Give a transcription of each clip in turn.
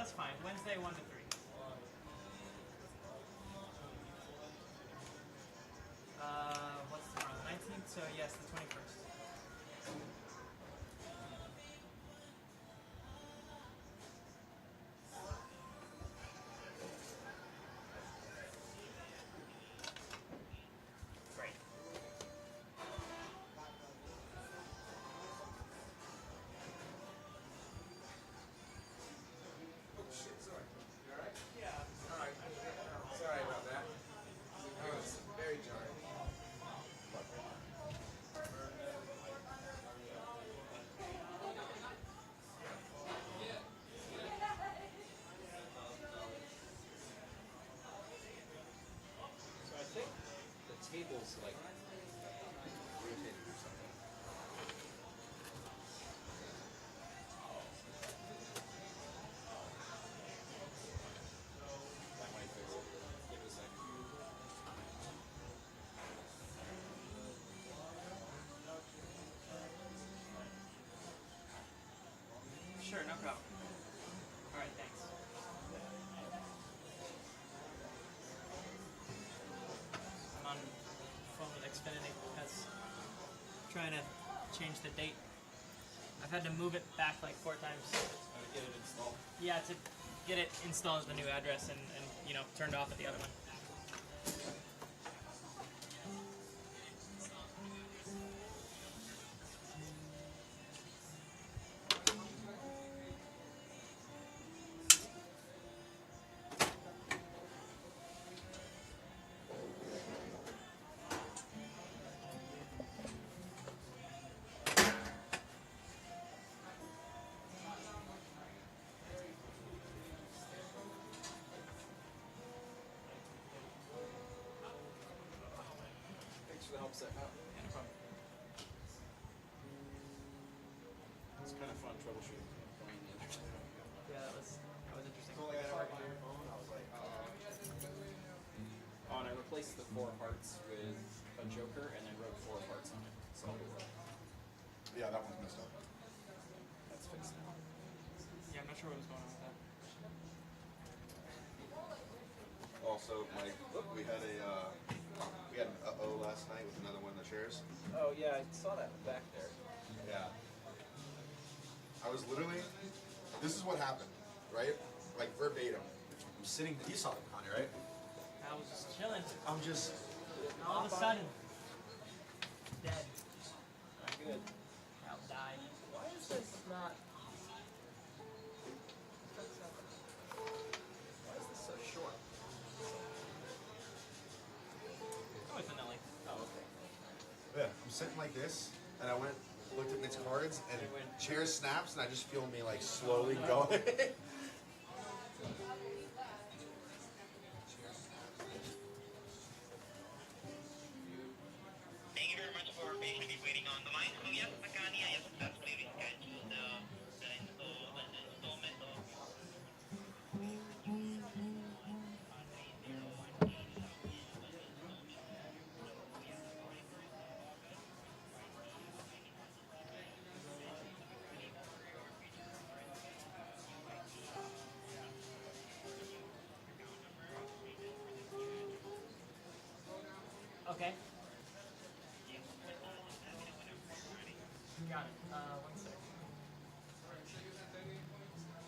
that's fine. Wednesday, 1 to 3. What's tomorrow? The 19th? So, yes, the 21st. Great. Oh shit, sorry. You alright? Yeah. Alright. Sorry about that. That was very jarring. So I think the table's like rotated or something. That might fix it. Give it a second. Sure, no problem. Alright, thanks. I'm on phone with Xfinity because I'm trying to change the date. I've had to move it back like 4 times. Get it installed. Yeah, to get it installed at the new address and you know, turned off at the other one. Thanks for the help setting up. Yeah, no problem. It's kind of fun troubleshooting Wayne the other time. Yeah, that was interesting. So like I saw it on your phone, I was like, Oh, and I replaced the 4 hearts with a joker and then wrote 4 hearts on it. So Yeah, that one's messed up. that's fixed now. Yeah, I'm not sure what was going on with that. Also, Mike, we had an uh-oh last night with another one of the chairs. Oh yeah, I saw that back there. Yeah. I was literally, this is what happened, right? Like verbatim. I'm sitting, you saw it, Connie, right? I was just chilling. I'm just, And all of a sudden, dead. Not good. I'll die. Why is this not? Why is this so short? Oh, it's vanilla. Oh, okay. yeah, I'm sitting like this, and I went, looked at Nick's cards, and chair snaps, and I just feel me like slowly going. Thank you very much for patiently waiting on the line. So yes, Makani, I have successfully rescheduled the installment of Okay. Got it. 1 sec.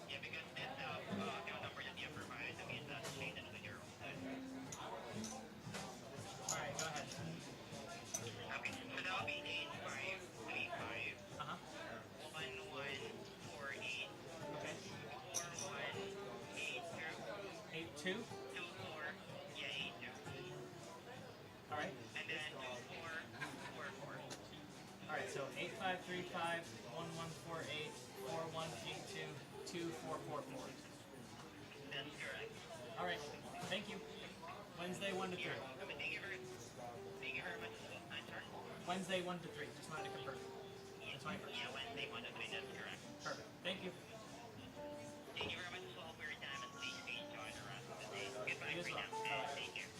yeah, because this account number that you have provided to me is associated with your own address. Alright, go ahead. Okay, so that will be 8535 Uh-huh. 1148 Okay. 4182 82? 24, yeah, 82, Alright. and then 2444. Alright, so 8535 1148 4182 2444. That's correct. Alright, thank you. Wednesday 1 to 3. You're welcome, and thank you very much. I'm sorry. Wednesday 1 to 3. Just wanted to confirm. Yeah, The 21st. yeah, Wednesday, 1 to 3, that's correct. Perfect. Thank you. Thank you very much as well for your time, and please enjoy the rest of the day. Goodbye You as for well. now. Bye-bye. Take care.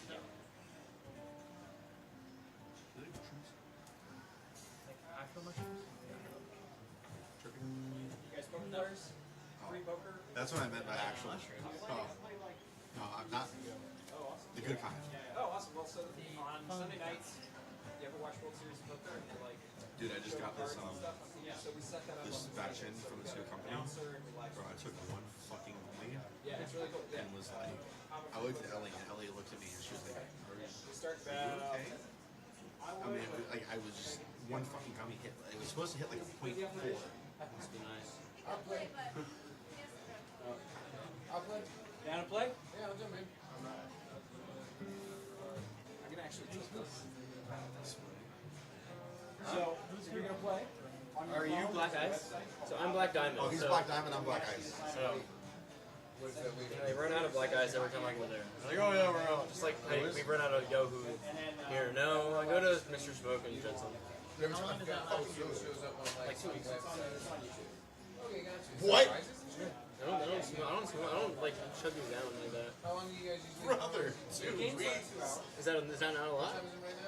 Like, actual mushrooms? You guys both players? free poker. That's what I meant by actual. Oh. No, I'm not. Oh, awesome. The good kind. Oh, awesome. Well, so on Sunday nights, you ever watch World Series of Poker? And you're like, Dude, I just got this yeah, so we set that up this on the batch in from this new company. announcer and we live. Bro, I took one fucking only Yeah, it's really cool. Yeah. and was like, I looked at Ellie and Ellie looked at me and she was like, We start "Are you okay?" I mean, like I was just one fucking gummy hit. It was supposed to hit like a .4. Must be nice. I'll play. I'll play. You want to play? Yeah, I'll jump in. I can actually take this. So, you're gonna play? Are you Black Ice? So I'm Black Diamond. Oh, he's so, Black Diamond, I'm Black Ice. So What is that we they run out of Black Ice every time I go there. I'm like, oh yeah, we're out. Just like hey, we run out of Yohu here. No, I go to Mr. Smoke and Jensen. Every time shows up on Like 2 weeks. Okay, gotcha. What? I don't like shut you down like that. How long do you guys usually Brother, 2 weeks. Is that not a What lot? time is it right now?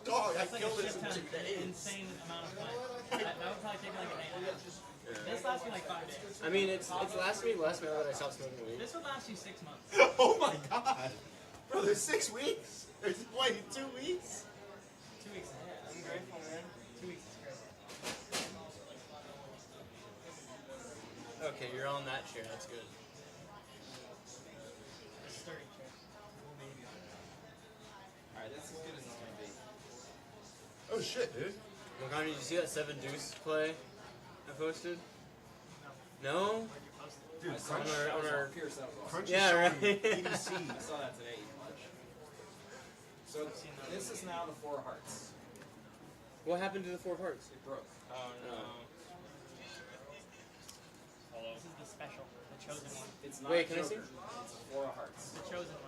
Dog, I That's like killed a it shit in ton, 2 days. insane amount of time. That would probably take like an 8 hours. This lasts me like 5 days. I mean, it's lasted me less now that I stopped smoking weed. This would last you 6 months. Oh my god. Brother, 6 weeks? There's wait, 2 weeks? 2 weeks. Yeah, I'm grateful, man. 2 weeks is great. Okay, you're on that chair. That's good. A sturdy chair. Alright, that's as good as it's gonna be. Oh shit, dude. Montgomery, did you see that 7 Deuce play I posted? No? Where'd you post it? Dude, I saw Crunch, that on was our- on Pierce, that was awesome. Crunch Yeah, is right. showing EDC. I saw that today. So this is now the 4 hearts. What happened to the 4 parts? It broke. Oh no. This is the special, the chosen one. It's not Wait, a can I see? joker. It's a 4 of hearts. The chosen one.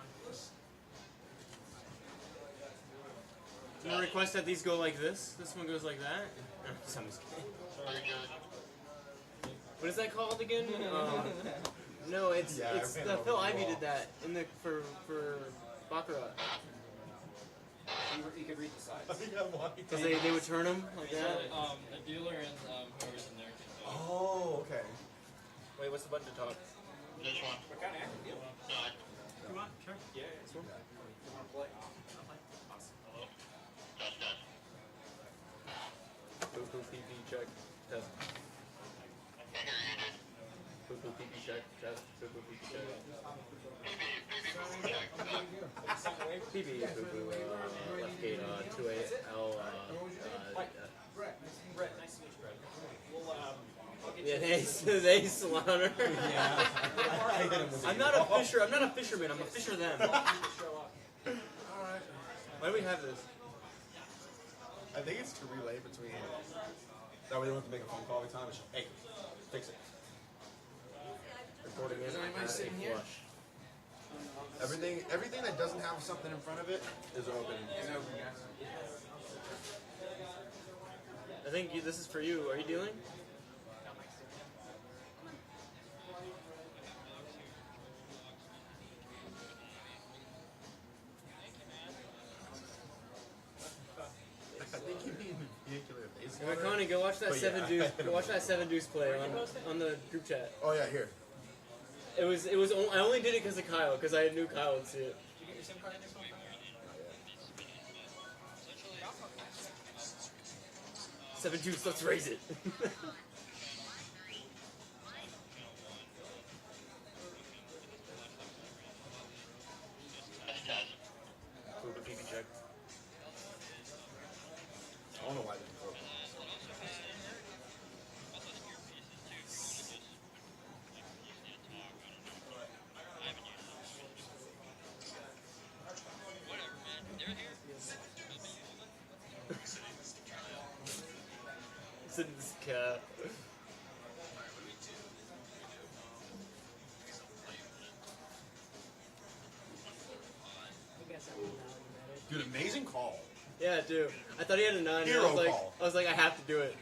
I'm gonna request that these go like this. This one goes like that. I'm just kidding. What is that called again? No, it's Yeah, it's I ran the over Phil the Ivey wall. did that in the for Baccarat. You could read the sides. Cause they would turn them like that. A dealer and whoever's in there. Oh, okay. Wait, what's the button to talk? This one. What kind of acting deal? No, You want? Sure. Yeah, this one. You want to play? I'll play. hello. Test, test. Poo poo pee pee check test. I hear you, dude. Poo poo pee pee check test. Poo poo pee pee check. Pee pee poo poo left gate 2AL Brett, nice to meet you, Brett. We'll, I'll get yeah, you they slaughter. I'm not a fisher. I'm not a fisherman. I'm a fisher them. show up. Why do we have this? I think it's to relay between. That way they don't have to make a phone call every time. It's just, hey, fix it. Recording is anybody at a sitting here? flush. Everything that doesn't have something in front of it is open. It's open, guys. I think this is for you. Are you dealing? I think you mean vehicular base. Hey, Connie, go watch that But seven yeah. deuce. Go watch that 7 Deuce play on the group chat. Oh yeah, here. It was. I only did it because of Kyle, because I knew Kyle would see it. Did you get your SIM card in your phone? 7 Deuce, let's raise it. Test, test. Uber PB check. I don't know why this is open. Sit in this cat. Dude, amazing call. Yeah, dude. I thought he had a 9. and Hero call. I was like, I have to do it.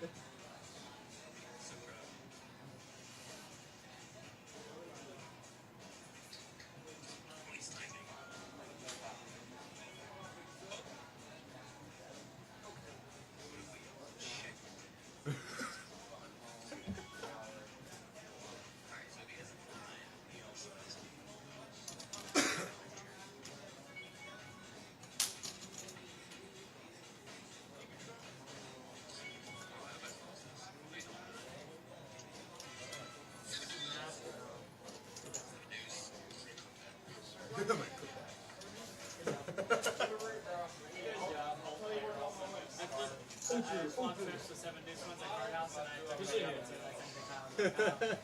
long stretch to 7 deuce ones at Guardhouse, and I took it up to I think the Kyle.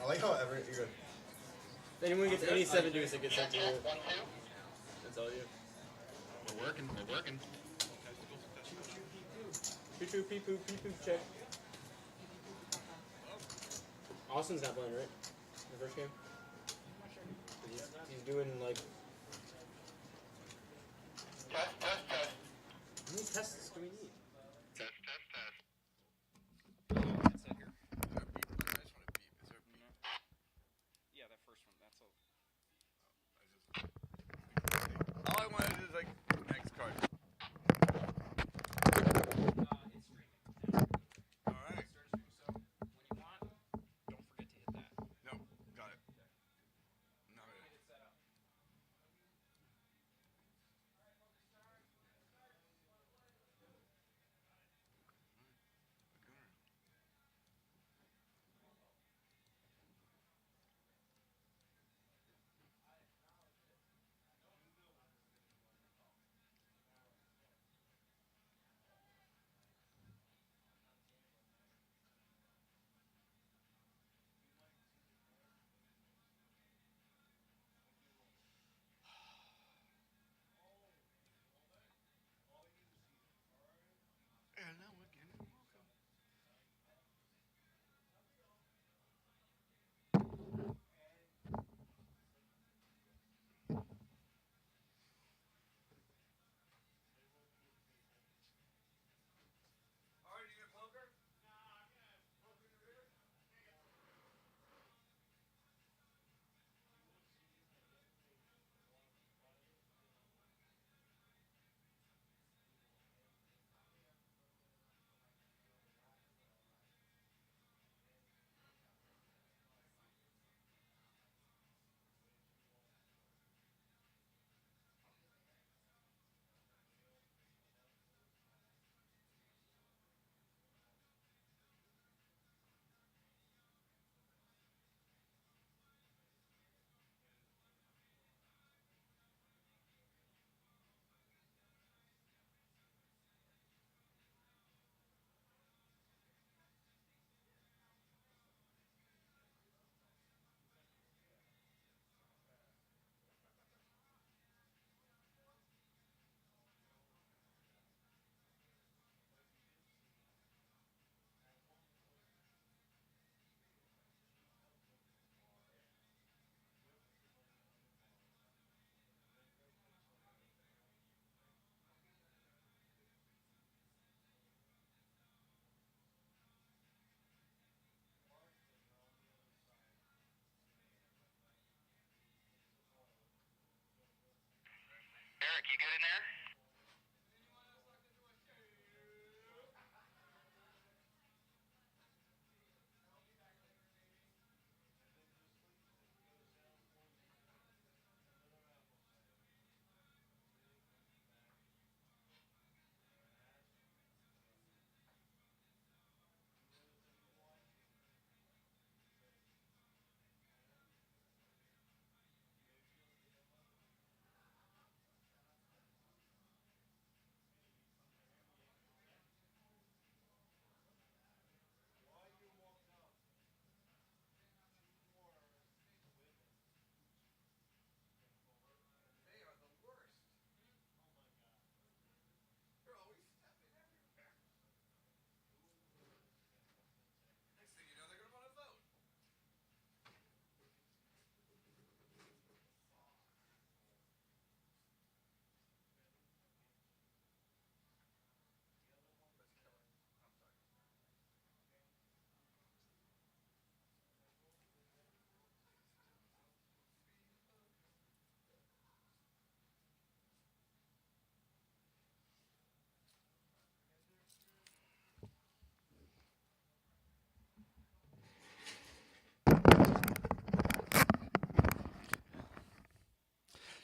I like how you're good. If anyone gets any 7 deuce, it gets sent to you. That's all you. We're working. We're working. Pee poo, pee poo, pee poo, check. Austin's not playing, right? The first game? He's doing like. Test, test, test. How many tests do we need? Test, test, test. It's not here. Yeah, that first one. That's all. All I wanted is like next card. It's streaming. All right. So when you want, don't forget to hit that. No, got it. Not Get really. it set up. Hello again. Welcome. Eric, you good in there?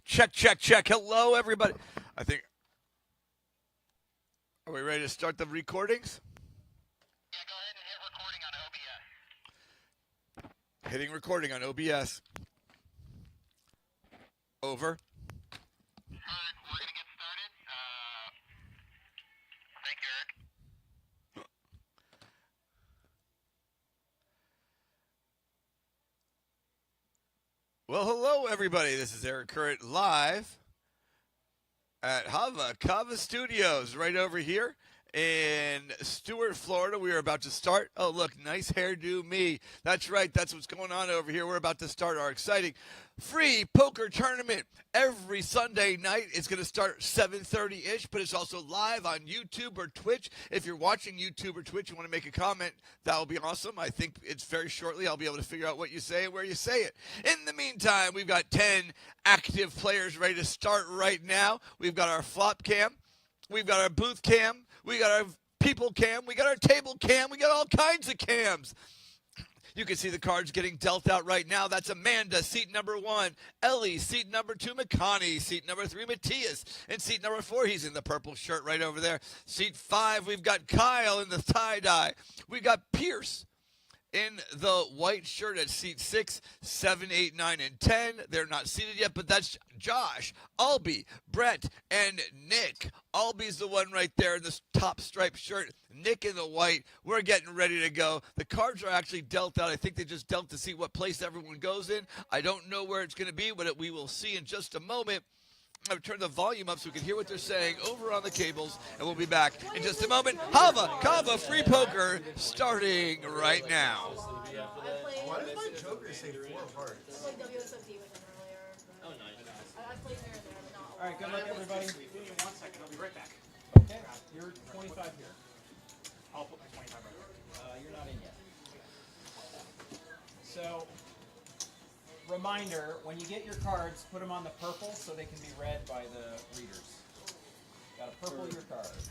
Check, check, check. Hello, everybody. I think. Are we ready to start the recordings? Yeah, go ahead and hit recording on OBS. Hitting recording on OBS. Over. Alright, we're gonna get started. Thank you, Eric. Well, hello, everybody. This is Eric Current live at Hava Studios right over here in Stuart, Florida. We are about to start. Oh, look, nice hairdo me. That's right. That's what's going on over here. We're about to start our exciting free poker tournament every Sunday night. It's going to start 7:30-ish, but it's also live on YouTube or Twitch. If you're watching YouTube or Twitch, you want to make a comment, that will be awesome. I think it's very shortly. I'll be able to figure out what you say and where you say it. In the meantime, we've got 10 active players ready to start right now. We've got our flop cam. We've got our booth cam. We got our people cam. We got our table cam. We got all kinds of cams. You can see the cards getting dealt out right now. That's Amanda, seat number 1. Ellie, seat number 2. McConaughey, seat number 3. Matthias, and seat number 4. He's in the purple shirt right over there. Seat 5, we've got Kyle in the tie-dye. We got Pierce in the white shirt at seat 6, 7, 8, 9, and 10. They're not seated yet, but that's Josh, Albie, Brett, and Nick. Albie's the one right there in this top striped shirt. Nick in the white. We're getting ready to go. The cards are actually dealt out. I think they just dealt to see what place everyone goes in. I don't know where it's going to be, but we will see in just a moment. I'm going to turn the volume up so we can hear what they're saying over on the cables, and we'll be back in just a moment. Hava Free Poker starting right now. Why does my Joker say 4 hearts? I played WSOP with him earlier. Oh, nice. I played there and there, but not All right, good luck, everybody. Give me 1 second. I'll be right back. Okay, you're 25 here. I'll put my 25 right there. You're not in yet. So, reminder, when you get your cards, put them on the purple so they can be read by the readers. Got to purple your cards.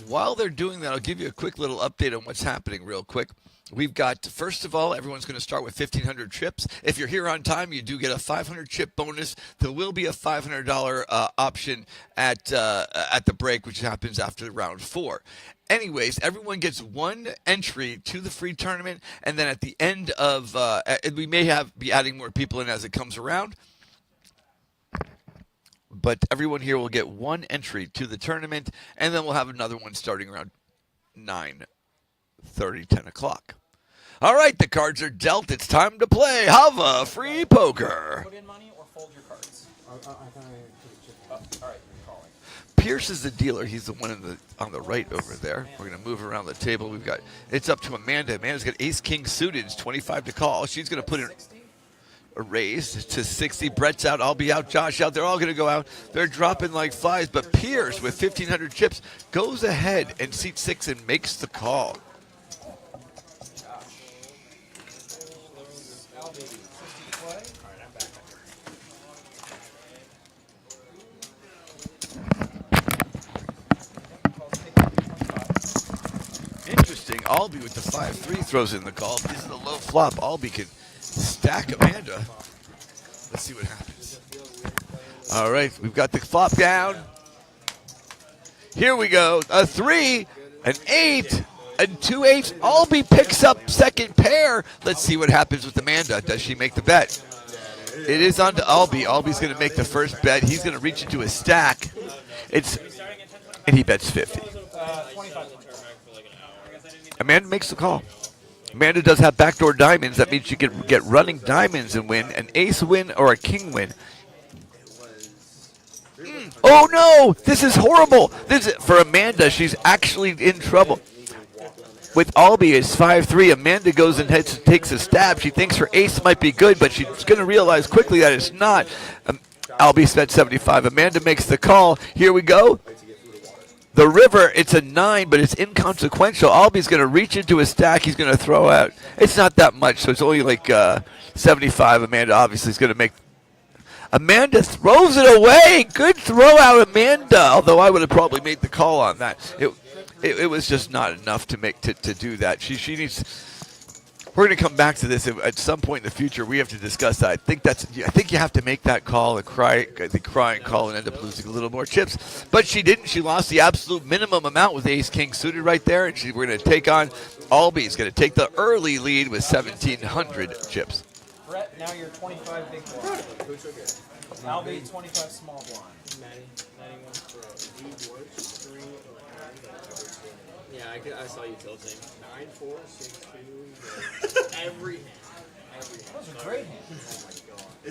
While they're doing that, I'll give you a quick little update on what's happening real quick. We've got, first of all, everyone's going to start with 1,500 chips. If you're here on time, you do get a 500 chip bonus. There will be a $500 option at the break, which happens after round 4. Anyways, everyone gets 1 entry to the free tournament, and then at the end of, we may be adding more people in as it comes around. But everyone here will get 1 entry to the tournament, and then we'll have another one starting around 9:30, 10 o'clock. All right, the cards are dealt. It's time to play Hava Free Poker. Put in money or fold your cards. I thought I took a chip. All right, you're calling. Pierce is the dealer. He's the one on the right over there. We're going to move around the table. It's up to Amanda. Amanda's got ace king suited. It's 25 to call. She's going to put in a raise to 60. Brett's out. I'll be out. Josh out. They're all going to go out. They're dropping like flies. But Pierce, with 1,500 chips, goes ahead and seat 6 and makes the call. Interesting. Albie with the 5-3 throws in the call. This is a low flop. Albie can stack Amanda. Let's see what happens. All right, we've got the flop down. Here we go. A 3, an 8, and 2 8s. Albie picks up second pair. Let's see what happens with Amanda. Does she make the bet? It is on to Albie. Albie's going to make the first bet. He's going to reach into his stack. And he bets 50. 25. Amanda makes the call. Amanda does have backdoor diamonds. That means she can get running diamonds and win, an ace win or a king win. Oh no! This is horrible. For Amanda, she's actually in trouble. With Albie, it's 5-3. Amanda goes and takes a stab. She thinks her ace might be good, but she's going to realize quickly that it's not. Albie spent 75. Amanda makes the call. Here we go. The river, it's a 9, but it's inconsequential. Albie's going to reach into his stack. He's going to throw out. It's not that much, so it's only like 75. Amanda obviously is going to make. Amanda throws it away. Good throw out, Amanda. Although I would have probably made the call on that. It was just not enough to make to do that. She needs. We're going to come back to this at some point in the future. We have to discuss that. I think you have to make that call, the crying call, and end up losing a little more chips. But she didn't. She lost the absolute minimum amount with ace king suited right there, and we're going to take on Albie's going to take the early lead with 1,700 chips. Brett, now you're 25 big blind. Albie, 25 small blind. Yeah, I saw you tilting. 9, 4, 6, 2. Every hand. Those are great hands.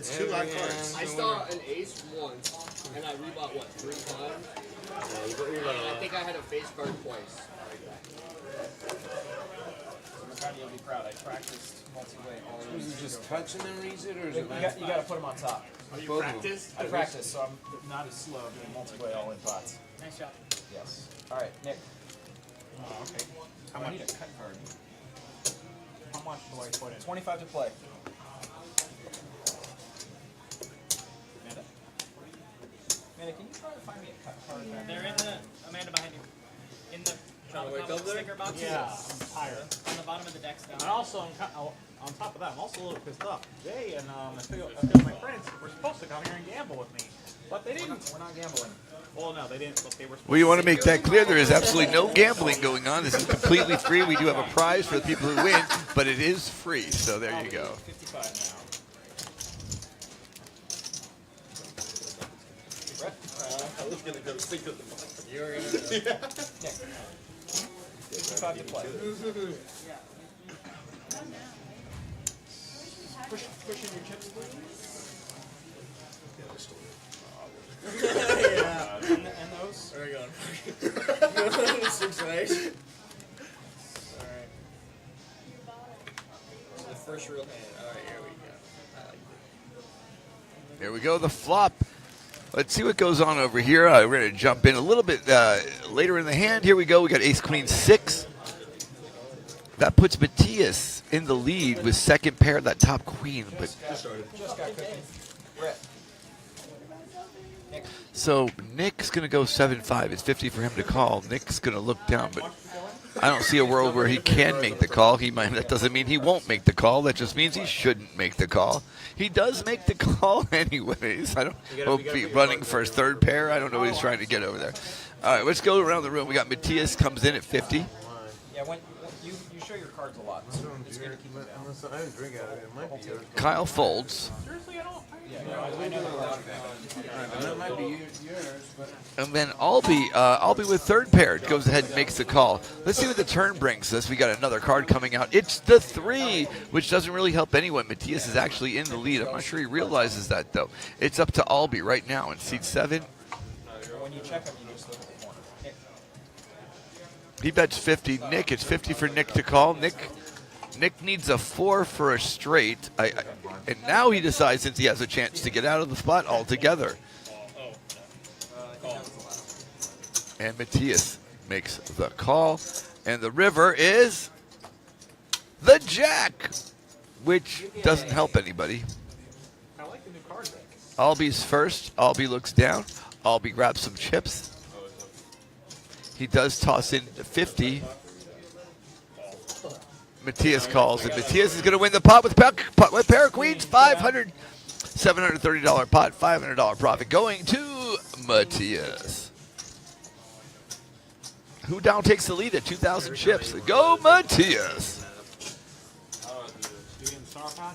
It's 2 live cards. I saw an ace once, and I rebought what 3 times. And I think I had a face card twice. Makani will be proud. I practiced multi-way all the way. Is it just touch and then reads it, or is You it got to put them on top. Oh, you both of them? practiced? I practiced, so I'm not as slow doing multi-way all in pots. Nice job. Yes. All right, Nick. Oh, okay. I need a cut card. How much do I put in? 25 to play. Amanda? Amanda, can you try to find me a cut card back They're in the Amanda behind you. In the Trying to wake up there? sticker box. Yeah, I'm tired. On the bottom of the deck's down. And also, on top of that, I'm also a little pissed off. Jay and a few of my friends were supposed to come here and gamble with me, but they didn't. We're not gambling. Well, no, they didn't. But they were. We want to make that clear. There is absolutely no gambling going on. This is completely free. We do have a prize for the people who win, but it is free. So there you go. 55 now. Brett? I was gonna go stick to the bottom. You're in. Nick. 55 to play. Push in your chips, please. Yeah. And those? Where are we going? 6 and 8. Alright. The first real hand. Alright, here we go. I like Here we go, the flop. Let's see what goes on over here. We're going to jump in a little bit later in the hand. Here we go. We got ace, queen, 6. That puts Matthias in the lead with second pair of that top queen. But Just got cooking. Brett. so Nick's going to go 7-5. It's 50 for him to call. Nick's going to look down, but I don't see a world where he can make the call. That doesn't mean he won't make the call. That just means he shouldn't make the call. He does make the call anyways. I don't hope he's running for his third pair. I don't know what he's trying to get over there. All right, let's go around the room. We got Matthias comes in at 50. Yeah, when you show your cards a lot, so it's going to keep you down. Unless I didn't drink out of it, it might be yours. Kyle folds. Seriously, I don't. Yeah, no, I know they're allowed to go. That might be yours, but And then Albie with third pair goes ahead and makes the call. Let's see what the turn brings us. We got another card coming out. It's the 3, which doesn't really help anyone. Matthias is actually in the lead. I'm not sure he realizes that, though. It's up to Albie right now in seat 7. When you check them, you just look at the corner. Nick. He bets 50. Nick, it's 50 for Nick to call. Nick needs a 4 for a straight. And now he decides, since he has a chance to get out of the spot altogether. And Matthias makes the call. And the river is the jack, which doesn't help anybody. I like the new card deck. Albie's first. Albie looks down. Albie grabs some chips. He does toss in 50. Matthias calls, and Matthias is going to win the pot with a pair of queens. $730 pot, $500 profit going to Matthias. Who now takes the lead at 2,000 chips? Go Matthias.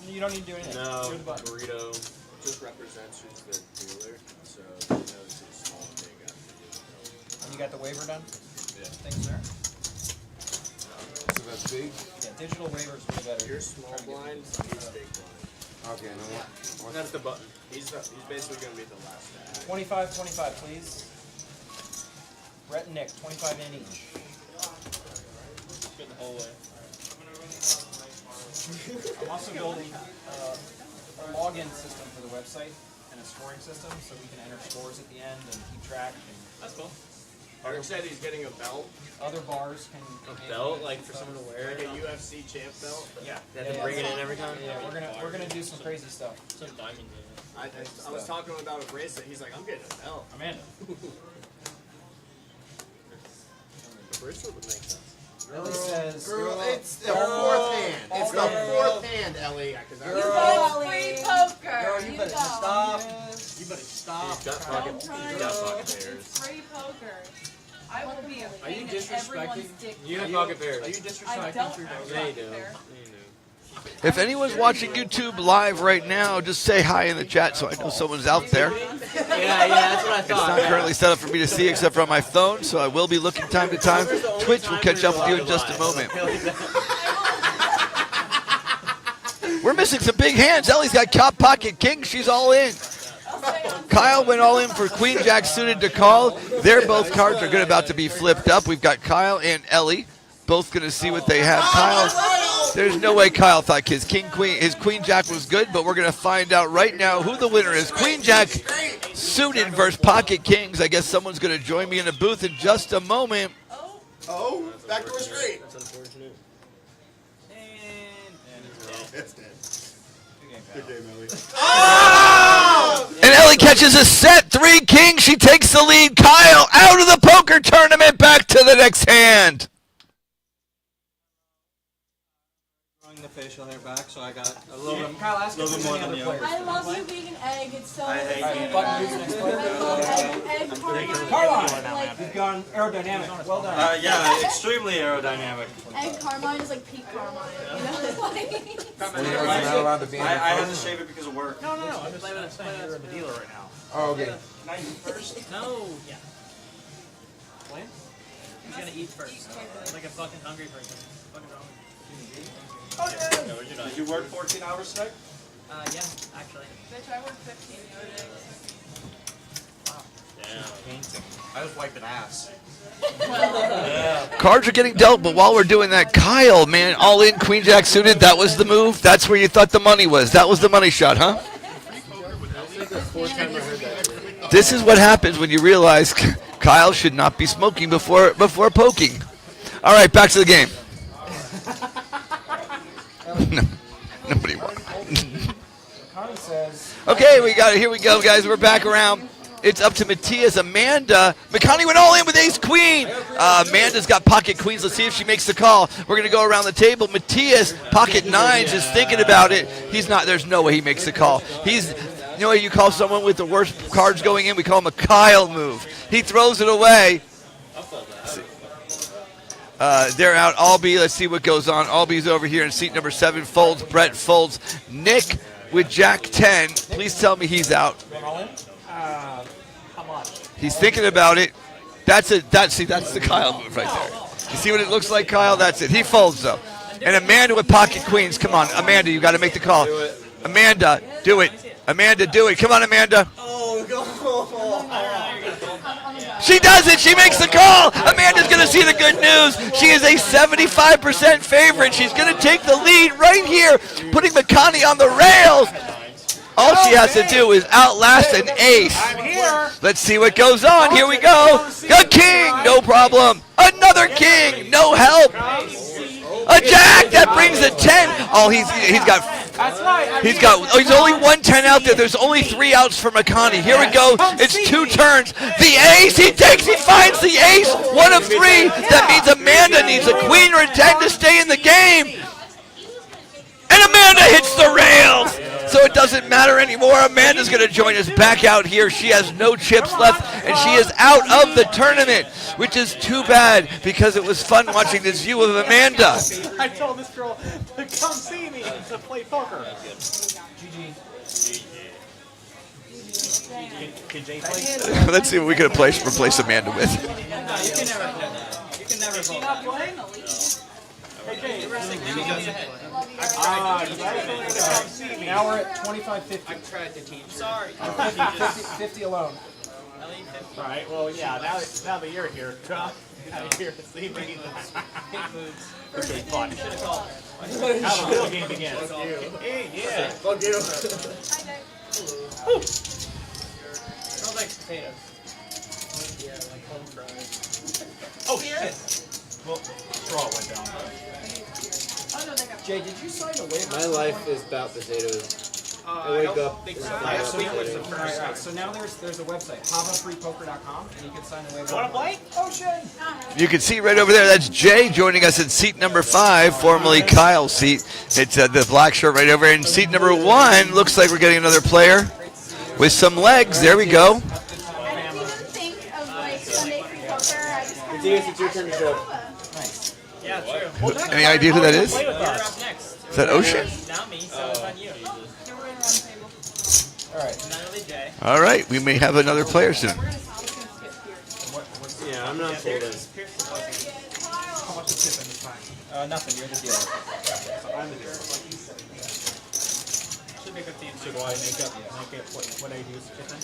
You don't need to do anything. No, Do the button. burrito just represents who's the dealer, so he knows it's small and big after you. And you got the waiver done? Yeah. Thanks, sir. so that's big. Yeah, digital waivers way better. You're small blind, he's big blind. Okay, no. That's the button. He's basically going to be the last guy. 25, 25, please. Brett and Nick, 25 in each. Good the whole way. I'm also building a login system for the website and a scoring system so we can enter scores at the end and keep track. And That's cool. Eric said he's getting a belt. other bars can Belt, like for someone to wear. Like a UFC champ belt. Yeah. They have to bring it in every time. Yeah, we're gonna do some crazy stuff. Some diamonds in it. I was talking about a bracelet. He's like, I'm getting a belt. Amanda. The bracelet would make sense. Ellie says. Girl, it's the fourth hand. It's the fourth hand, Ellie. It's free poker. Girl, you better stop. You better stop. He's got pocket pairs. It's free poker. I will be a Are you pain in everyone's disrespecting? dick. You have pocket Are pairs. you I disrespecting don't through have those? Yeah, you pocket do. pair. If anyone's watching YouTube live right now, just say hi in the chat so I know someone's out there. Yeah, that's what I It's thought. not currently set up for me to see except for on my phone, so I will be looking time to time. Twitch will catch up with you in just a moment. We're missing some big hands. Ellie's got top pocket king. She's all in. Kyle went all in for queen jack suited to call. Their both cards are good about to be flipped up. We've got Kyle and Ellie both going to see what they have. Kyle, there's no way Kyle thought his queen jack was good, but we're going to find out right now who the winner is. Queen jack suited versus pocket kings. I guess someone's going to join me in the booth in just a moment. Oh, backdoor straight. That's unfortunate. It's dead. Good game, Ellie. And Ellie catches a set. 3 kings. She takes the lead. Kyle out of the poker tournament. Back to the next hand. The facial hair back, so I got a little bit. Kyle, ask if there's any other players. I love you being an egg. It's so hate exciting. you. I love egg Carmine. Carmine! You've gone aerodynamic. Well done. Yeah, extremely aerodynamic. Egg Carmine is like peak Carmine. You know, like. You're not allowed to be in I had the to shave it because of work. No. I'm just saying you're the dealer right now. Oh, okay. Can I eat first? No. Yeah. When? Who's gonna eat first? Like a fucking hungry person. Fucking wrong. Did you work 14 hours today? Yeah, actually. Bitch, I work 15 days. I was wiping ass. Cards are getting dealt, but while we're doing that, Kyle, man, all in, queen jack suited. That was the move. That's where you thought the money was. That was the money shot, huh? This is what happens when you realize Kyle should not be smoking before poking. All right, back to the game. No, nobody won. Okay, we got it. Here we go, guys. We're back around. It's up to Matthias. Amanda. McConaughey went all in with ace queen. Amanda's got pocket queens. Let's see if she makes the call. We're going to go around the table. Matthias, pocket nines, is thinking about it. He's not. There's no way he makes the call. You know what you call someone with the worst cards going in? We call him a Kyle move. He throws it away. They're out. Albie, let's see what goes on. Albie's over here in seat number 7. Folds. Brett folds. Nick with Jack 10. Please tell me he's out. How much? He's thinking about it. That's it. That's the Kyle move right there. You see what it looks like, Kyle? That's it. He folds, though. And Amanda with pocket queens. Come on, Amanda, you got to make the call. Amanda, do it. Amanda, do it. Come on, Amanda. She does it. She makes the call. Amanda's going to see the good news. She is a 75% favorite. She's going to take the lead right here, putting McConaughey on the rails. All she has to do is outlast an ace. I'm here. Let's see what goes on. Here we go. A king, no problem. Another king, no help. A jack, that brings a 10. Oh, he's got. That's right. He's only 110 out there. There's only 3 outs for McConaughey. Here we go. It's 2 turns. The ace, he finds the ace. 1 of 3. That means Amanda needs a queen or a 10 to stay in the game. And Amanda hits the rails. So it doesn't matter anymore. Amanda's going to join us back out here. She has no chips left, and she is out of the tournament, which is too bad because it was fun watching this view of Amanda. I told this girl to come see me to play poker. Can Jay play? Let's see what we can replace Amanda with. You can never vote. Hey, Jay. Now we're at 25-50. I tried to teach. Sorry. 50 alone. All right. Well, yeah. Now that you're here, come out here to see me. Okay, fun. How the real game begins. Hey, yeah. Fuck you. Smells like potatoes. Yeah, like home fries. Oh shit. Well, straw went down. Jay, did you sign a waiver? My life is about potatoes. I wake up. Alright, so now there's a website, havafreepoker.com, and you can sign a waiver. Want to play? Ocean. You can see right over there, that's Jay joining us in seat number 5, formerly Kyle's seat. It's the black shirt right over. In seat number 1, looks like we're getting another player with some legs. There we go. I didn't even think of like Sunday free poker. I just kind of It's your turn to show. Yeah, true. Any idea who that is? Play with You're us. up next. Is that Ocean? Now me, so it's on you. Alright. Not really Jay. All right, we may have another player soon. Yeah, I'm not folding. Pierce the pussy. How much is tip in this time? Nothing, you're the dealer. So I'm the dealer. pick up the So do I make it what I use chicken?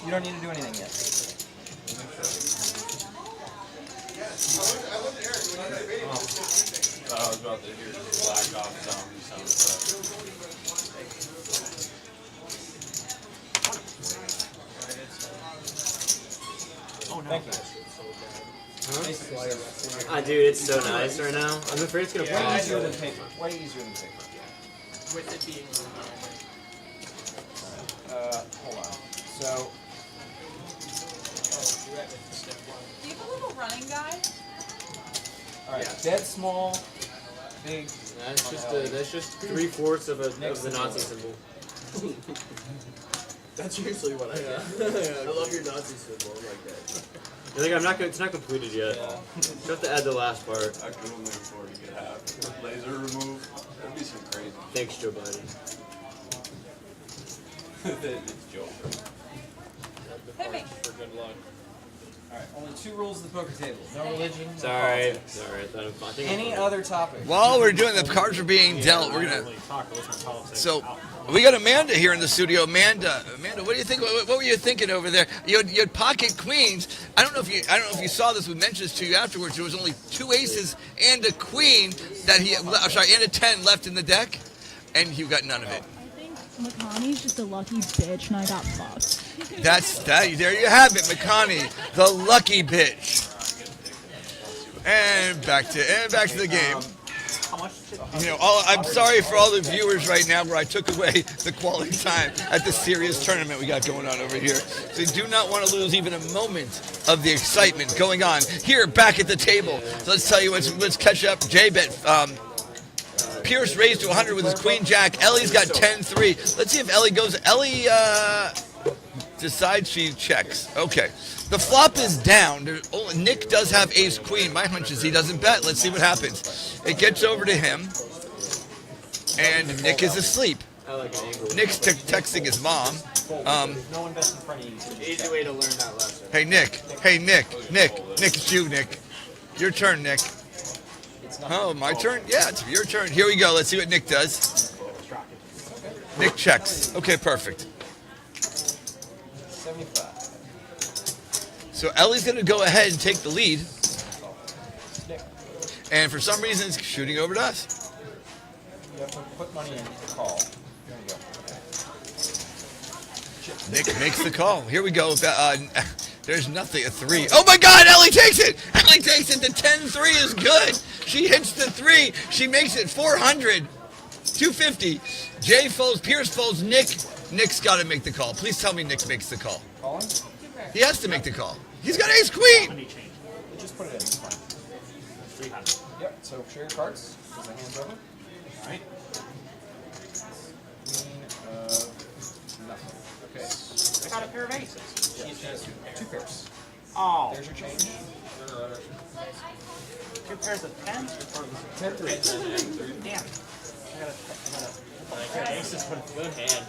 You don't need to do anything yet. I was about to hear Black Ops zombie sound stuff. Oh no. Thank you. Dude, it's so nice right now. I'm afraid it's gonna Way fall. easier than paper. Way easier than paper. with it being. Hold on. So, Do you have a little running guide? alright, dead small, big. That's just 3/4 of the Nazi symbol. That's usually what I got. I love your Nazi symbol. I like that. I think it's not completed yet. Yeah. You have to add the last part. I could only afford to get half. Laser remove. That'd be some crazy. Thanks, Joe Biden. It's Joe. Hit me. For good luck. Alright, only 2 rules of the poker table. No religion, no Sorry. politics. Sorry. I thought I think Any other topic? While we're doing the cards are being dealt, we're gonna. So we got Amanda here in the studio. Amanda, what do you think? What were you thinking over there? You had pocket queens. I don't know if you saw this. We mentioned this to you afterwards. There was only 2 aces and a queen and a 10 left in the deck, and you got none of it. I think Makani's just a lucky bitch, and I got fucked. That's that. There you have it, Makani, the lucky bitch. And back to the game. I'm sorry for all the viewers right now where I took away the quality time at the serious tournament we got going on over here. So you do not want to lose even a moment of the excitement going on here back at the table. So let's tell you let's catch up. J-Bet. Pierce raised to 100 with his queen jack. Ellie's got 10-3. Let's see if Ellie goes. Ellie decides she checks. Okay. The flop is down. Nick does have ace queen. My hunch is he doesn't bet. Let's see what happens. It gets over to him, and Nick is asleep. Nick's texting his mom. No invest in front of you. Easy way to learn that lesson. Hey Nick, it's you, Nick. Your turn, Nick. Oh, my turn? Yeah, it's your turn. Here we go. Let's see what Nick does. Nick checks. Okay, perfect. 75. So Ellie's going to go ahead and take the lead. And for some reason, it's shooting over to us. You have to put money in to call. There you go. Nick makes the call. Here we go. There's nothing. A 3. Oh my God! Ellie takes it. Ellie takes it. The 10-3 is good. She hits the 3. She makes it 400. 250. Jay folds. Pierce folds. Nick's got to make the call. Please tell me Nick makes the call. Calling? He has to make the call. He's got ace queen. Just put it in. It's fine. 300. Yep. So share your cards. Is the hands over? All right. Queen of nothing. Okay. I got a pair of aces. Yeah, she has 2 pairs. Oh. There's your change. 2 pairs of tens or 10-3. damn. I got aces put Good hand.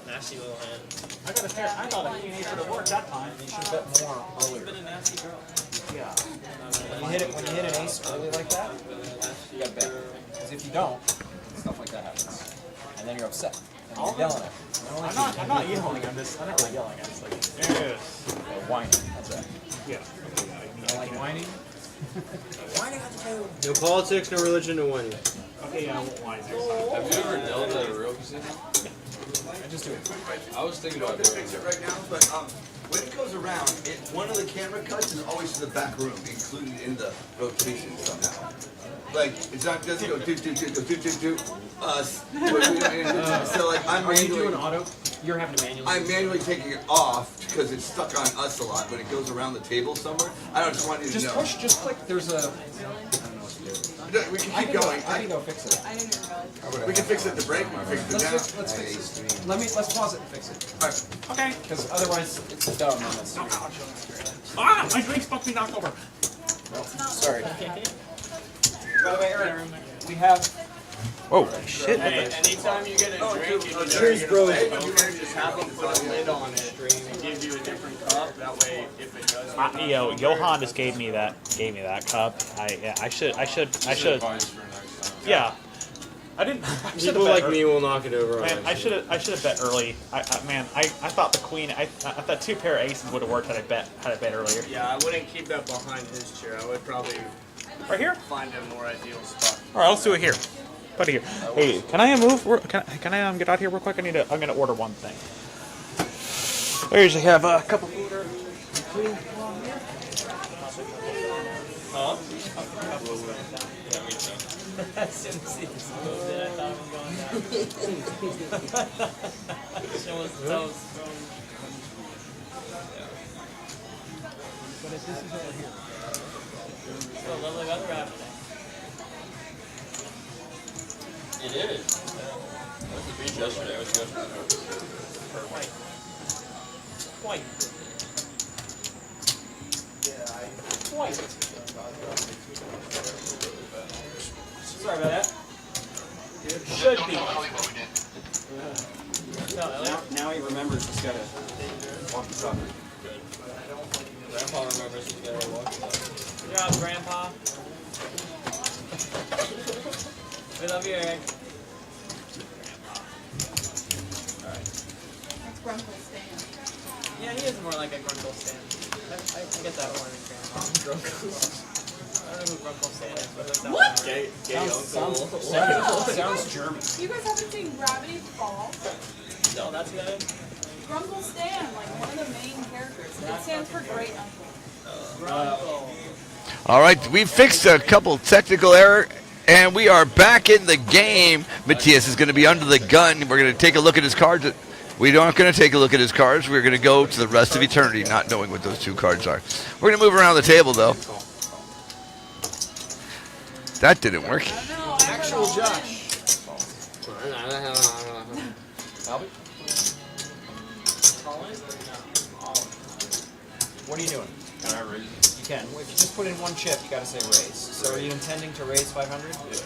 Nasty little hand. I got a pair. I thought a king ace would have worked that time. You should bet more earlier. Been a nasty girl. Yeah. When you hit an ace early like that, you gotta bet. Because if you don't, stuff like that happens. And then you're upset. And you're yelling at me. I'm not yelling. I'm not really yelling. I'm just like, yes. Whining. How's that? Yeah. You don't like whining? No politics, no religion, no winning. Okay, yeah, I won't whine. Have you ever dealt at a real casino? I just do it. I was thinking about doing it. right now, but when it goes around, one of the camera cuts is always to the back room, included in the rotation somehow. Like it's not just go do us. So like I'm Are you manually, doing auto? You're having to manually. I'm manually taking it off because it's stuck on us a lot when it goes around the table somewhere. I don't just want you to Just know. push, just click. There's a. We can I keep can going. I can go fix it. I didn't realize. We can fix it at the break. We can fix it now. Let's fix it. Let's pause it and fix it. Okay. Because otherwise it's dumb on this. Ah! My drink's about to be knocked over. Sorry. By the way, Eric, we have. Whoa, shit. Hey, anytime you get a drink, and Cheers, bro. just have them put a lid on it and give you a different cup. That way, if it does. Johan just gave me that cup. I should. Advice for next time. Yeah. I I didn't. People like me will knock it over. Man, I should have bet early. I thought the queen. I thought 2 pair of aces would have worked had I bet earlier. Yeah, I wouldn't keep that behind his chair. I would probably right here find a more ideal spot. All right, let's do it here. Put it here. Hey, can I move? Can I get out here real quick? I'm gonna order one thing. I usually have a couple of order. Huh? As soon as he just moved it, I thought it was going down. Shit was toast. But if this is over here. So lovely weather out today. It is. I went to the beach yesterday. I was good. White. White. White. Sorry about that. Should be. Now he remembers he's got to walk the talkie. Grandpa remembers he's got to walk the talkie. Good job, Grandpa. We love you, Eric. Alright. That's Grunkle Stan. Yeah, he is more like a Grunkle Stan. I get that one in Grandpa. Grunkle. I don't know who Grunkle Stan is, but that's that What? one. Gay uncle. Sounds German. You guys haven't seen Gravity Falls? No, that's who that is? Grunkle Stan, like one of the main characters. It stands for Great Uncle. Grunkle. All right, we fixed a couple technical error, and we are back in the game. Matthias is going to be under the gun. We're going to take a look at his cards. We aren't going to take a look at his cards. We're going to go to the rest of eternity, not knowing what those 2 cards are. We're going to move around the table, though. That didn't work. Actual Josh. Albie? What are you doing? Can I raise it? You can. If you just put in 1 chip, you got to say raise. So are you intending to raise 500? Yeah.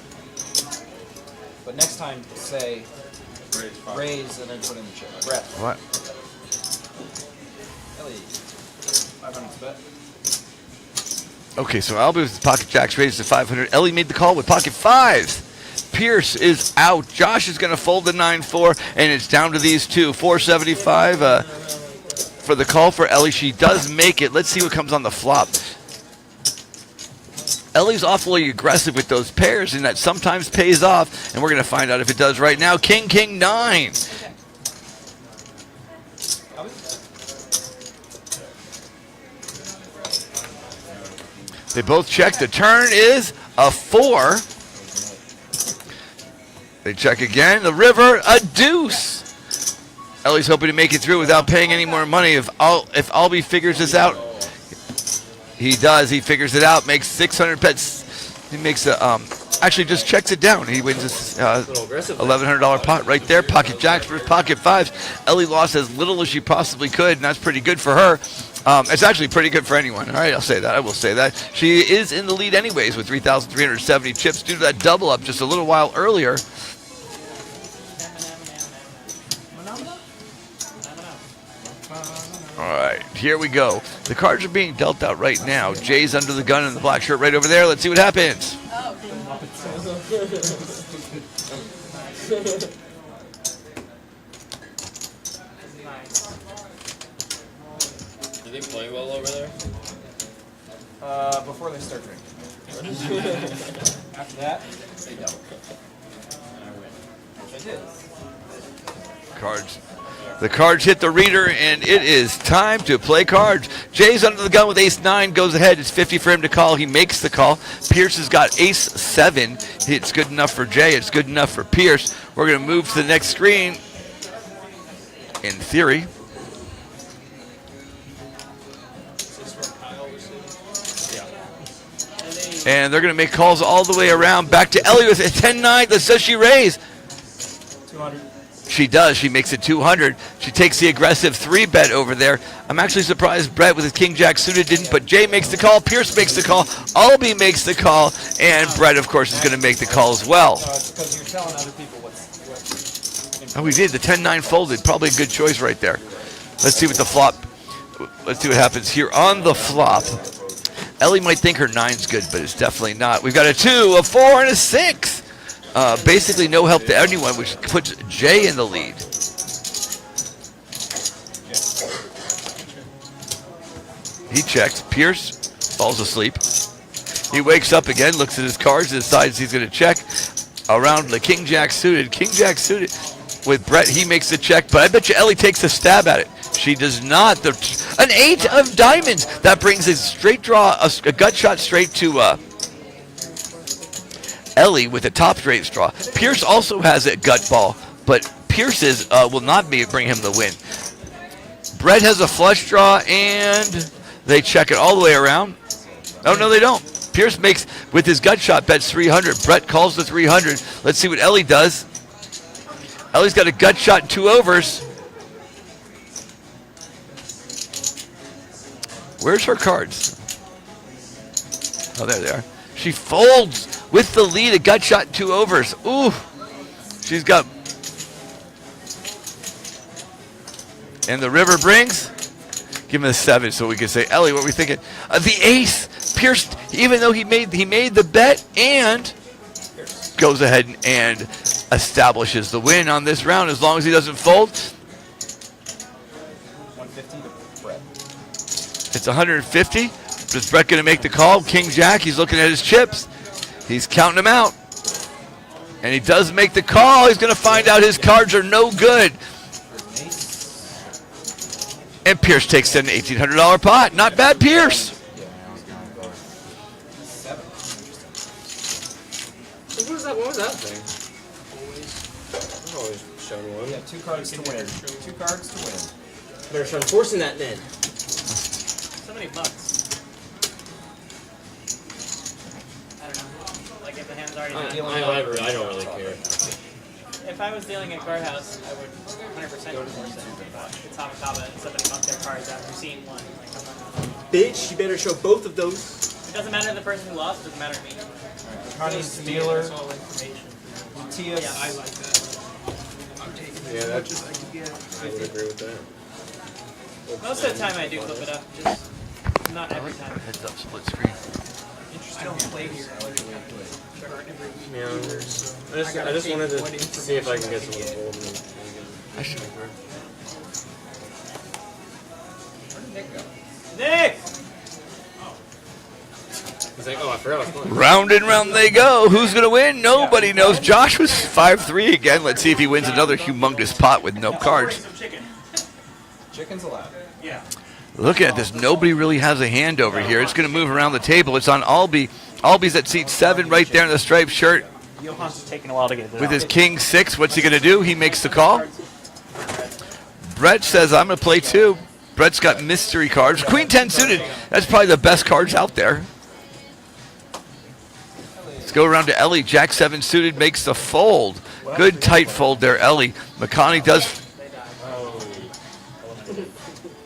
But next time, say Raise 5. raise and then put in the chip. Brett. What? Ellie. 500's bet. Okay, so Albie with pocket jacks raised to 500. Ellie made the call with pocket 5s. Pierce is out. Josh is going to fold the 9-4, and it's down to these 2. 475 for the call for Ellie. She does make it. Let's see what comes on the flop. Ellie's awfully aggressive with those pairs, and that sometimes pays off, and we're going to find out if it does right now. King, King, 9. They both check. The turn is a 4. They check again. The river, a deuce. Ellie's hoping to make it through without paying any more money. If Albie figures this out, he does. He figures it out. Makes 600 bets. He makes a actually just checks it down. He wins this $1,100 pot right there. Pocket jacks versus pocket 5s. Ellie lost as little as she possibly could, and that's pretty good for her. It's actually pretty good for anyone. All right, I'll say that. I will say that. She is in the lead anyways with 3,370 chips due to that double up just a little while earlier. All right, here we go. The cards are being dealt out right now. Jay's under the gun in the black shirt right over there. Let's see what happens. Do they play well over there? Before they start drinking. After that, they don't. And I win. Which I did. Cards. The cards hit the reader, and it is time to play cards. Jay's under the gun with ace-9, goes ahead. It's 50 for him to call. He makes the call. Pierce has got ace-7. It's good enough for Jay. It's good enough for Pierce. We're going to move to the next screen. In theory. And they're going to make calls all the way around. Back to Ellie with a 10-9. That says she raise. 200. She does. She makes it 200. She takes the aggressive 3-bet over there. I'm actually surprised Brett with his king-jack suited didn't, but Jay makes the call. Pierce makes the call. Albie makes the call. And Brett, of course, is going to make the call as well. No, it's because you're telling other people what. Oh, we did. The 10-9 folded. Probably a good choice right there. Let's see what the flop. Let's see what happens here on the flop. Ellie might think her 9's good, but it's definitely not. We've got a 2, a 4, and a 6. basically no help to anyone, which puts Jay in the lead. He checks. Pierce falls asleep. He wakes up again, looks at his cards, and decides he's going to check around the King Jack suited. King Jack suited with Brett. He makes the check, but I bet you Ellie takes a stab at it. She does not. An 8 of diamonds. That brings a straight draw, a gut shot straight to Ellie with a top straight draw. Pierce also has a gut ball, but Pierce's will not bring him the win. Brett has a flush draw, and they check it all the way around. Oh, no, they don't. Pierce makes, with his gut shot, bets 300. Brett calls the 300. Let's see what Ellie does. Ellie's got a gut shot and 2 overs. Where's her cards? Oh, there they are. She folds with the lead, a gut shot and 2 overs. Ooh. She's got... And the river brings... Give him a 7 so we can say, Ellie, what are we thinking? The ace. Pierce, even though he made the bet and goes ahead and establishes the win on this round as long as he doesn't fold. 150 to Brett. It's 150. Is Brett going to make the call? King Jack, he's looking at his chips. He's counting them out. And he does make the call. He's going to find out his cards are no good. And Pierce takes an $1,800 pot. Not bad, Pierce. What was that thing? I've always shown one. Yeah, 2 cards to win. 2 cards to win. Better start enforcing that then. So many bucks. I don't know. Like if the hand's already done. I don't really care. If I was dealing at Guardhouse, I would 100% enforce it. It's Hava and somebody bought their cards after seeing one. Like, Bitch, you better show both of those. it doesn't matter to the person who lost, it doesn't matter to me. Connie's Steeler. Yeah, I like that. I'm taking Yeah, as that's- much as I can get. I would agree with that. Most of the time I do flip it up, just not every time. Heads up, split screen. I don't play here. Yeah, I just wanted to see if I can get someone to fold. I should. Nick! He's like, oh, I forgot I was playing. Round and round they go. Who's going to win? Nobody knows. Josh was 5-3 again. Let's see if he wins another humongous pot with no cards. Chicken's allowed. Yeah. Look at this. Nobody really has a hand over here. It's going to move around the table. It's on Albie. Albie's at seat 7 right there in the striped shirt. Johan's taking a while to get this With his king 6, what's he going to do? He makes the call. Brett says, I'm going to play 2. Brett's got mystery cards. Queen 10 suited. That's probably the best cards out there. Let's go around to Ellie. Jack 7 suited makes the fold. Good tight fold there, Ellie. McConney does.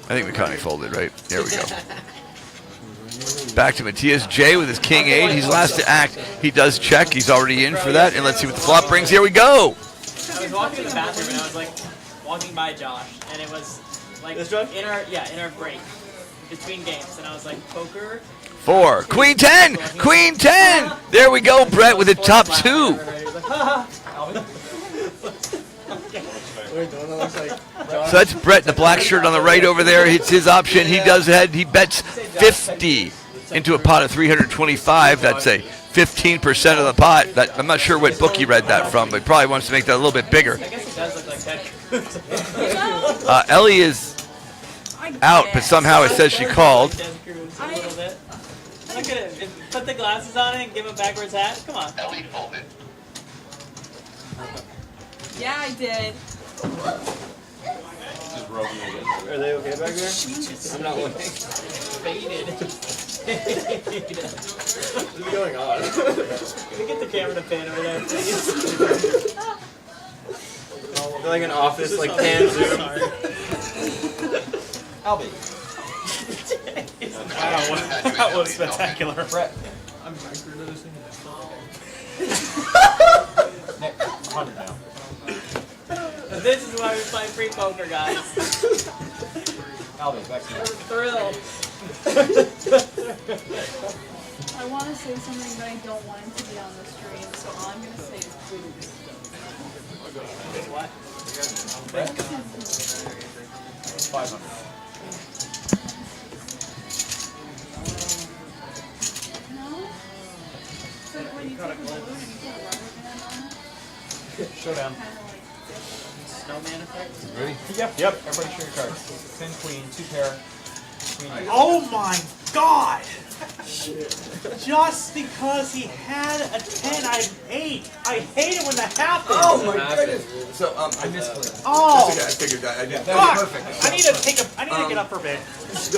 I think McConney folded, right? There we go. Back to Matthias J with his king 8. He's last to act. He does check. He's already in for that. And let's see what the flop brings. Here we go. I was walking in the bathroom and I was like walking by Josh, and it was like in our break between games, and I was like, poker. 4. Queen 10. Queen 10. There we go, Brett with the top 2. So that's Brett in the black shirt on the right over there. It's his option. He does ahead. He bets 50 into a pot of 325. That's a 15% of the pot. I'm not sure what book he read that from, but he probably wants to make that a little bit bigger. I guess it does look like Ted Cruz. Ellie is out, but somehow it says she called. Ted Cruz a little bit. Look at it. Put the glasses on it and give him a backwards hat. Come on. Ellie folded. Yeah, I did. Just rubbing it in. Are they okay back there? I'm not looking. Faded. What's going on? Can we get the camera to pan over there, please? They're like an office, like pan zoom. Albie. Wow, that was spectacular. Brett. I'm microdosing. Nick. 100 now. This is why we play free poker, guys. Albie, back to you. Thrilled. I want to say something, but I don't want him to be on the stream, so all I'm going to say is boobs. What? 500. No? It's like when you take a balloon and you put a rubber band on it. Showdown. Kind of like Snowman effect? Ready? Yep. Everybody show your cards. Queen, queen, 2 pair. Queen. Oh my god! Just because he had a 10, I have 8. I hate it when that happens. Oh my goodness! So I misclicked. Oh! I figured that. Fuck! I need to take a. I need to get up for a bit.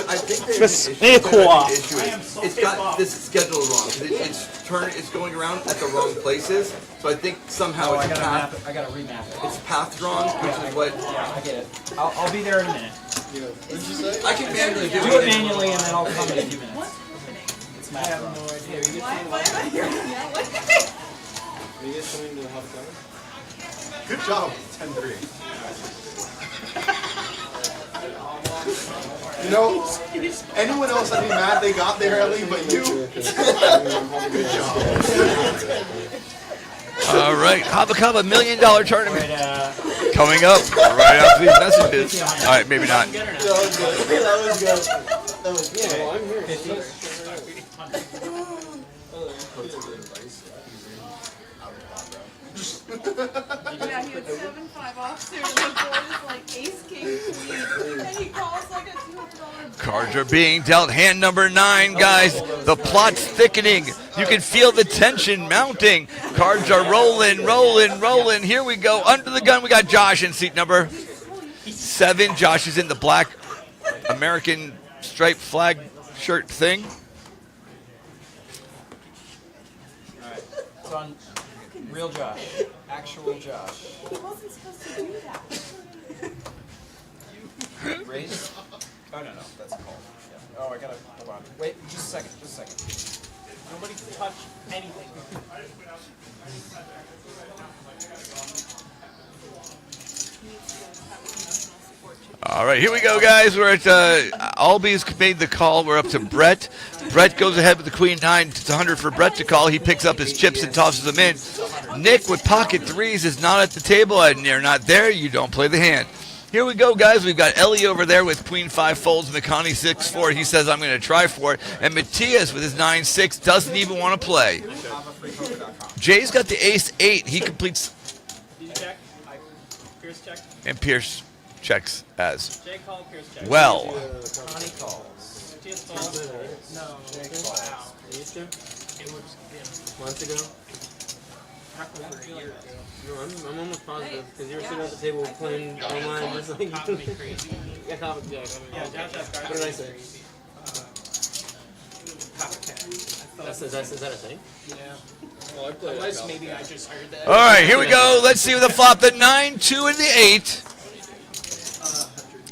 I think there's an issue. It's got this schedule wrong. It's going around at the wrong places. So I think somehow it's path. I gotta remap it. It's path wrong, which is what. Yeah, I get it. I'll be there in a minute. What did you say? I can manually do it manually, and then I'll come in a few minutes. what's happening? It's math. I have no idea. Are you Why am I hearing that? Are you guys coming to Hava? Good job. 10-3. You know, anyone else I'd be mad they got there early, but you. Good job. All right, Hava $1 million tournament coming up right after these messages. All right, maybe not. That was good. That was good. That was good. Yeah, well, I'm here. 50. Yeah, he had 7-5 offsuit, and the board is like ace, king, queen, and he calls like a $200 Cards are being dealt. Hand number 9, guys. The plot's thickening. You can feel the tension mounting. Cards are rolling, rolling, rolling. Here we go. Under the gun, we got Josh in seat number 7. Josh is in the black American striped flag shirt thing. Alright. It's on real Josh. Actual Josh. He wasn't supposed to do that. Raise? Oh, no. That's a call. Yeah. Oh, I gotta. Hold on. Wait, just a second. Nobody touch anything. All right, here we go, guys. We're at Albies made the call. We're up to Brett. Brett goes ahead with the queen 9. It's 100 for Brett to call. He picks up his chips and tosses them in. Nick with pocket 3s is not at the table, and you're not there. You don't play the hand. Here we go, guys. We've got Ellie over there with queen 5 folds. McConaughey 6-4. He says, I'm going to try for it. And Matthias with his 9-6 doesn't even want to play. Jay's got the ace 8. He completes. Did you check? Pierce check? And Pierce checks as Jay called, Pierce check. well. Connie calls. Matthias calls. No. Jay calls. Used to? It was Months ago? not over a year ago. No, I'm almost positive because you were sitting at the table playing online. Just like Copy me crazy. yeah, Hava, yeah. Yeah, Josh has cards. What did I say? Copycat. Is that a thing? Yeah. Well, I play Unless maybe I just heard that. All right, here we go. Let's see with the flop. The 9, 2, and the 8.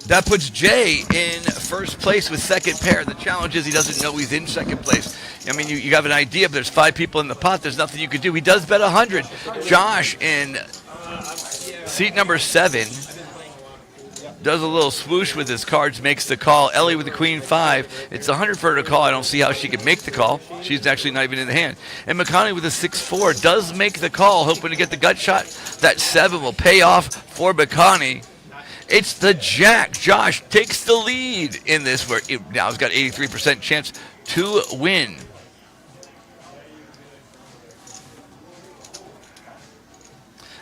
That puts Jay in first place with second pair. The challenge is he doesn't know he's in second place. I mean, you have an idea, but there's 5 people in the pot. There's nothing you can do. He does bet 100. Josh in seat number 7 does a little swoosh with his cards, makes the call. Ellie with the queen 5. It's 100 for her to call. I don't see how she can make the call. She's actually not even in the hand. And McConaughey with a 6-4 does make the call, hoping to get the gut shot. That 7 will pay off for McConaughey. It's the jack. Josh takes the lead in this, where now he's got 83% chance to win.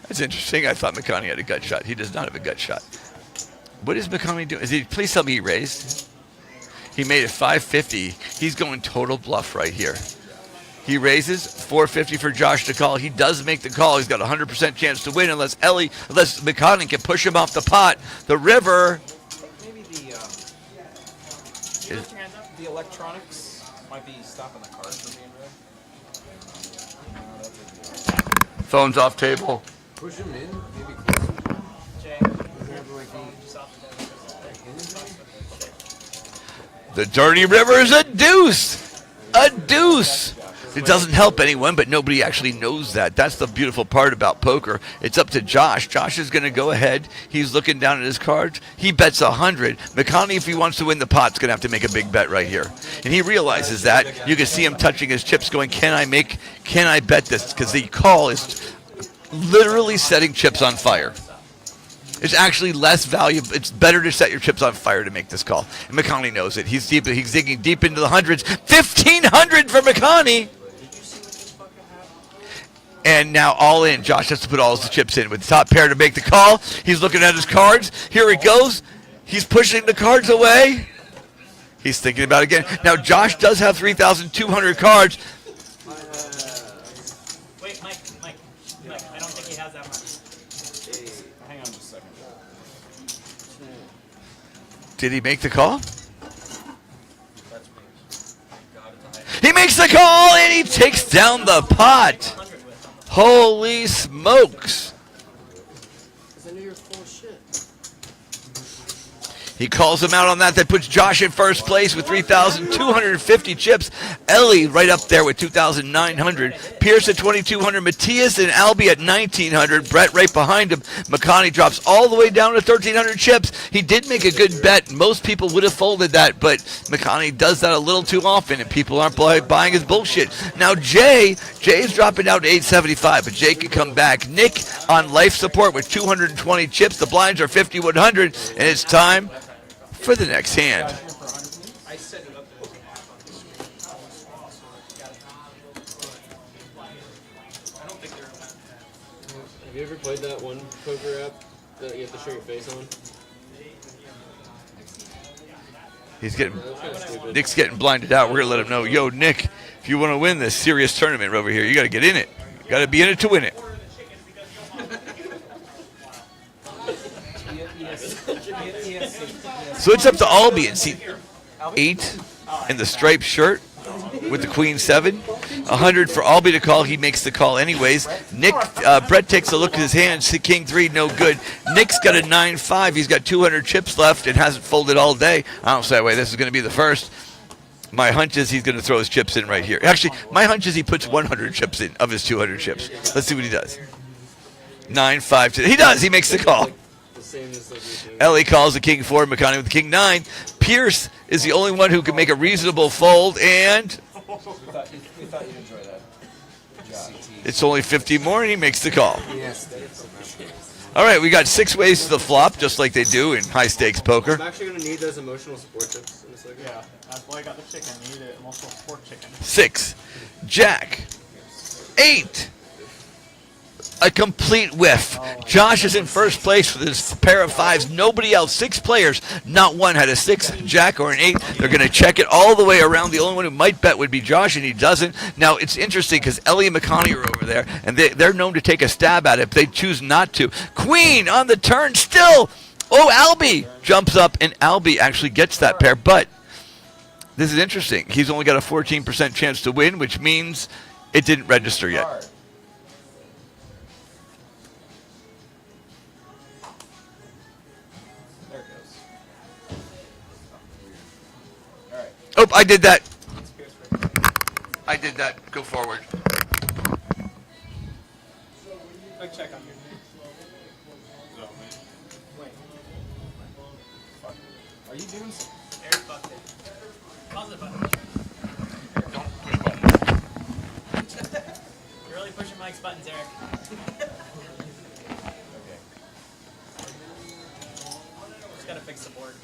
That's interesting. I thought McConaughey had a gut shot. He does not have a gut shot. What is McConaughey doing? Please tell me he raised. He made it 550. He's going total bluff right here. He raises 450 for Josh to call. He does make the call. He's got a 100% chance to win unless McConaughey can push him off the pot. The river. Maybe the electronics might be stopping the card from being read. Phone's off table. Push him in, maybe Jay. The dirty river is a deuce. A deuce. It doesn't help anyone, but nobody actually knows that. That's the beautiful part about poker. It's up to Josh. Josh is going to go ahead. He's looking down at his cards. He bets 100. McConney, if he wants to win the pot, is going to have to make a big bet right here. And he realizes that. You can see him touching his chips going, can I bet this? Because the call is literally setting chips on fire. It's actually less valuable. It's better to set your chips on fire to make this call. And McConney knows it. He's digging deep into the hundreds. 1,500 for McConney. And now all in. Josh has to put all his chips in with the top pair to make the call. He's looking at his cards. Here he goes. He's pushing the cards away. He's thinking about it again. Now Josh does have 3,200 cards. Wait, Mike, I don't think he has that much. Hang on just a second. Did he make the call? He makes the call and he takes down the pot. Holy smokes. He calls him out on that. That puts Josh in first place with 3,250 chips. Ellie right up there with 2,900. Pierce at 2,200. Matthias and Albie at 1,900. Brett right behind him. McConney drops all the way down to 1,300 chips. He did make a good bet. Most people would have folded that, but McConney does that a little too often, and people aren't buying his bullshit. Now Jay's dropping down to 875, but Jay can come back. Nick on life support with 220 chips. The blinds are 5,100, and it's time for the next hand. Have you ever played that one poker app that you have to show your face on? Nick's getting blinded out. We're gonna let him know, yo, Nick, if you want to win this serious tournament over here, you got to get in it. You got to be in it to win it. So it's up to Albie in seat 8 in the striped shirt with the Queen 7. 100 for Albie to call. He makes the call anyways. Brett takes a look at his hand. King 3, no good. Nick's got a 9-5. He's got 200 chips left and hasn't folded all day. I don't say that way. This is going to be the first. My hunch is he's going to throw his chips in right here. Actually, my hunch is he puts 100 chips in of his 200 chips. Let's see what he does. 9-5. He does. He makes the call. Ellie calls the King 4, McConney with the King 9. Pierce is the only one who can make a reasonable fold, and We thought you'd enjoy that. it's only 50 more, and he makes the call. All right, we got 6 ways to the flop, just like they do in high-stakes poker. I'm actually going to need those emotional support chips in a second. Yeah, that's why I got the chicken. You need an emotional support chicken. 6, Jack, 8. A complete whiff. Josh is in first place with his pair of 5s. Nobody else. 6 players. Not one had a 6, Jack, or an 8. They're going to check it all the way around. The only one who might bet would be Josh, and he doesn't. Now, it's interesting because Ellie and McConney are over there, and they're known to take a stab at it, but they choose not to. Queen on the turn still. Oh, Albie jumps up, and Albie actually gets that pair, but this is interesting. He's only got a 14% chance to win, which means it didn't register yet. Oh, I did that. I did that. Go forward. Quick check on your Are you doing something? Eric bucket. Pause it button. Don't push buttons. You're really pushing Mike's buttons, Eric. Okay. Just gotta fix the board.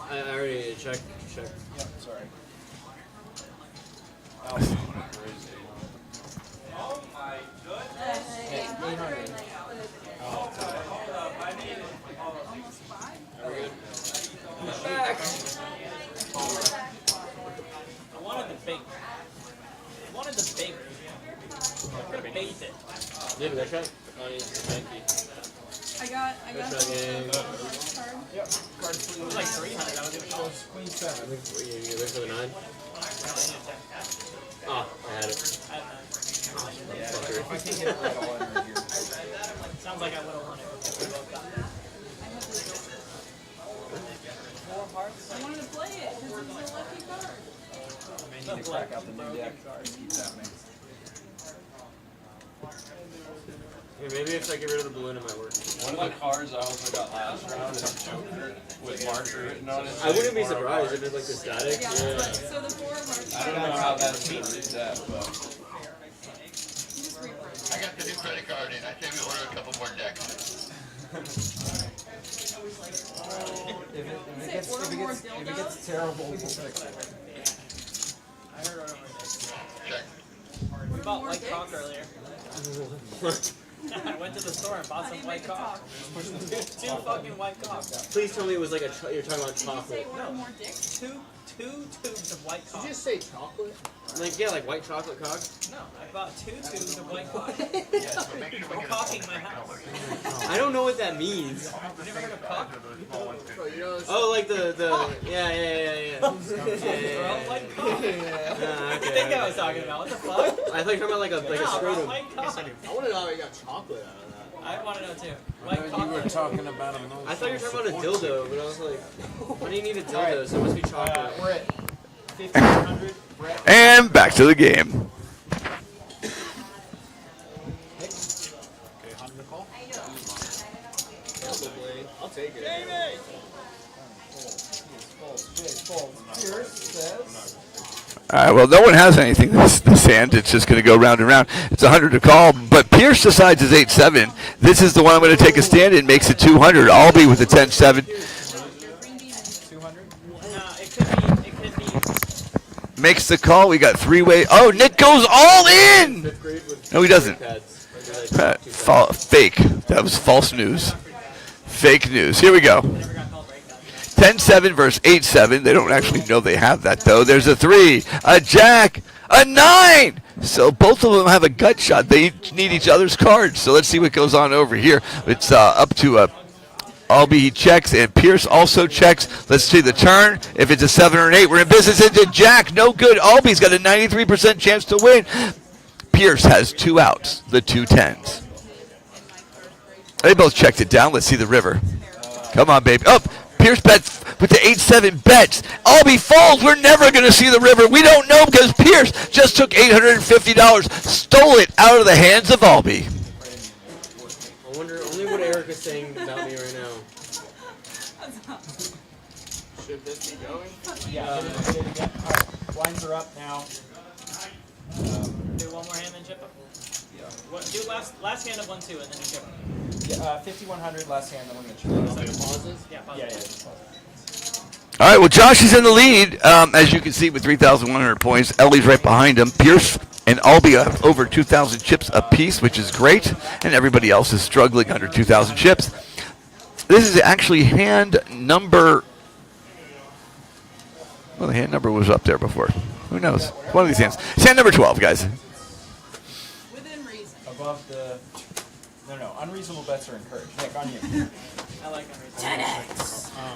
I already check. Yep, sorry. Oh my goodness. I wanted the big. I wanted the big. I could have baked it. You have a good shot? Oh, thank you. I got Good game. card. Yep. Card It sleeve. was like 300. I was gonna call it. Queen 7. You ready for the 9? Ah, I had it. I don't know. Yeah, if I can get it right, I'll enter it here. Sounds like I would have won it. If we both got it. I wanted to play it because it's a lucky card. I may need to crack out the new deck. Keep that mix. Hey, maybe if I get rid of the balloon, it might work. One of the cards I also got last round is Joker with marker written on it. I wouldn't be surprised if it's like the static. Yeah, that's what, so the 4 of hearts. I don't know how that's going to read that, but Just reprint. I got the new credit card in. I say we order a couple more decks. If it gets terrible, we'll fix it. I heard it. Check. We bought white cock earlier. I went to the store and bought some white cock. Two fucking white cock. Please tell me it was like you're talking about Did you say chocolate. order more dicks? Two tubes of white cock. Did you just say chocolate? Like, yeah, like white chocolate cock? No, I bought 2 tubes of white cock. I'm cocking my house. I don't know what that means. You never heard of cock? Oh, like the yeah. They're all white cock. What do you think I was talking about? What the fuck? I thought you were talking about like a No, they're all scrotum. white cock. I want to know how you got chocolate out of that. I want to know too. White cock. you were talking about a I thought you were talking about a dildo, but I was like, why do you need a dildo? So it must be chocolate. We're at 1,500. And back to the game. Okay, 100 call. Probably. I'll take it. Pierce says. All right, well, no one has anything this hand. It's just going to go round and round. It's 100 to call, but Pierce decides it's 8-7. This is the one I'm going to take a stand in. Makes it 200. Albie with the 10-7. 200. It could be. Makes the call. We got three-way. Oh, Nick goes all in. Fifth grade with No, he doesn't. pads. Fake. That was false news. Fake news. Here we go. 10-7 versus 8-7. They don't actually know they have that, though. There's a 3, a jack, a 9. So both of them have a gut shot. They each need each other's cards. So let's see what goes on over here. It's up to Albie. He checks, and Pierce also checks. Let's see the turn. If it's a 7 or an 8, we're in business into jack. No good. Albie's got a 93% chance to win. Pierce has 2 outs, the 2 10s. They both checked it down. Let's see the river. Come on, baby. Up. Pierce bets with the 8-7 bets. Albie falls. We're never going to see the river. We don't know because Pierce just took $850, stole it out of the hands of Albie. I wonder only what Eric is saying about me right now. Should this be going? Yeah. Hit it again. All right. Blinds are up now. Do one more hand, then chip them. Yeah. Do last hand of 1-2, and then you chip them. Yeah. 5,100 last hand. Then we're gonna chip. Pauses? Yeah, pause. Yeah. All right, well, Josh is in the lead, as you can see, with 3,100 points. Ellie's right behind him. Pierce and Albie have over 2,000 chips apiece, which is great, and everybody else is struggling under 2,000 chips. This is actually hand number... Well, the hand number was up there before. Who knows? One of these hands. It's hand number 12, guys. Within reason. Above the. No. Unreasonable bets are encouraged. Nick, on you. I like unreasonable.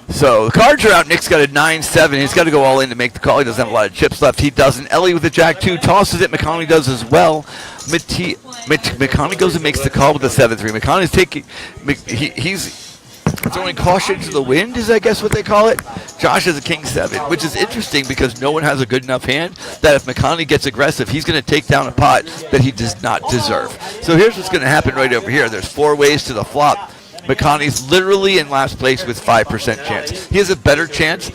So the cards are out. Nick's got a 9-7. He's got to go all in to make the call. He doesn't have a lot of chips left. He doesn't. Ellie with the jack 2 tosses it. McConney does as well. McConney goes and makes the call with the 7-3. McConney's taking. He's throwing caution to the wind, is I guess what they call it. Josh has a king 7, which is interesting because no one has a good enough hand that if McConney gets aggressive, he's going to take down a pot that he does not deserve. So here's what's going to happen right over here. There's 4 ways to the flop. McConney's literally in last place with 5% chance. He has a better chance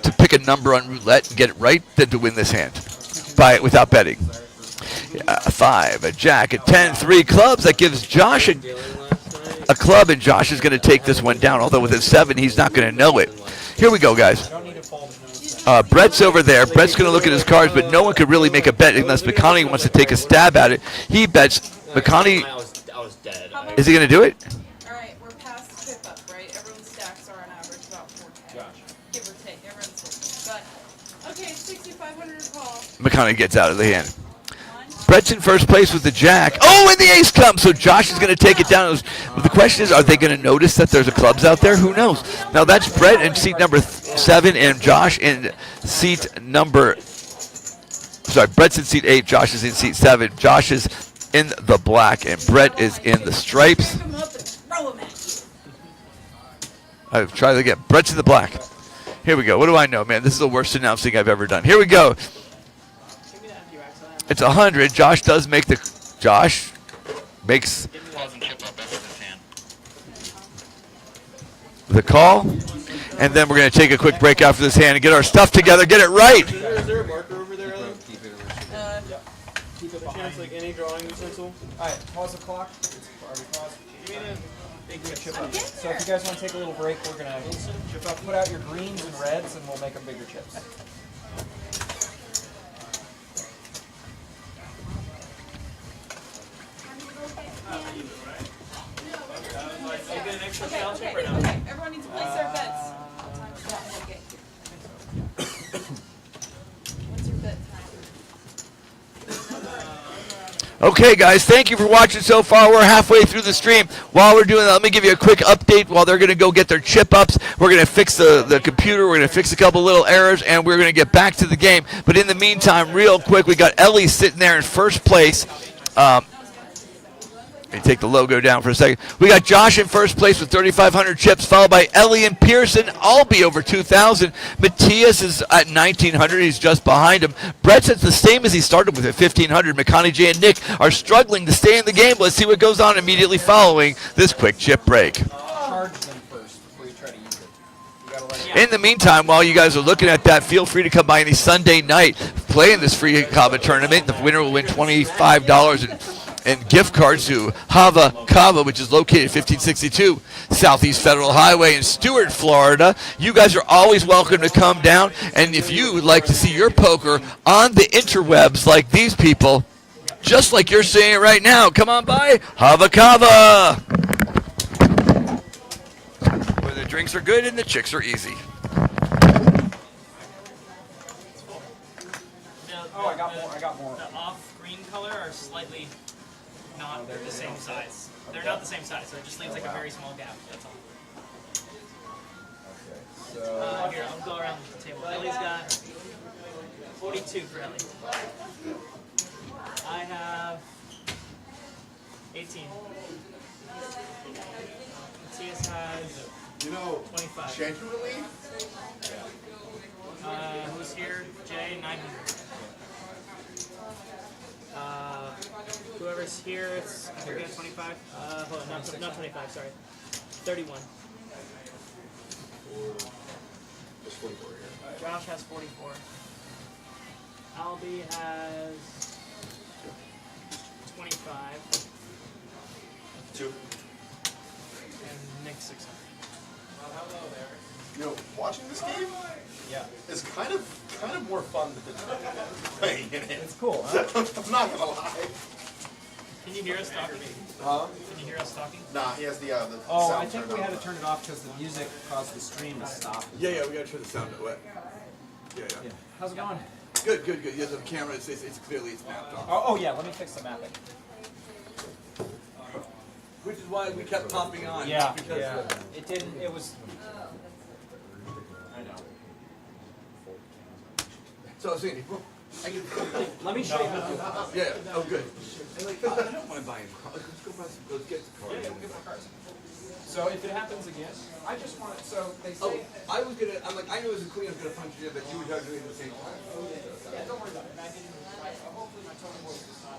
to pick a number on roulette and get it right than to win this hand without betting. 5, a jack, a 10, 3 clubs. That gives Josh a club, and Josh is going to take this one down. Although with a 7, he's not going to know it. Here we go, guys. Brett's over there. Brett's going to look at his cards, but no one could really make a bet unless McConney wants to take a stab at it. He bets. McConney, I was dead. is he going to do it? Alright, we're past chip up, right? Everyone's stacks are on average about 410. Give or take. Everyone's different. But, okay, 6,500 call. McConney gets out of the hand. Brett's in first place with the jack. Oh, and the ace comes. So Josh is going to take it down. The question is, are they going to notice that there's a clubs out there? Who knows? Now that's Brett in seat number 7 and Josh in seat number. Sorry, Brett's in seat 8. Josh is in seat 7. Josh is in the black and Brett is in the stripes. I'll try that again. Brett's in the black. Here we go. What do I know, man? This is the worst announcing I've ever done. Here we go. It's 100. Josh does make the. Josh makes the call. And then we're going to take a quick break after this hand and get our stuff together. Get it right. Is there a marker over there, Ellen? Keep it behind. Like any drawing utensil? Alright, pause the clock. Are we paused? Chip up. So if you guys want to take a little break, we're going to chip up. Put out your greens and reds and we'll make them bigger chips. Okay, everyone needs to place their bets. What's your bet time? Okay, guys, thank you for watching so far. We're halfway through the stream. While we're doing that, let me give you a quick update while they're going to go get their chip ups. We're going to fix the computer. We're going to fix a couple little errors, and we're going to get back to the game. But in the meantime, real quick, we got Ellie sitting there in first place. Let me take the logo down for a second. We got Josh in first place with 3,500 chips, followed by Ellie and Pearson. I'll be over 2,000. Matthias is at 1,900. He's just behind him. Brett's at the same as he started with at 1,500. McConaughey J and Nick are struggling to stay in the game. Let's see what goes on immediately following this quick chip break. Charge them first before you try to use it. You gotta let it In the meantime, while you guys are looking at that, feel free to come by any Sunday night, play in this free Hava tournament. The winner will win $25 and gift cards to Hava, which is located at 1562 Southeast Federal Highway in Stuart, Florida. You guys are always welcome to come down, and if you would like to see your poker on the interwebs like these people, just like you're seeing it right now, come on by Hava, where the drinks are good and the chicks are easy. Oh, I got more. The off-green color are slightly not the same size. They're not the same size, so it just leaves like a very small gap. That's all. Here, I'll go around the table. Ellie's got 42 for Ellie. I have 18. Matthias has 25. Genuinely? Who's here? Jay, 900. Whoever's here, it's I forget 25. Hold on, not 25. Sorry, 31. Just 44 here. Josh has 44. Albie has 25. 2. And Nick 600. You know, watching this game is kind of more fun than playing in it. It's cool, huh? I'm not gonna lie. Can you hear us talking? Huh? Can you hear us talking? Nah, he has the Oh, sound I think turned we had on. to turn it off because the music caused the stream to stop. Yeah, we gotta turn the sound away. Yeah. How's it going? Good. Yeah, the camera it's clearly it's mapped off. Oh, yeah, let me fix the mapping. Which is why we kept popping on. Yeah. It didn't, it was... I know. So I was saying, Let me show you. yeah. Oh, good. And like, I don't want to buy him cars. Let's go buy some. Let's get the car. Yeah, we'll get my cards. So if it happens again, I just want it, so they say... Oh, I was gonna. I'm like, I knew as a queen I was gonna punch you in, but you were doing it at the same time. Yeah, don't worry about it. Hopefully my total voice is not...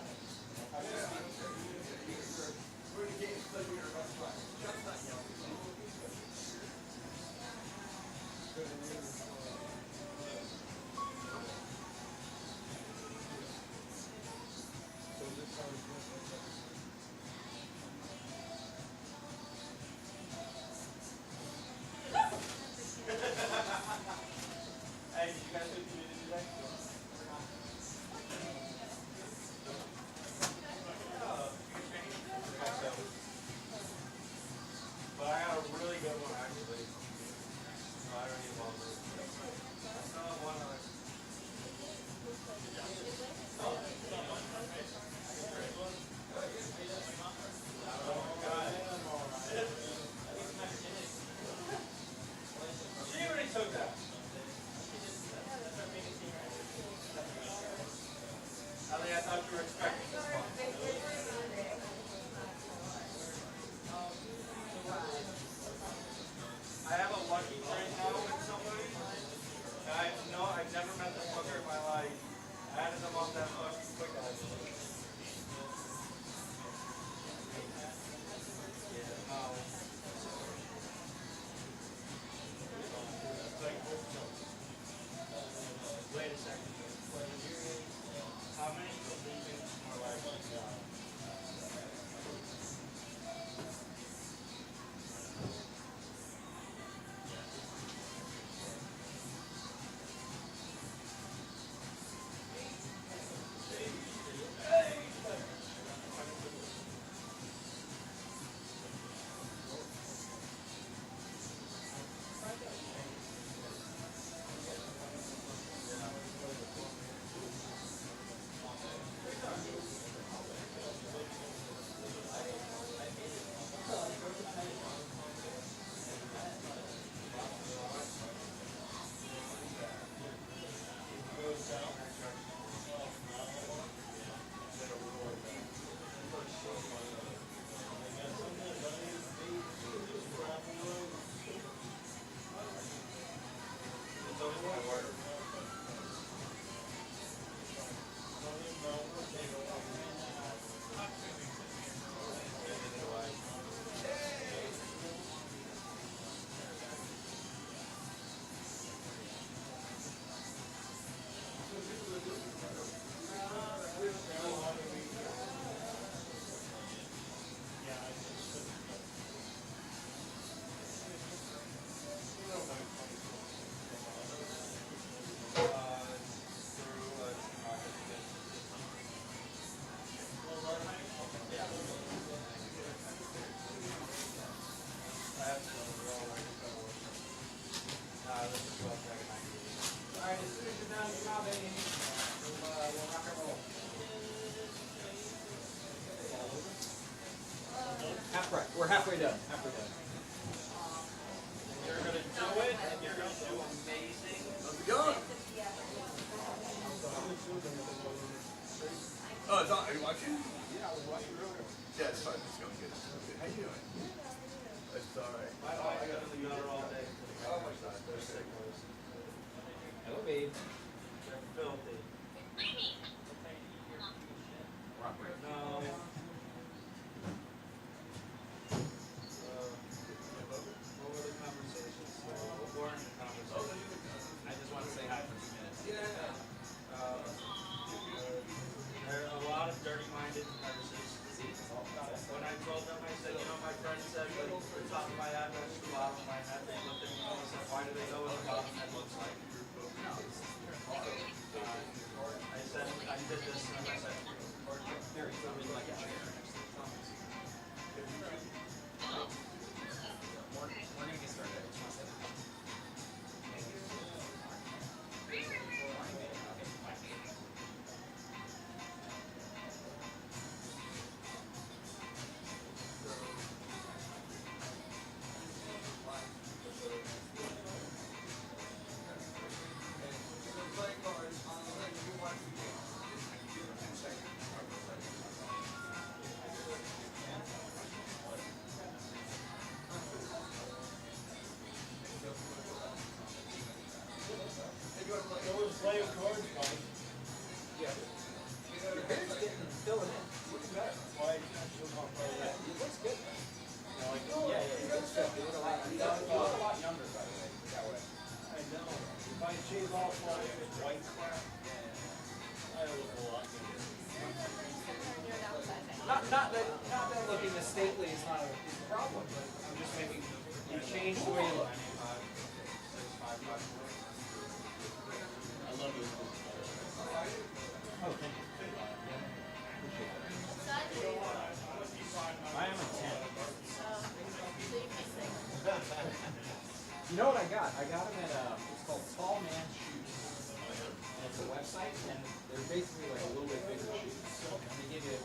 Right, we're halfway done. Halfway done. You're gonna do it, and you're gonna do amazing. How's it going? Oh, it's on. Are you watching? Yeah, I was watching earlier. Yeah, it's fine. It's going good. It's going good. How you doing? It's all right. I got the gutter all day. Oh my God, they're sick. Hello, babe. They're filthy. We're on break. No. What were the conversations? What weren't the conversations? I just want to say hi for 2 minutes. There are a lot of dirty-minded conversations. When I told them, I said, you know, my friend said, like, the top of my head versus the bottom of my head. They looked at me and said, why do they go with the bottom head looks like? I said, I did this, and I said, Very good. Like a chair. We're gonna get started. I just want to say hi. Not that looking as stately is not is the problem, but I'm just making you change the way you look. I love this. Oh, thank you. I am a 10. You know what I got? I got them at it's called Tall Man Shoes. And it's a website, and they're basically like a little bit bigger shoes. And they give you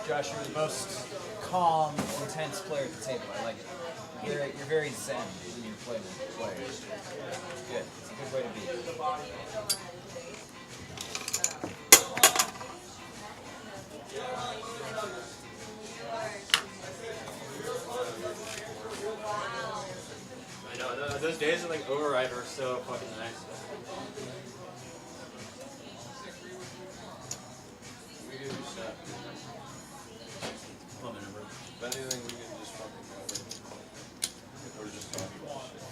Josh, you're the most calm, intense player at the table. I like it. You're very zen when you play with players. Good. It's a good way to be. I know, those days of like override are so fucking nice. We can do that. If anything, we can just fucking cover. Or just talk about shit.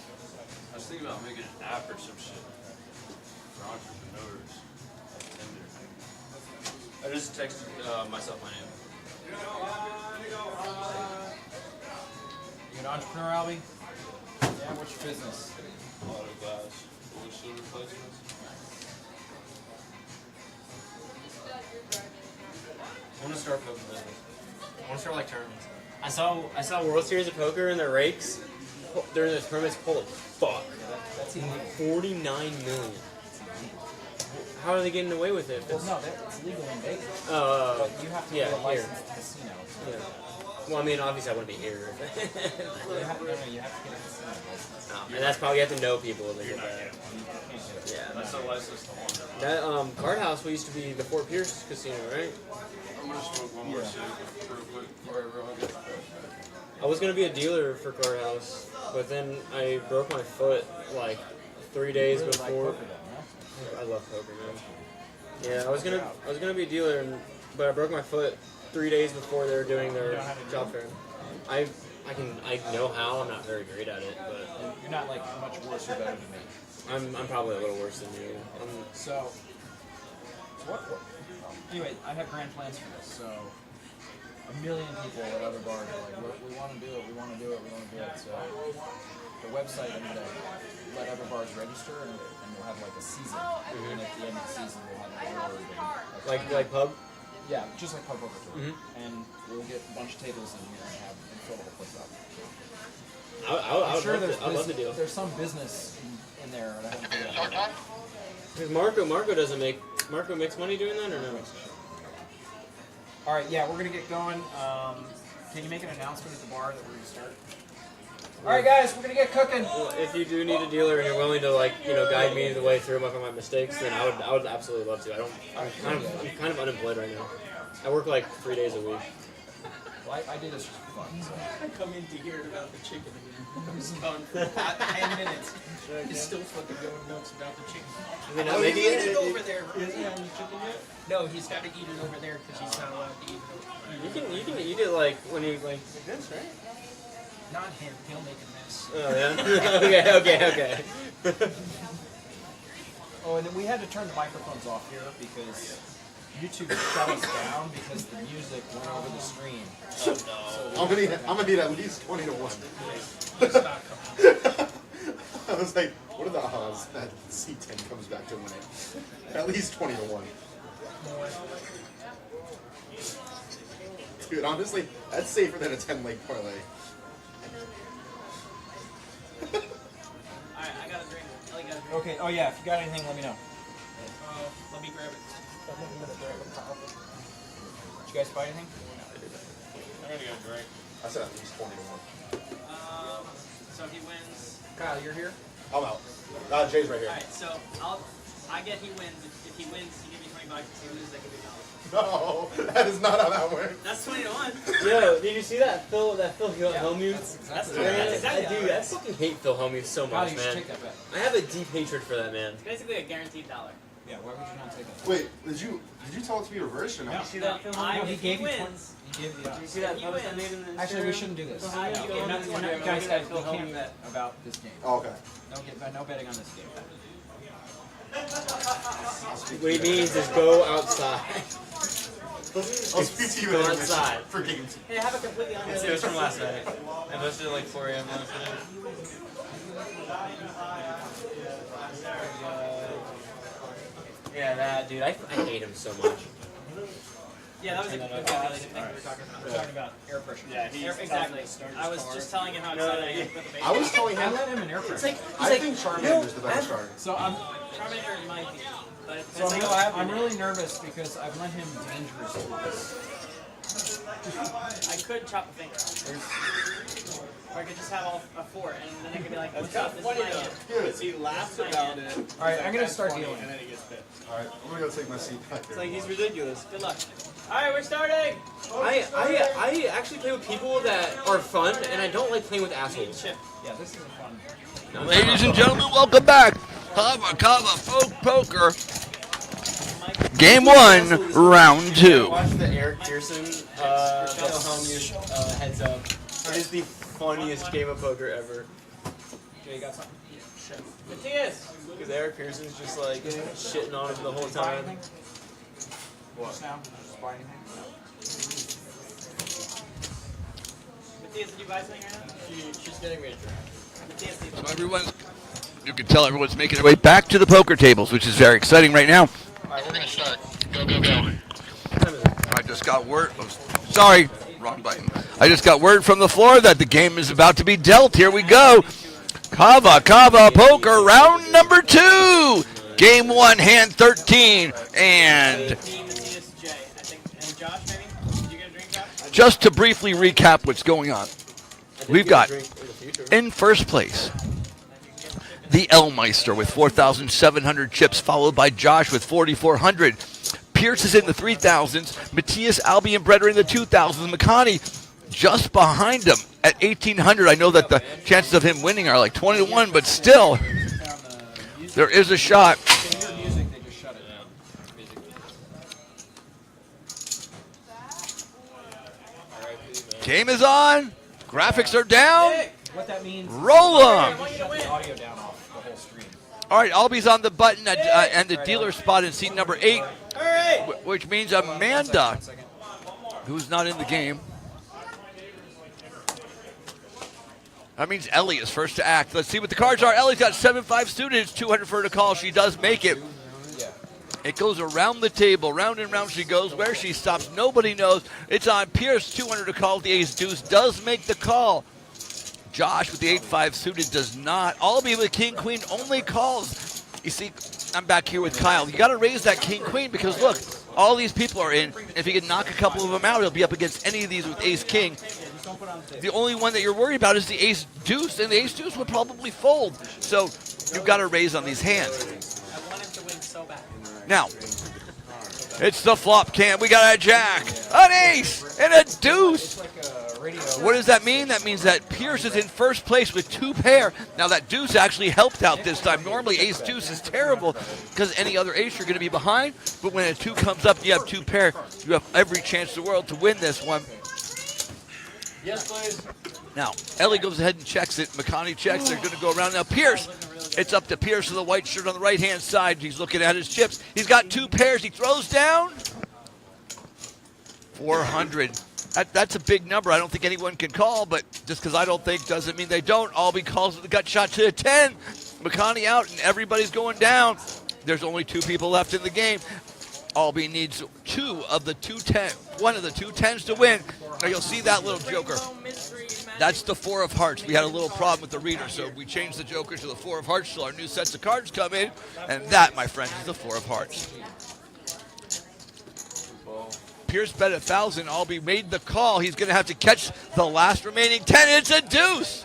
I was thinking about making an app or some shit for entrepreneurs. Tinder. I just texted myself my name. You an entrepreneur, Albie? Yeah, what's your business? Auto glass. Windshield replacements. I want to start poker business. I want to start like tournaments. I saw World Series of Poker and the rakes during the tournaments. Holy fuck! That's illegal. 49 million. How are they getting away with it? Well, no, it's legal in Vegas. But you have to yeah, get a here. licensed casino. Yeah. Well, I mean, obviously, I wouldn't be here. You have to get a casino license. And that's probably you have to know people to get that. Yeah. That's a license to one. That card house used to be the Fort Pierce Casino, right? I'm gonna smoke one more cig real quick before everyone gets back. I was gonna be a dealer for Card House, but then I broke my foot like 3 days You really like before. poker then, huh? I love poker, man. Yeah, I was gonna be a dealer, but I broke my foot 3 days before they were doing their job fair. I know how. I'm not very great at it, but You're not like much worse or better than me. I'm probably a little worse than you. So what? Anyway, I have grand plans for this. So a million people at other bars are like, we want to do it, we want to do it, we want to do it. So the website, I'm gonna let other bars register, and we'll have like a season. And at the end of the season, we'll have an award. And, Like pub? yeah, just like pub poker tour. Mhm. And we'll get a bunch of tables in here and fill the whole place up. I I'm sure would love the deal. there's some business in there, and I haven't figured it out. Because Marco makes money doing that or no? All right, yeah, we're gonna get going. Can you make an announcement at the bar that we're gonna start? All right, guys, we're gonna get cooking. Well, if you do need a dealer and you're willing to guide me the way through my mistakes, then I would absolutely love to. I'm kind of unemployed right now. I work like 3 days a week. Well, I do this just for fun. So. I come in to hear about the chicken again. He's gone for 10 minutes. He's still fucking going nuts about the chicken. Oh, He maybe ate it- it over there. Is he on the chicken yet? No, he's got to eat it over there because he's not allowed to eat it. You can eat it like when you like this, right? Not him. He'll make a mess. Oh yeah. okay. Oh, and then we had to turn the microphones off here because YouTube shut us down because the music went over the screen. Oh no! I'm gonna need at least 20 to 1. I was like, what are the odds that C10 comes back to win it? At least 20 to 1. Dude, honestly, that's safer than a 10-leg parlay. Alright, I got a drink. Ellie got a drink. Okay. Oh yeah. If you got anything, let me know. Let me grab it. Did you guys buy anything? I'm gonna get a drink. I said at least 20 to 1. So if he wins. Kyle, you're here. I'm out. Jay's right here. Alright, so I get he wins. If he wins, he gives me $20. If he loses, I give you $1. No, that is not how that works. That's 20 to 1. Yo, did you see that Phil Hellmuth? That's Dude, I fucking hate Phil Hellmuth so Kyle, much, you should man. take that bet. I have a deep hatred for that man. It's basically a guaranteed $1. Yeah. Why would you not take that? Wait, did you tell it to be reversed or not? No. See that Phil No, Hellmuth? he gave you wins. He gave you the Did you see that post I made in the Actually, we Instagram? shouldn't do this. Phil Hellmuth? Yeah, We're not- guys, we can't bet about this game. Oh, okay. No betting on this game. What he means is go outside. I'll speak to you Go at outside. for games. Hey, have a completely It unrelated. was from last night. I posted at like 4 a.m. last night. Yeah, that dude. I hate him so much. Yeah, that was a completely unrelated thing we were talking about. We're talking about air pressure. Yeah, he's Exactly. I was just telling you how excited I am with the base. I was telling I him. let him in air pressure. I think Charmander's the better starter. So I'm Charmander might be. But it So depends I'm, on I'm really nervous because I've lent him dangerous tools. I could chop a finger. Or I could just have a 4, and then I could be like, what's up? This is my hand. Because he laughs about it. Alright, I'm gonna start dealing. And then he gets bit. Alright, I'm gonna go take my seat back It's there. like he's ridiculous. Good luck. Alright, we're starting! I actually play with people that are fun, and I don't like playing with assholes. Chip. Yeah, this isn't fun. Ladies and gentlemen, welcome back. Hava Folk Poker. Game 1, round 2. Watch the Eric Pearson, Phil Hellmuth heads up. It is the funniest game of poker ever. Jay, you got something? Matthias! Because Eric Pearson's just like shitting on him the whole Did you buy time. anything? What? Now? Did you just buy anything? Matthias, did you buy something right now? She's getting me a drink. Matthias, did you So buy everyone, you can tell everyone's making their way back to the poker tables, which is very exciting right now. We're gonna start. Go, go, go. I just got word. Oh, sorry, wrong button. I just got word from the floor that the game is about to be dealt. Here we go. Hava Poker round number 2. Game 1, hand 13. And me, Matthias, Jay, I think. And Josh, maybe? Did you get a drink, Josh? just to briefly recap what's going on, we've got in first place the Elmeister with 4,700 chips, followed by Josh with 4,400. Pierce is in the 3,000s. Matthias, Albie, and Brett are in the 2,000s. McConaughey just behind him at 1,800. I know that the chances of him winning are like 20 to 1, but still, there is a shot. Music, they just shut it down. Game is on. Graphics are down. What that means is Roll 'em. shut the audio down off the whole screen. All right, Albie's on the button and the dealer spot in seat number 8, which means Amanda, One second. who's not in the game. That means Ellie is first to act. Let's see what the cards are. Ellie's got 7-5 suited. It's 200 for her to call. She does make it. It goes around the table. Round and round she goes. Where she stops, nobody knows. It's on Pierce. 200 to call. The ace deuce does make the call. Josh with the 8-5 suited does not. Albie with king queen only calls. You see, I'm back here with Kyle. You got to raise that king queen because look, all these people are in. If he can knock a couple of them out, he'll be up against any of these with ace king. The only one that you're worried about is the ace deuce, and the ace deuce would probably fold. So you've got to raise on these hands. I want him to win so bad. Now, it's the flop cam. We got a jack, an ace, and a deuce. What does that mean? That means that Pierce is in first place with 2 pair. Now that deuce actually helped out this time. Normally ace deuce is terrible because any other ace you're going to be behind. But when a 2 comes up, you have 2 pair. You have every chance in the world to win this one. Yes, please. Now, Ellie goes ahead and checks it. McConaughey checks. They're going to go around. Now, Pierce. It's up to Pierce with the white shirt on the right-hand side. He's looking at his chips. He's got 2 pairs. He throws down 400. That's a big number. I don't think anyone can call, but just because I don't think doesn't mean they don't. Albie calls with the gut shot to a 10. McConaughey out, and everybody's going down. There's only 2 people left in the game. Albie needs 2 of the 2 10, one of the 2 10s to win. Now you'll see that little joker. That's the 4 of hearts. We had a little problem with the reader, so we changed the joker to the 4 of hearts till our new sets of cards come in. And that, my friends, is the 4 of hearts. Pierce bet 1,000. Albie made the call. He's going to have to catch the last remaining 10. It's a deuce.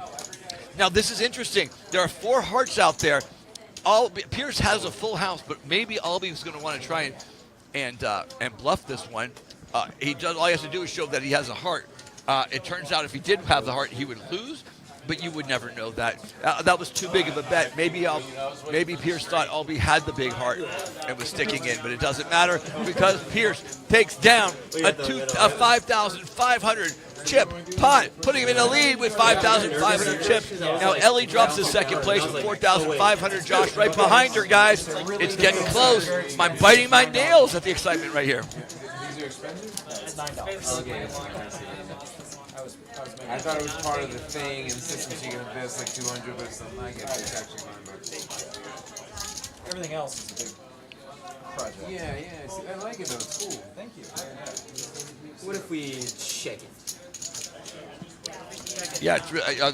Now, this is interesting. There are 4 hearts out there. Pierce has a full house, but maybe Albie's going to want to try and bluff this one. All he has to do is show that he has a heart. It turns out if he didn't have the heart, he would lose, but you would never know that. That was too big of a bet. Maybe Pierce thought Albie had the big heart and was sticking in, but it doesn't matter because Pierce takes down a 5,500 chip pot, putting him in the lead with 5,500 chips. Now Ellie drops to second place with 4,500. Josh right behind her, guys. It's getting close. I'm biting my nails at the excitement right here. I thought it was part of the thing, and since you can invest like 200, but something like it, it's actually $9. Everything else is a big project. Yeah. See, I like it though. It's cool. Thank you. What if we shake it? Yeah,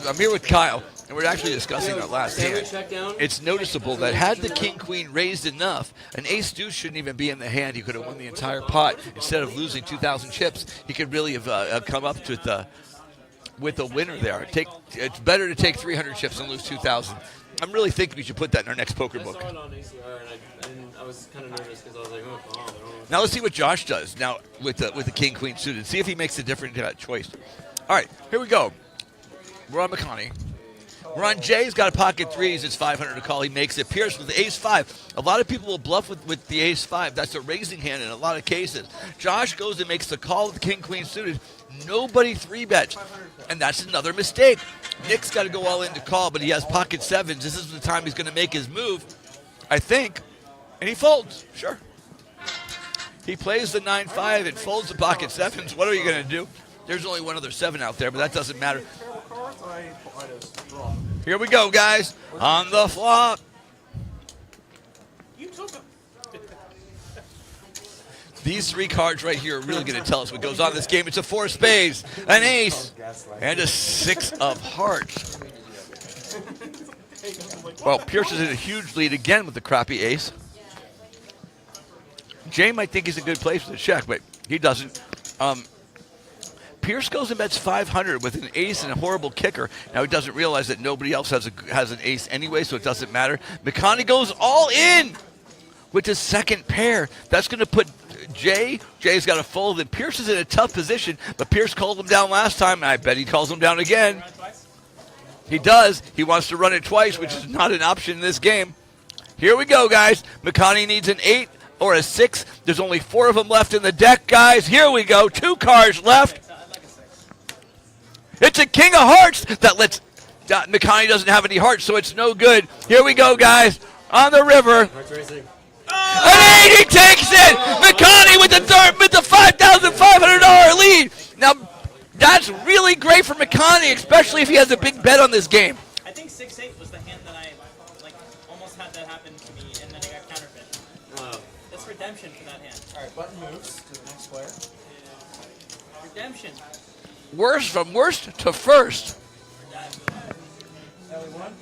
I'm here with Kyle, and we're actually discussing our last hand. It's noticeable that had the king-queen raised enough, an ace-deuce shouldn't even be in the hand. He could have won the entire pot. Instead of losing 2,000 chips, he could really have come up with the winner there. It's better to take 300 chips than lose 2,000. I'm really thinking we should put that in our next poker book. I saw it on ACR, and I was kind of nervous because I was like, oh. Now let's see what Josh does now with the king-queen suited. See if he makes a different choice. All right, here we go. We're on McConaughey. We're on Jay. He's got a pocket 3s. It's 500 to call. He makes it. Pierce with the ace-5. A lot of people will bluff with the ace-5. That's a raising hand in a lot of cases. Josh goes and makes the call with the king-queen suited. Nobody 3-bets. And that's another mistake. Nick's got to go all in to call, but he has pocket 7s. This is the time he's going to make his move, I think. And he folds. Sure. He plays the 9-5 and folds the pocket 7s. What are you going to do? There's only one other 7 out there, but that doesn't matter. Here we go, guys. On the flop. These 3 cards right here are really going to tell us what goes on in this game. It's a 4 of spades, an ace, and a 6 of hearts. Well, Pierce is in a huge lead again with the crappy ace. Jay might think he's in a good place with a check, but he doesn't. Pierce goes and bets 500 with an ace and a horrible kicker. Now he doesn't realize that nobody else has an ace anyway, so it doesn't matter. McConaughey goes all in with his second pair. That's going to put Jay's got to fold, and Pierce is in a tough position, but Pierce called him down last time, and I bet he calls him down again. He does. He wants to run it twice, which is not an option in this game. Here we go, guys. McConaughey needs an 8 or a 6. There's only 4 of them left in the deck, guys. Here we go. 2 cards left. It's a king of hearts that lets McConaughey doesn't have any hearts, so it's no good. Here we go, guys. On the river. An 8, he takes it. McConaughey with the $5,500 lead. Now, That's really great for McConaughey, especially if he has a big bet on this game. I think 6-8 was the hand that I like almost had that happen to me, and then I got counterfeit. That's redemption for that hand. All right, button moves to the next player. Redemption. Worst from worst to first. Ellie one.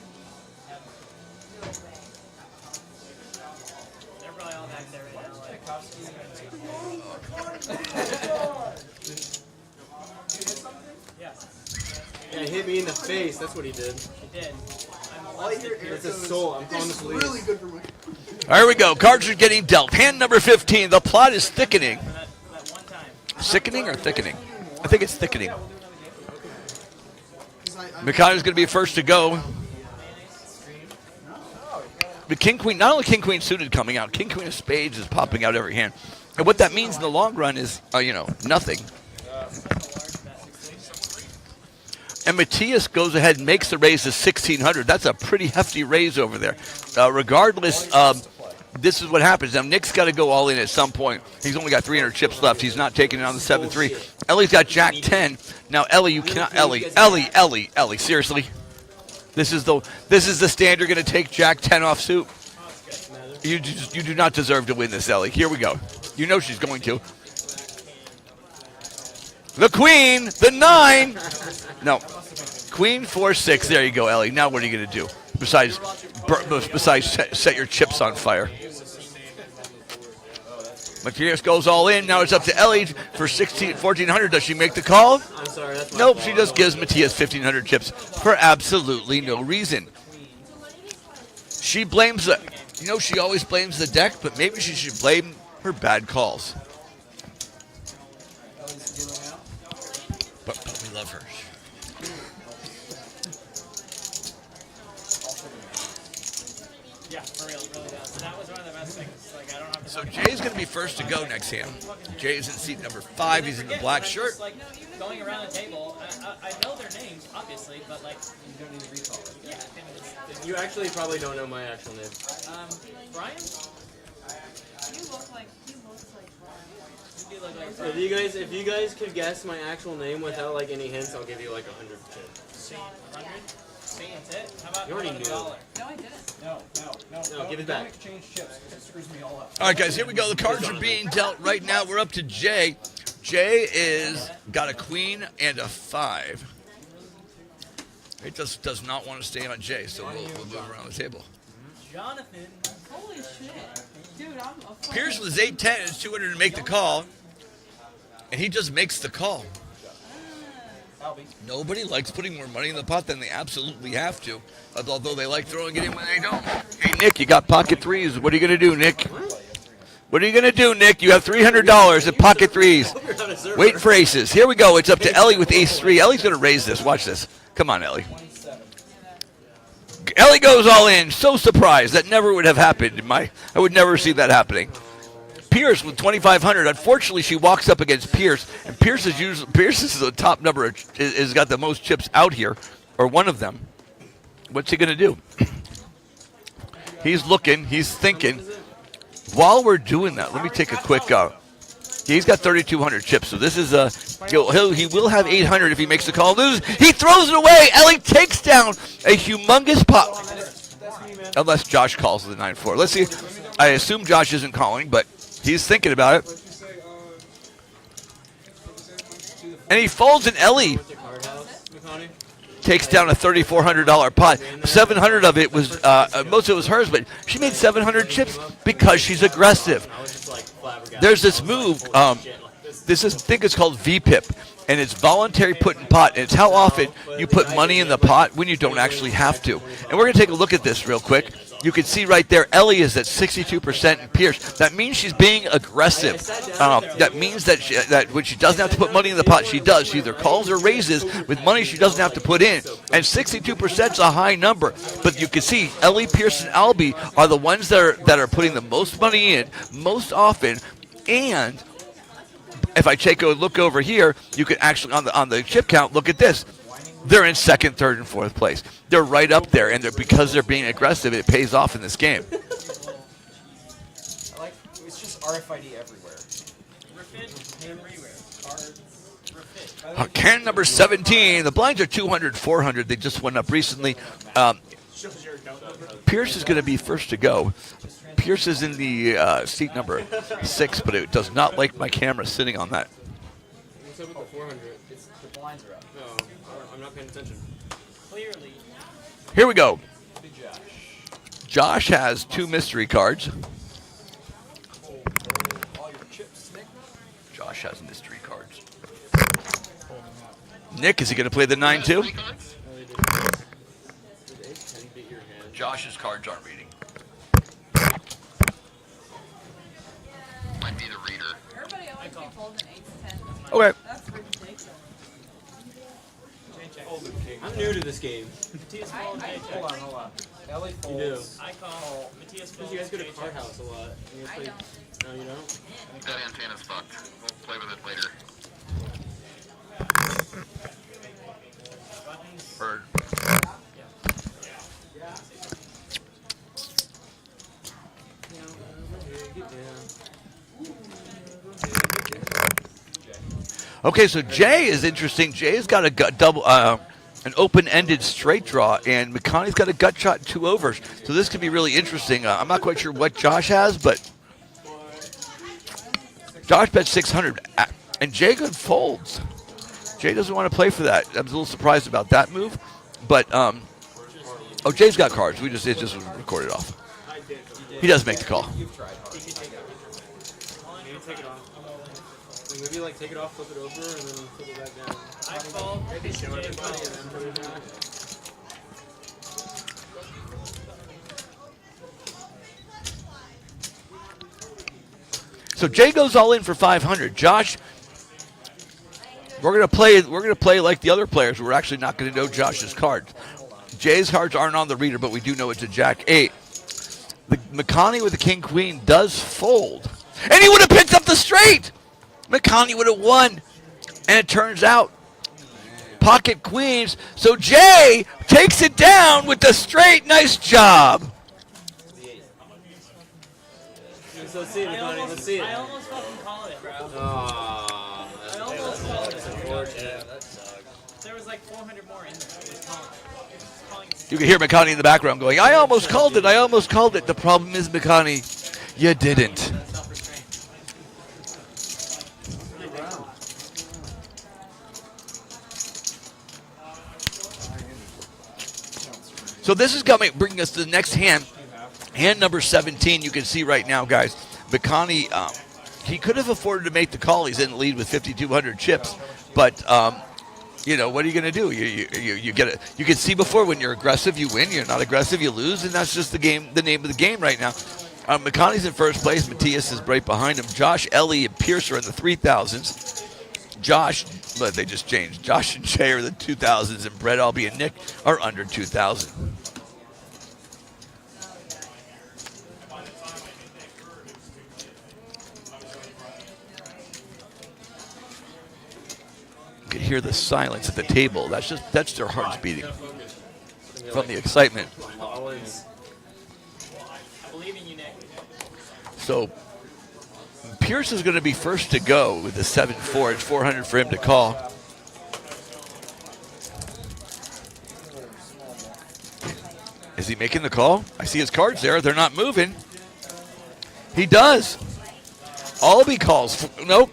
They're probably all back there right now. Like, Yeah, he hit me in the face. That's what he did. he did. That's his soul. I'm calling the police. Really good for my. There we go. Cards are getting dealt. Hand number 15. The plot is thickening. That one time. Sickening or thickening? I think it's thickening. McConaughey's going to be first to go. The King Queen, not only King Queen suited coming out, King Queen of Spades is popping out every hand. And what that means in the long run is, nothing. And Matthias goes ahead and makes the raise to 1,600. That's a pretty hefty raise over there. Regardless, this is what happens. Now, Nick's got to go all in at some point. He's only got 300 chips left. He's not taking it on the 7-3. Ellie's got Jack 10. Now, Ellie, you cannot. Ellie, seriously? This is the stand you're going to take Jack 10 off suit? You do not deserve to win this, Ellie. Here we go. You know she's going to. The Queen, the 9. No. Queen 4-6. There you go, Ellie. Now what are you going to do? Besides set your chips on fire. Matthias goes all in. Now it's up to Ellie for 1,400. Does she make the call? I'm sorry. That's my Nope, fault. she just gives Matthias 1,500 chips for absolutely no reason. She blames the, she always blames the deck, but maybe she should blame her bad calls. But we love her. Yeah, for real, really does. That was one of the best things. Like, I don't have to. So Jay's going to be first to go next hand. Jay's in seat number 5. He's in the black shirt. Just, like, going around the table, I know their names, obviously, but like, You don't need to recall it. yeah. You actually probably don't know my actual name. Brian? You look like Brian. You do look like If you guys could guess my actual name without like any hints, I'll give you like 100 chips. Saint 100? Saint it? How about, You already how about knew. $1? No, I didn't. No, give it back. Don't exchange chips because it screws me all up. All right, guys, here we go. The cards are being dealt right now. We're up to Jay. Jay is got a queen and a 5. It just does not want to stay on Jay, so we'll move around the table. Jonathan. Holy shit. Dude, I'm a fucking... Pierce was 810 and 200 to make the call, and he just makes the call. Nobody likes putting more money in the pot than they absolutely have to, although they like throwing it in when they don't. Hey, Nick, you got pocket threes. What are you going to do, Nick? What are you going to do, Nick? You have $300 in pocket threes. Wait for aces. Here we go. It's up to Ellie with ace 3. Ellie's going to raise this. Watch this. Come on, Ellie. Ellie goes all in. So surprised. That never would have happened. I would never see that happening. Pierce with 2,500. Unfortunately, she walks up against Pierce, and Pierce is the top number. Has got the most chips out here, or one of them. What's he going to do? He's looking. He's thinking. While we're doing that, let me take a quick. He's got 3,200 chips, so this is he will have 800 if he makes the call. He throws it away. Ellie takes down a humongous pot. Unless Josh calls the 9-4. Let's see. I assume Josh isn't calling, but he's thinking about it. And he folds an Ellie. Takes down a $3,400 pot. 700 of it was, most of it was hers, but she made 700 chips because she's aggressive. There's this move, I think it's called VPIP, and it's voluntary put in pot. And it's how often you put money in the pot when you don't actually have to. And we're going to take a look at this real quick. You can see right there, Ellie is at 62% and Pierce. That means she's being aggressive. That means that when she doesn't have to put money in the pot, she does. She either calls or raises with money she doesn't have to put in. And 62% is a high number. But you can see Ellie, Pierce, and Albie are the ones that are putting the most money in most often. And if I take a look over here, you can actually, on the chip count, look at this. They're in second, third, and fourth place. They're right up there, and because they're being aggressive, it pays off in this game. It's just RFID everywhere. Refit everywhere. Cards. Can number 17. The blinds are 200, 400. They just went up recently. Pierce is going to be first to go. Pierce is in the seat number 6, but it does not like my camera sitting on that. What's up with the 400? The blinds are up. No, I'm not paying attention. Clearly. Here we go. Big Josh. Josh has 2 mystery cards. All your chips, Nick. Josh has mystery cards. Nick, is he going to play the 9-2? Josh's cards aren't reading. Might be the reader. Everybody always be folding 8-10. Okay. That's ridiculous. I'm new to this game. Matthias folds, Jay Hold checks. on. Ellie You folds. do. I call. Matthias Because folds, you guys go to Jay Car checks. House a lot. You guys I play... don't. No, you don't? That antenna's fucked. We'll play with it later. Bird. Okay, so Jay is interesting. Jay's got a double, an open-ended straight draw, and McConaughey's got a gut shot and 2 overs. So this could be really interesting. I'm not quite sure what Josh has, but Josh bet 600, and Jay good folds. Jay doesn't want to play for that. I was a little surprised about that move, but oh, Jay's got cards. It just was recorded off. He does make the call. You've tried hard. Maybe take it off. Like maybe like take it off, flip it over, and then flip it back down. I fold. Maybe show Jay everybody and folds. then put it back. So Jay goes all in for 500. Josh, we're gonna play like the other players. We're actually not gonna know Josh's cards. Jay's cards aren't on the reader, but we do know it's a Jack 8. The McConaughey with the King Queen does fold, and he would have picked up the straight. McConaughey would have won, and it turns out pocket queens. So Jay takes it down with the straight. Nice job. Let's see it, Connie. Let's see it. I almost fucking called it, bro. Aww. I almost called it. Unfortunate. There was like 400 more in there. I was calling it. Calling it. You can hear McConaughey in the background going, I almost called it. I almost called it. The problem is, McConaughey, you didn't. Self-restraint. So this is bringing us to the next hand. Hand number 17, you can see right now, guys. McConaughey, he could have afforded to make the call. He's in the lead with 5,200 chips. But, you know, what are you going to do? You get it. You can see before when you're aggressive, you win. You're not aggressive, you lose. And that's just the name of the game right now. McConaughey's in first place. Matthias is right behind him. Josh, Ellie, and Pierce are in the 3,000s. Josh, but they just changed. Josh and Jay are the 2,000s, and Brett, Albie, and Nick are under 2,000. You can hear the silence at the table. That's their hearts beating from the excitement. I believe in you, Nick. So Pierce is going to be first to go with the 7-4. It's 400 for him to call. Is he making the call? I see his cards there. They're not moving. He does. Albie calls. Nope.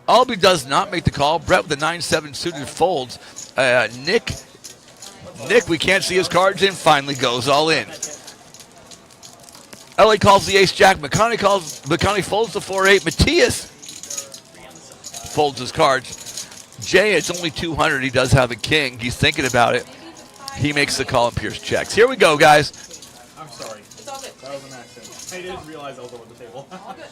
Albie does not make the call. Brett with the 9-7 suited folds. Nick, we can't see his cards in, finally goes all in. Ellie calls the ace-jack. McConaughey folds the 4-8. Matthias folds his cards. Jay, it's only 200. He does have a king. He's thinking about it. He makes the call and Pierce checks. Here we go, guys. I'm sorry. It's all good. That was an accident. I didn't realize I was over the table. All good.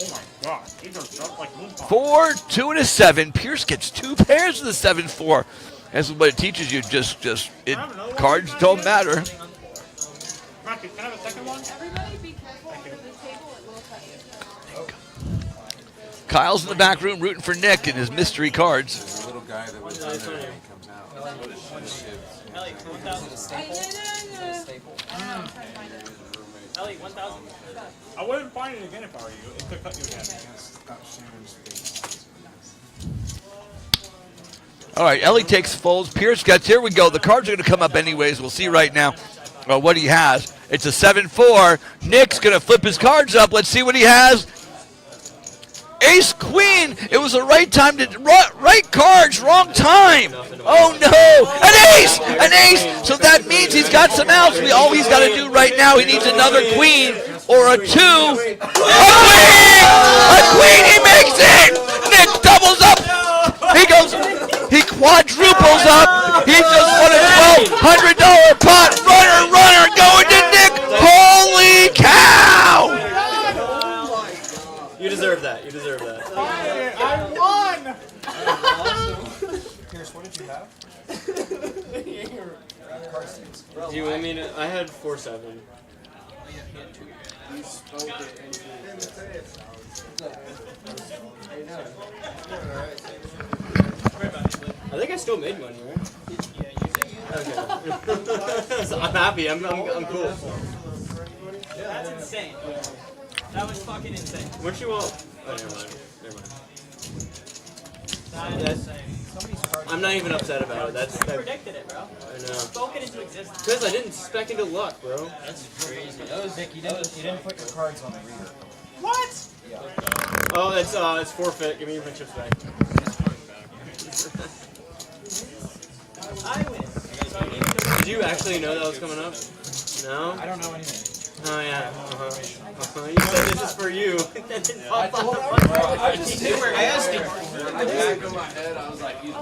Oh my god. These are sharp like moon pops. 4, 2, and a 7. Pierce gets 2 pairs of the 7-4. That's what it teaches you. Cards don't matter. Rocky, can I have a second one? Everybody be careful under the table. It will cut you. Kyle's in the back room rooting for Nick and his mystery cards. There's a little guy that was under there and he comes out. What is shit? Ellie, 1,000. Staple. Yeah. Staple. I know, I'm trying to find it. Ellie, 1,000. I wouldn't find it again if I were you. It could cut you again. All right, Ellie takes folds. Pierce gets, here we go. The cards are going to come up anyways. We'll see right now what he has. It's a 7-4. Nick's going to flip his cards up. Let's see what he has. Ace Queen. It was the right time to right cards, wrong time. Oh no, an ace, an ace. So that means he's got some outs. All he's got to do right now, he needs another queen or a 2. A queen. He makes it. Nick doubles up. He goes. He quadruples up. He just won a $1,200 pot. Runner, going to Nick. Holy cow! You deserve that. You deserve that. I won! Pierce, what did you have? Do you want me to? I had 4-7. I think I still made money, right? Okay. So I'm happy. I'm cool. That's insane. That was fucking insane. What you want? Oh, never mind. That is insane. I'm not even upset about it. You predicted it, bro. I know. Spoken into existence. Because I didn't spec into luck, bro. That's crazy. Nick, you didn't put your cards on the reader. What? Yeah. Oh, it's forfeit. Give me your friendships back. I win. Did you actually know that was coming up? No? I don't know anything. Oh, yeah. You said this is for you. I just did. I asked him. I back in my head, I was like, he's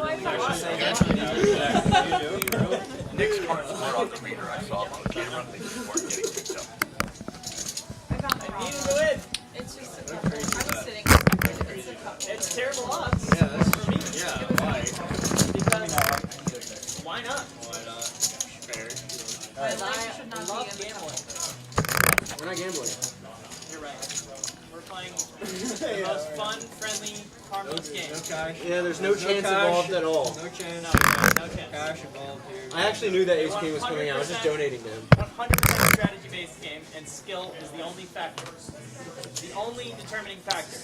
Nick's cards were on the reader. I saw him on the camera. I think they weren't getting picked up. Needed to win. It's just I was sitting. It's terrible odds. Yeah, that's for me. Yeah, why? Because why not? Why not? Fair. My life should not love be in the gambling. We're not gambling. You're right. We're playing the most fun, friendly, harmless game. Yeah, there's no chance involved at all. No chance. No chance. Cash involved here. I actually knew that Ace King was coming out. I was just donating to him. 100% strategy-based game, and skill is the only factor. The only determining factor.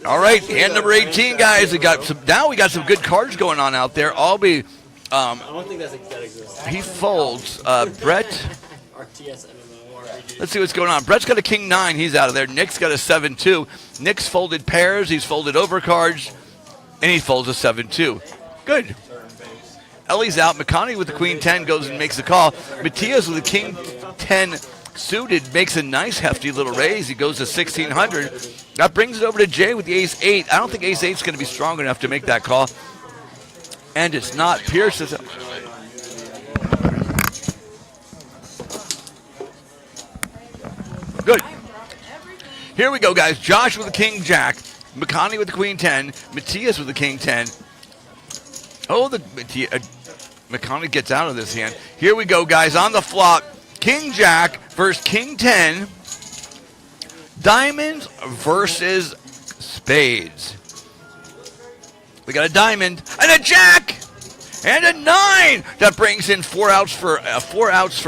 All right, hand number 18, guys. We got some. Now we got some good cards going on out there. I'll be. I don't think that exists. He folds. Brett. RTS MMO. Let's see what's going on. Brett's got a King 9. He's out of there. Nick's got a 7-2. Nick's folded pairs. He's folded overcards. And he folds a 7-2. Good. Ellie's out. McConney with the Queen 10 goes and makes the call. Matias with the King 10 suited makes a nice hefty little raise. He goes to 1,600. That brings it over to Jay with the Ace 8. I don't think Ace 8 is going to be strong enough to make that call. And it's not. Pierce is. Good. Here we go, guys. Josh with the King Jack. McConney with the Queen 10. Matias with the King 10. Oh, McConney gets out of this hand. Here we go, guys. On the flop. King Jack versus King 10. Diamonds versus spades. We got a diamond and a jack and a 9. That brings in 4 outs for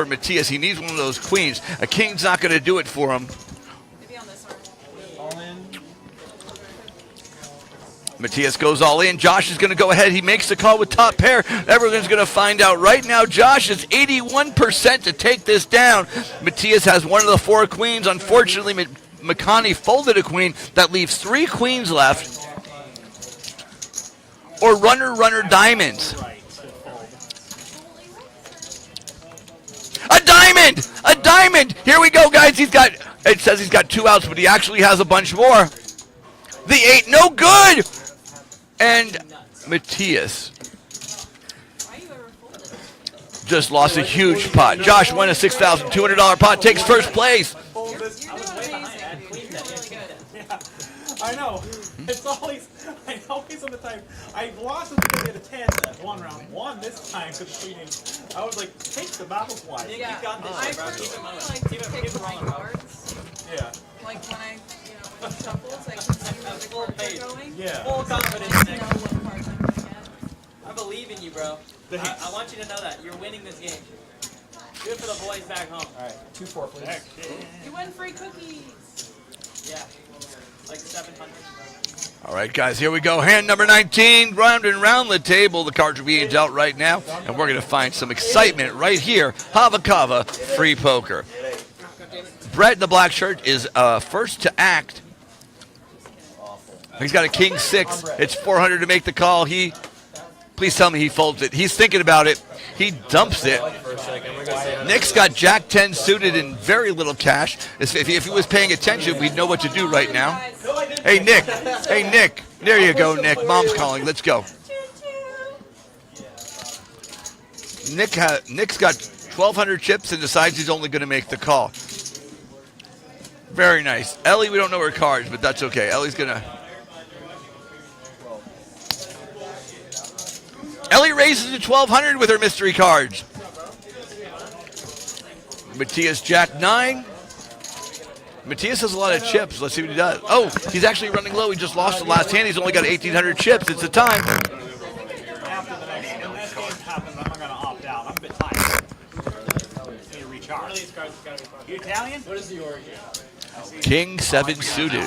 Matias. He needs one of those queens. A king's not going to do it for him. Maybe on this one. All in. Matias goes all in. Josh is going to go ahead. He makes the call with top pair. Everyone's going to find out right now. Josh is 81% to take this down. Matias has one of the 4 queens. Unfortunately, McConney folded a queen. That leaves 3 queens left. Or runner, diamonds. A diamond! A diamond! Here we go, guys. It says he's got 2 outs, but he actually has a bunch more. The 8, no good! And Matias just lost a huge pot. Josh won a $6,200 pot, takes first place. I know. It's always, I always on the time. I lost it because they had a 10 that one round. Won this time because cheating. I was like, take the battle fly. Yeah, you got this. I personally like to pick my cards. Yeah. Like when I, shuffles, I can see where the cards are going. Yeah. Full confidence, I Nick. know what cards I'm gonna get. I believe in you, bro. I want you to know that. You're winning this game. Do it for the boys back home. All right, 2-4, please. You win free cookies. Yeah. Like 700. All right, guys, here we go. Hand number 19, round and round the table. The cards are being dealt right now, and we're going to find some excitement right here. Hava free poker. Brett in the black shirt is first to act. He's got a king 6. It's 400 to make the call. Please tell me he folds it. He's thinking about it. He dumps it. Nick's got Jack 10 suited and very little cash. If he was paying attention, we'd know what to do right now. Hey, Nick. Hey, Nick. There you go, Nick. Mom's calling. Let's go. Nick's got 1,200 chips and decides he's only going to make the call. Very nice. Ellie, we don't know her cards, but that's okay. Ellie's going to... Ellie raises to 1,200 with her mystery cards. Matthias Jack 9. Matthias has a lot of chips. Let's see what he does. Oh, he's actually running low. He just lost the last hand. He's only got 1,800 chips. It's the time. After the next game happens, I'm going to opt out. I'm a bit tired. Need to recharge. You Italian? What is the origin? King 7 suited.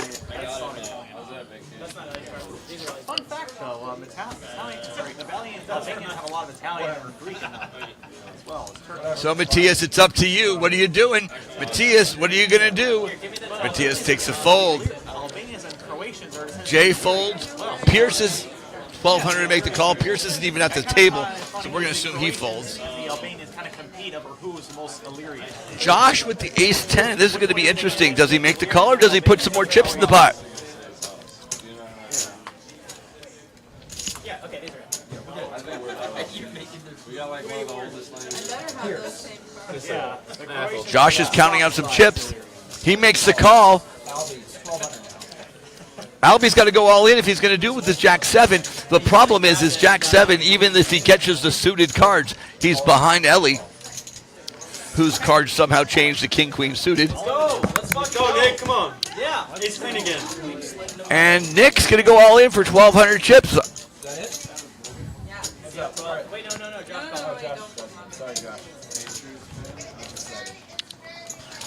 Fun fact, though, Italians, Albanians have a lot of Italian and Greek as well. So, Matthias, it's up to you. What are you doing? Matthias, what are you going to do? Matthias takes a fold. Albanians and Croatians are Jay folds. Pierce is 1,200 to make the call. Pierce isn't even at the table, so we're going to assume he folds. The Albanians kind of compete over who's the most Illyrian. Josh with the ace 10. This is going to be interesting. Does he make the call or does he put some more chips in the pot? Yeah, okay, these are We got like one of the oldest lands. Yeah. Josh is counting out some chips. He makes the call. Albie's got to go all in if he's going to do it with this Jack 7. The problem is Jack 7, even if he catches the suited cards, he's behind Ellie, whose cards somehow changed to King Queen suited. Let's go, Nick. Come on. Yeah. Ace Queen again. And Nick's going to go all in for 1,200 chips. Wait, no, Josh. Sorry, Josh.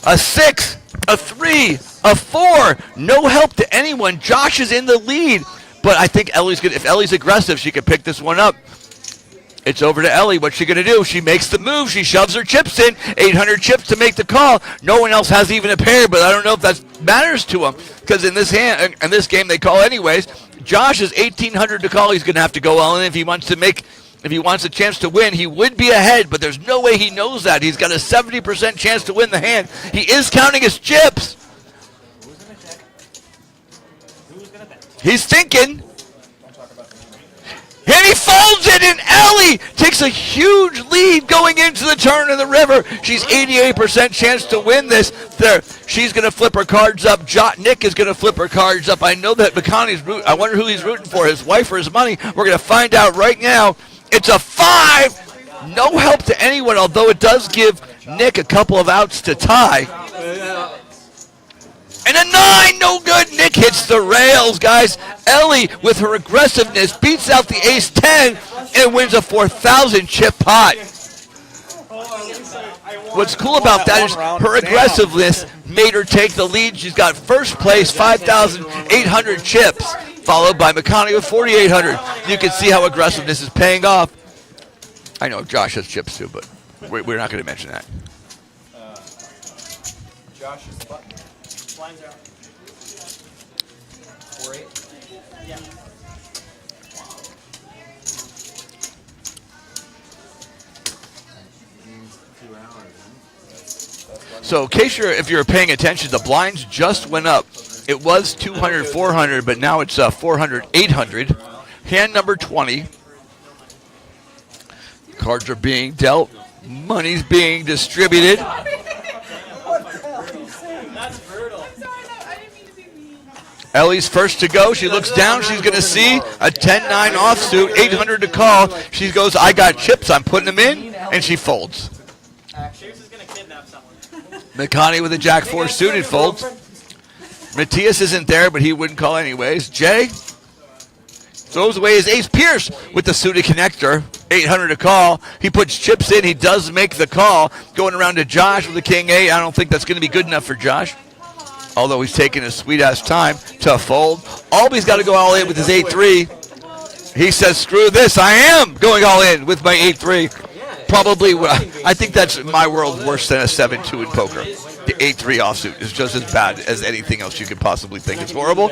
A 6, a 3, a 4. No help to anyone. Josh is in the lead. But I think if Ellie's aggressive, she could pick this one up. It's over to Ellie. What's she going to do? She makes the move. She shoves her chips in. 800 chips to make the call. No one else has even a pair, but I don't know if that matters to him. Because in this game, they call anyways. Josh is 1,800 to call. He's going to have to go all in if he wants a chance to win. He would be ahead, but there's no way he knows that. He's got a 70% chance to win the hand. He is counting his chips. He's thinking. And he folds it, and Ellie takes a huge lead going into the turn of the river. She's 88% chance to win this. She's going to flip her cards up. Nick is going to flip her cards up. I know that McConaughey's rooting. I wonder who he's rooting for, his wife or his money. We're going to find out right now. It's a 5. No help to anyone, although it does give Nick a couple of outs to tie. And a 9, no good. Nick hits the rails, guys. Ellie, with her aggressiveness, beats out the ace 10 and wins a 4,000 chip pot. What's cool about that is her aggressiveness made her take the lead. She's got first place, 5,800 chips, followed by McConaughey with 4,800. You can see how aggressiveness is paying off. I know Josh has chips too, but we're not going to mention that. Josh is the button. Blinds are out. 4-8. Yeah. So, in case if you're paying attention, the blinds just went up. It was 200, 400, but now it's 400, 800. Hand number 20. Cards are being dealt. Money's being distributed. That's brutal. Ellie's first to go. She looks down. She's going to see a 10-9 offsuit, 800 to call. She goes, I got chips. I'm putting them in. And she folds. Pierce is going to kidnap someone. McConaughey with a Jack 4 suited folds. Matthias isn't there, but he wouldn't call anyways. Jay Throws away his ace. Pierce with the suited connector. 800 to call. He puts chips in. He does make the call. Going around to Josh with the king 8. I don't think that's going to be good enough for Josh. Although he's taking his sweet-ass time to fold. Alby's got to go all in with his 8-3. He says, screw this. I am going all in with my 8-3. Probably, I think that's my world worse than a 7-2 in poker. The 8-3 offsuit is just as bad as anything else you could possibly think. It's horrible.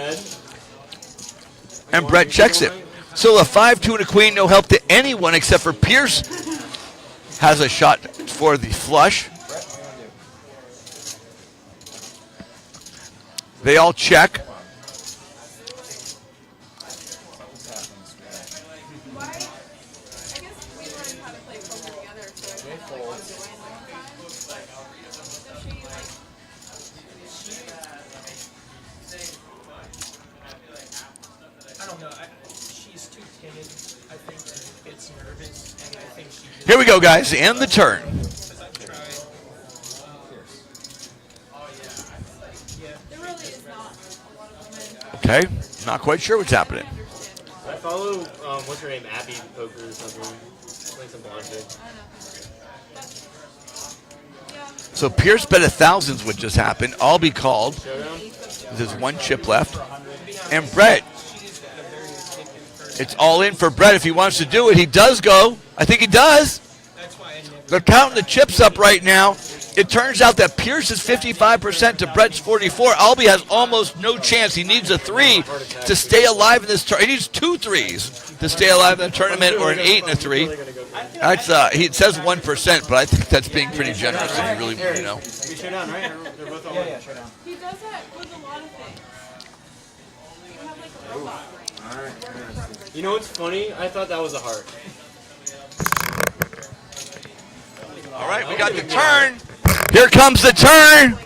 And Brett checks it. So a 5-2 and a queen, no help to anyone except for Pierce. Has a shot for the flush. They all check. Here we go, guys, and the turn. Okay, not quite sure what's happening. I follow, what's her name, Abby Poker or something. Like some blonde chick. So Pierce bet 1,000's what just happened. Albie called. There's one chip left. And Brett, it's all in for Brett if he wants to do it. He does go. I think he does. They're counting the chips up right now. It turns out that Pierce is 55% to Brett's 44. Albie has almost no chance. He needs a 3 to stay alive in this tournament. He needs 2 3s to stay alive in the tournament, or an 8 and a 3. That's it says 1%, but I think that's being pretty generous if you really want to know. We showdown, right? They're both all Yeah, showdown. He does that with a lot of things. You have like a robot brain. You know what's funny? I thought that was a heart. All right, we got the turn. Here comes the turn.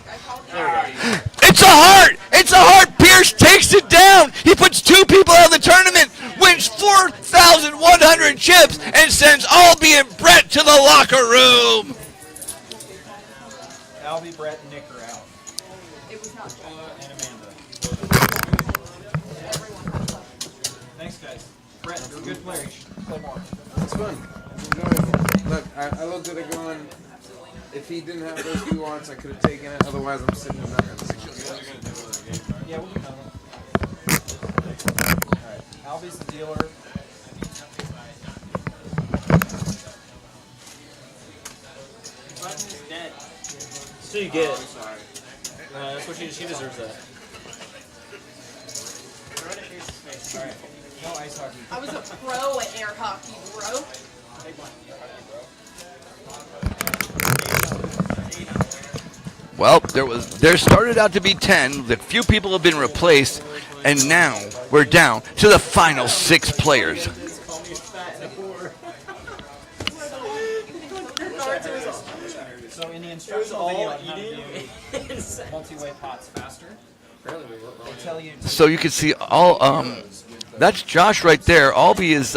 It's a heart. It's a heart. Pierce takes it down. He puts 2 people out of the tournament, wins 4,100 chips, and sends Albie and Brett to the locker room. Albie, Brett, and Nick are out. It was not And Amanda. Thanks, guys. Brett, you're a good player. You should play more. It's fun. It's enjoyable. Look, I looked at it going, if he didn't have those 2 wants, I could have taken it. Otherwise, I'm sitting in that. Yeah, we'll do that one. Alright, Albie's the dealer. Button is dead. So you get. That's what she deserves that. Alright, no ice hockey. I was a pro at air hockey, bro. Well, there started out to be 10. The few people have been replaced, and now we're down to the final 6 players. So in the instructional video on how to do multi-way pots faster, they tell you. So you can see all. That's Josh right there. Albie is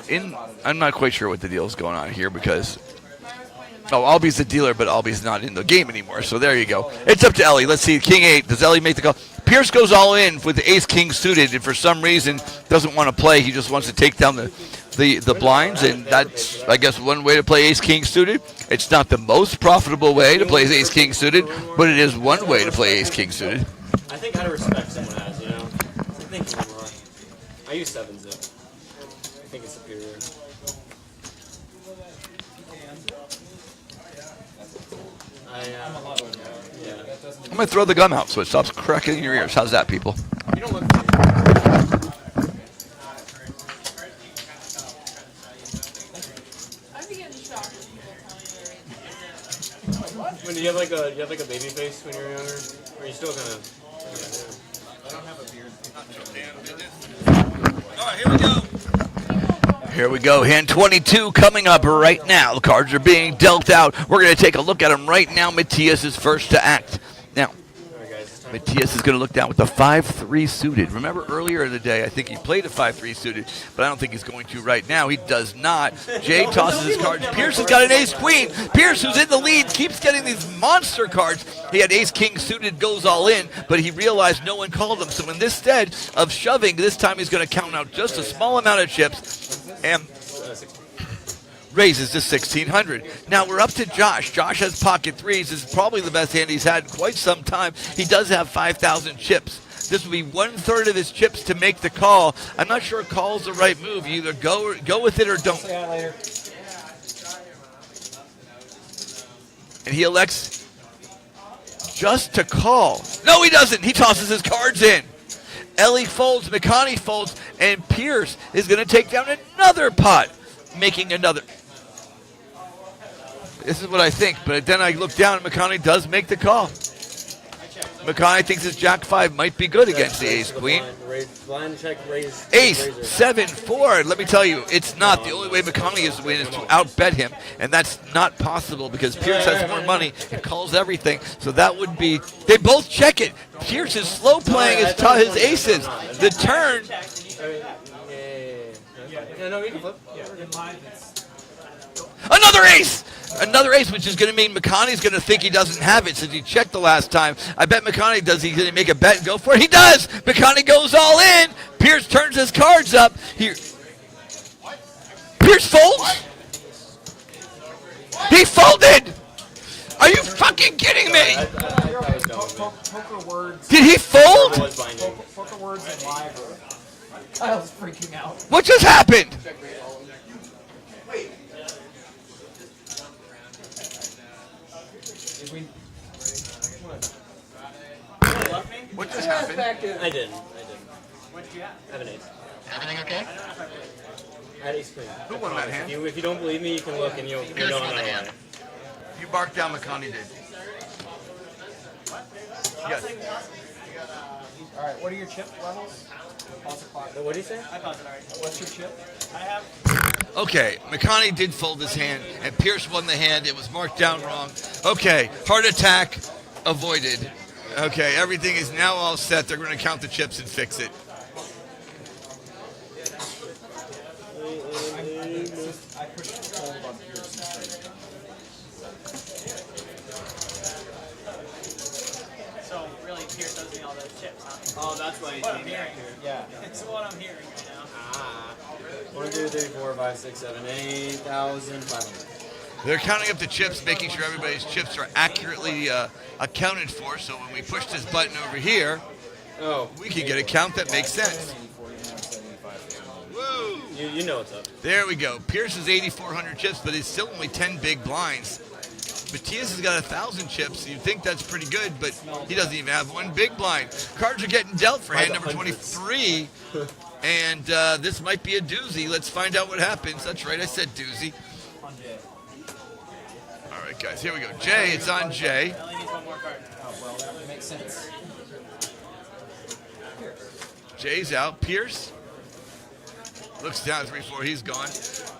in. I'm not quite sure what the deal is going on here because. Oh, Albie's the dealer, but Albie's not in the game anymore. So there you go. It's up to Ellie. Let's see. King 8. Does Ellie make the call? Pierce goes all in with the ace-king suited, and for some reason doesn't want to play. He just wants to take down the blinds, and that's, I guess, one way to play ace-king suited. It's not the most profitable way to play ace-king suited, but it is one way to play ace-king suited. I think out of respect someone has, you know? I think you're wrong. I use 7 zip. I think it's superior. I'm going to throw the gum out so it stops cracking in your ears. How's that, people? You don't look. I'd be getting shocked if people tell me When you have like a baby face when you're younger, or you still kind of. I don't have a beard. All right, here we go. Here we go. Hand 22 coming up right now. The cards are being dealt out. We're going to take a look at them right now. Matthias is first to act. Now, Matias is going to look down with the 5-3 suited. Remember earlier in the day, I think he played a 5-3 suited, but I don't think he's going to right now. He does not. Jay tosses his cards. Pierce has got an ace-queen. Pierce, who's in the lead, keeps getting these monster cards. He had ace-king suited, goes all in, but he realized no one called him. So instead of shoving, this time he's going to count out just a small amount of chips and raises to 1,600. Now we're up to Josh. Josh has pocket threes. This is probably the best hand he's had in quite some time. He does have 5,000 chips. This will be 1/3 of his chips to make the call. I'm not sure call's the right move. You either go with it or don't. See you later. And he elects just to call. No, he doesn't. He tosses his cards in. Ellie folds, McConney folds, and Pierce is going to take down another pot, making another. This is what I think, but then I look down and McConney does make the call. McConney thinks his Jack 5 might be good against the ace queen. Blind check, raise. Ace 7-4. Let me tell you, it's not. The only way McConney is to win is to outbet him, and that's not possible because Pierce has more money and calls everything. So that would be. They both check it. Pierce is slow playing his aces. The turn. Yeah, no, you can flip. Another ace! Another ace, which is going to mean McConney's going to think he doesn't have it since he checked the last time. I bet McConney does. He's going to make a bet and go for it. He does! McConney goes all in. Pierce turns his cards up. Here. Pierce folds? He folded! Are you fucking kidding me? Poker words. Did he fold? Poker words and live. Kyle's freaking out. What just happened? What just happened? I didn't. What did you have? I have an ace. Everything okay? I had ace queen. Who won that hand? If you don't believe me, you can look and you'll know I'm not lying. You barked down, McConney did. Yes. All right, what are your chip levels? What do you say? I paused it already. What's your chip? I have. Okay, McConney did fold his hand, and Pierce won the hand. It was marked down wrong. Okay, heart attack avoided. Okay, everything is now all set. They're going to count the chips and fix it. I pushed hold on Pierce. So really, Pierce does me all those chips, huh? Oh, that's why you What I'm hearing. Yeah. It's what I'm hearing right now. 1, 2, 3, 4, 5, 6, 7, 8,500. They're counting up the chips, making sure everybody's chips are accurately accounted for. So when we push this button over here, we can get a count that makes sense. Woo! You know what's up. There we go. Pierce is 8,400 chips, but it's still only 10 big blinds. Matias has got 1,000 chips. You'd think that's pretty good, but he doesn't even have one big blind. Cards are getting dealt for hand number 23, and this might be a doozy. Let's find out what happens. That's right, I said doozy. All right, guys, here we go. Jay, it's on Jay. I only need one more card. Oh, well, that would make sense. Jay's out. Pierce looks down 3-4. He's gone.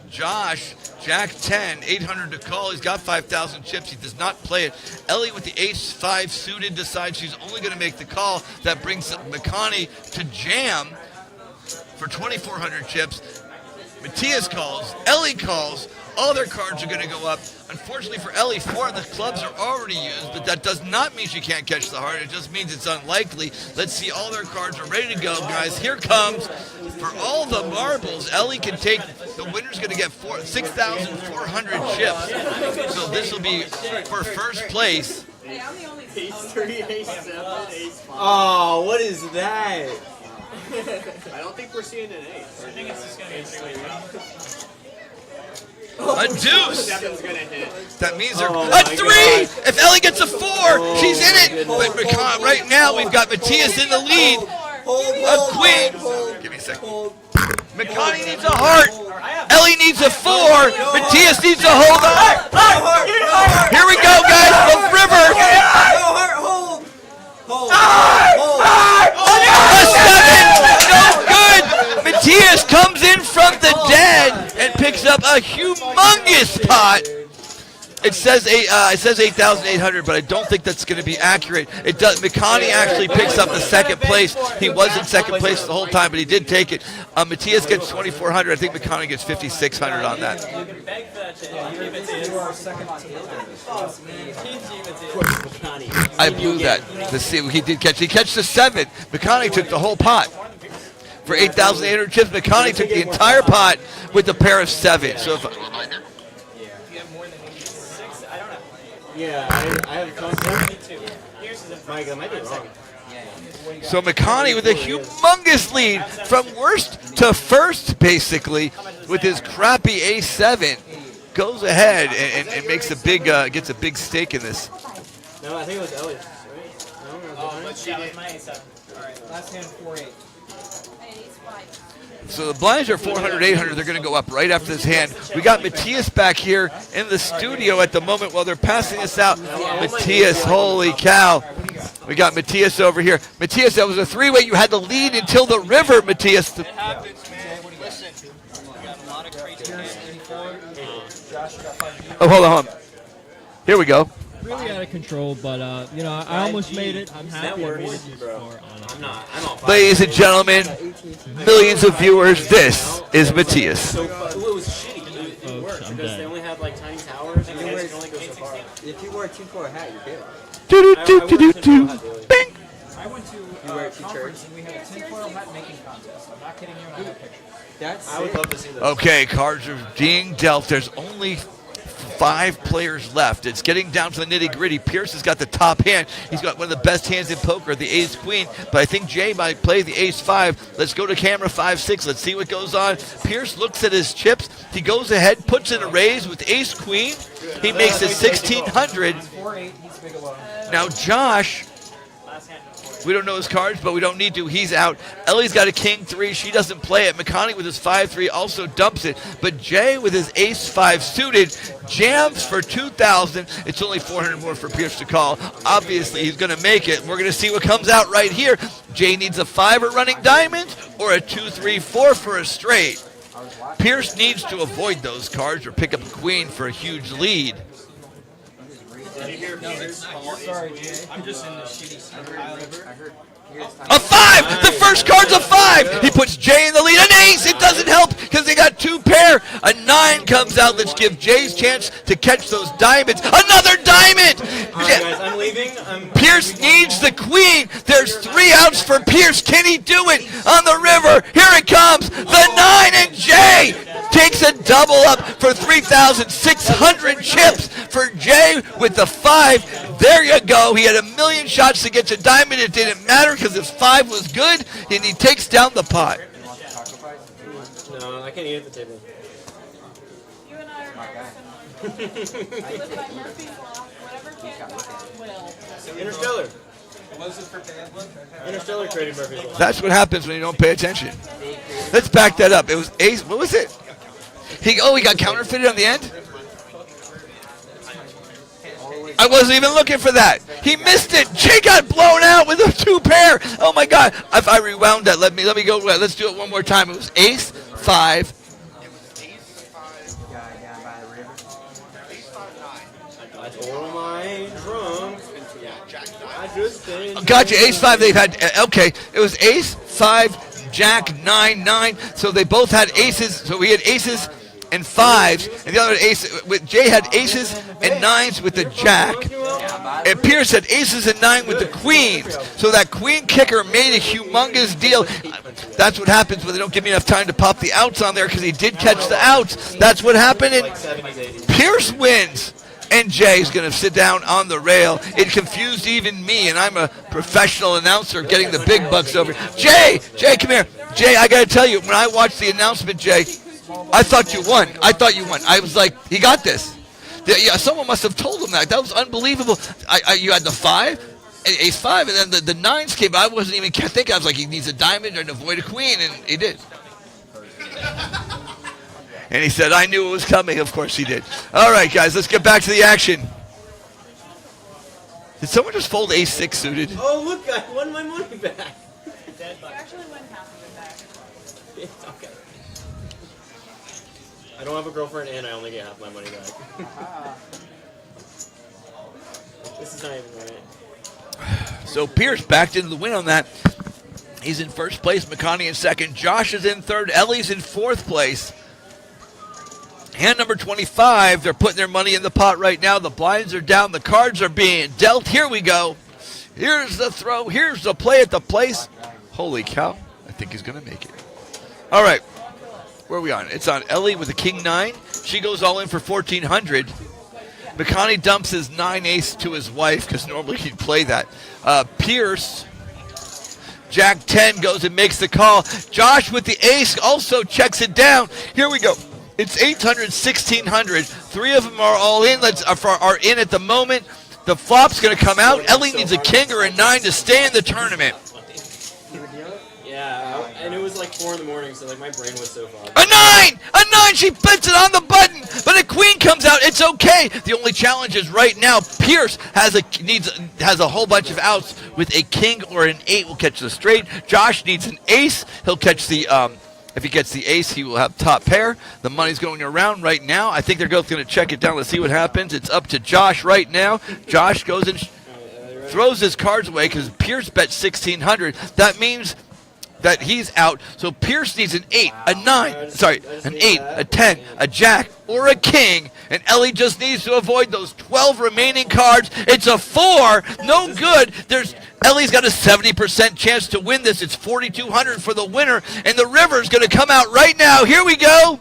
Josh, Jack 10, 800 to call. He's got 5,000 chips. He does not play it. Ellie with the ace 5 suited decides she's only going to make the call. That brings McConney to jam for 2,400 chips. Matias calls. Ellie calls. All their cards are going to go up. Unfortunately for Ellie, 4 of the clubs are already used, but that does not mean she can't catch the heart. It just means it's unlikely. Let's see, all their cards are ready to go, guys. Here comes, for all the marbles, Ellie can take, the winner's going to get 6,400 chips. So this will be for first place. Hey, I'm the only Ace 3, Ace 7, Ace 5. Oh, what is that? I don't think we're seeing an ace. I think it's just going to be a 3-way. A deuce! Seven's gonna hit. That means they're a 3! If Ellie gets a 4, she's in it. But right now we've got Matias in the lead. A queen. Give me a second. McConney needs a heart. Ellie needs a 4. Matias needs a hold on. Here we go, guys. The river. A 7. No good. Matias comes in from the dead and picks up a humongous pot. It says 8,800, but I don't think that's going to be accurate. It does. McConney actually picks up the second place. He was in second place the whole time, but he did take it. Matthias gets 2,400. I think McConney gets 5,600 on that. You can beg for that shit. Give it to You are second to I blew that. Let's see. He did catch. He catch the 7. McConney took the whole pot. For 8,800 chips, McConney took the entire pot with a pair of 7. So if Yeah, I have contact. Mike, that might be wrong. So McConney with a humongous lead from worst to first, basically, with his crappy A7, goes ahead and makes a big gets a big stake in this. No, I think it was Elliot, right? Oh, but that was my A7. Alright, last hand 4-8. So the blinds are 400, 800. They're going to go up right after this hand. We got Matthias back here in the studio at the moment while they're passing this out. Matthias, holy cow. We got Matthias over here. Matthias, that was a 3-way. You had the lead until the river, Matthias. It happens, man. Listen, we got a lot of crazy hands. Oh, hold on. Here we go. Really out of control, but you know, I almost made it. I'm happy I made it this far. I'm not on Ladies and gentlemen, millions of viewers, this is Matthias. So it was shitty. It worked because they only have like tiny towers and you can only go so far. If you wear a 2-4 hat, you're good. Bing. I went to a conference and we had a tinfoil hat making contest. I'm not kidding you, and I have a picture. That's I would love to see that. Okay, cards are being dealt. There's only 5 players left. It's getting down to the nitty-gritty. Pierce has got the top hand. He's got one of the best hands in poker, the ace-queen. But I think Jay might play the ace-5. Let's go to camera 5-6. Let's see what goes on. Pierce looks at his chips. He goes ahead, puts in a raise with ace-queen. He makes it 1,600. 4-8, he's big alone. Now Josh, we don't know his cards, but we don't need to. He's out. Ellie's got a king-3. She doesn't play it. McConney with his 5-3 also dumps it. But Jay with his ace-5 suited jams for 2,000. It's only 400 more for Pierce to call. Obviously, he's going to make it. We're going to see what comes out right here. Jay needs a 5 running diamonds or a 2-3-4 for a straight. Pierce needs to avoid those cards or pick up a queen for a huge lead. Sorry, Jay. I'm just in the shitty A 5! The first card's a 5! He puts Jay in the lead. An ace! It doesn't help because they got 2 pair. A 9 comes out. Let's give Jay's chance to catch those diamonds. Another diamond! Alright guys, I'm leaving. Pierce needs the queen. There's 3 outs for Pierce. Can he do it on the river? Here it comes. The 9 and Jay takes a double up for 3,600 chips for Jay with the 5. There you go. He had a million shots to get to diamond. It didn't matter because his 5 was good, and he takes down the pot. No, I can't eat at the table. You and I are very similar. I live by Murphy's Law. Whatever can't go wrong will. Interstellar. Interstellar created Murphy's Law. That's what happens when you don't pay attention. Let's back that up. It was ace. What was it? He got counterfeited on the end? I wasn't even looking for that. He missed it. Jay got blown out with a 2 pair. Oh my God! If I rewound that, let me go. Let's do it one more time. It was ace 5. Oh my drunk. I just been. Gotcha. Ace 5. They've had. Okay. It was ace 5, jack 9, 9. So they both had aces. So we had aces and 5s, and the other ace. Jay had aces and 9s with the jack. And Pierce had aces and 9 with the queens. So that queen kicker made a humongous deal. That's what happens when they don't give me enough time to pop the outs on there because he did catch the outs. That's what happened, and Pierce wins. And Jay's going to sit down on the rail. It confused even me, and I'm a professional announcer getting the big bucks over. Jay, come here. Jay, I got to tell you, when I watched the announcement, Jay, I thought you won. I was like, he got this. Yeah, someone must have told him that. That was unbelievable. You had the 5, ace 5, and then the 9s came. I wasn't even thinking. I was like, he needs a diamond and avoid a queen, and he did. And he said, I knew it was coming. Of course he did. All right, guys, let's get back to the action. Did someone just fold ace 6 suited? Oh, look, I won my money back. You actually win half of it back. It's okay. I don't have a girlfriend and I only get half my money back. This is not even right. So Pierce backed into the win on that. He's in first place. McConaughey in second. Josh is in third. Ellie's in fourth place. Hand number 25. They're putting their money in the pot right now. The blinds are down. The cards are being dealt. Here we go. Here's the throw. Here's the play at the place. Holy cow. I think he's going to make it. All right. Where are we on? It's on Ellie with a king 9. She goes all in for 1,400. McConaughey dumps his 9 ace to his wife because normally he'd play that. Pierce, Jack 10 goes and makes the call. Josh with the ace also checks it down. Here we go. It's 800, 1,600. 3 of them are all in. Are in at the moment. The flop's going to come out. Ellie needs a king or a 9 to stay in the tournament. Yeah, and it was like 4 in the morning, so like my brain was so foggy. A 9! A 9! She puts it on the button, but a queen comes out. It's okay. The only challenge is right now Pierce has a whole bunch of outs with a king or an 8 will catch the straight. Josh needs an ace. He'll catch the if he gets the ace, he will have top pair. The money's going around right now. I think they're both going to check it down. Let's see what happens. It's up to Josh right now. Josh goes and throws his cards away because Pierce bet 1,600. That means that he's out. So Pierce needs an 8, a 9, an 8, a 10, a jack, or a king. And Ellie just needs to avoid those 12 remaining cards. It's a 4. No good. Ellie's got a 70% chance to win this. It's 4,200 for the winner. And the river's going to come out right now. Here we go.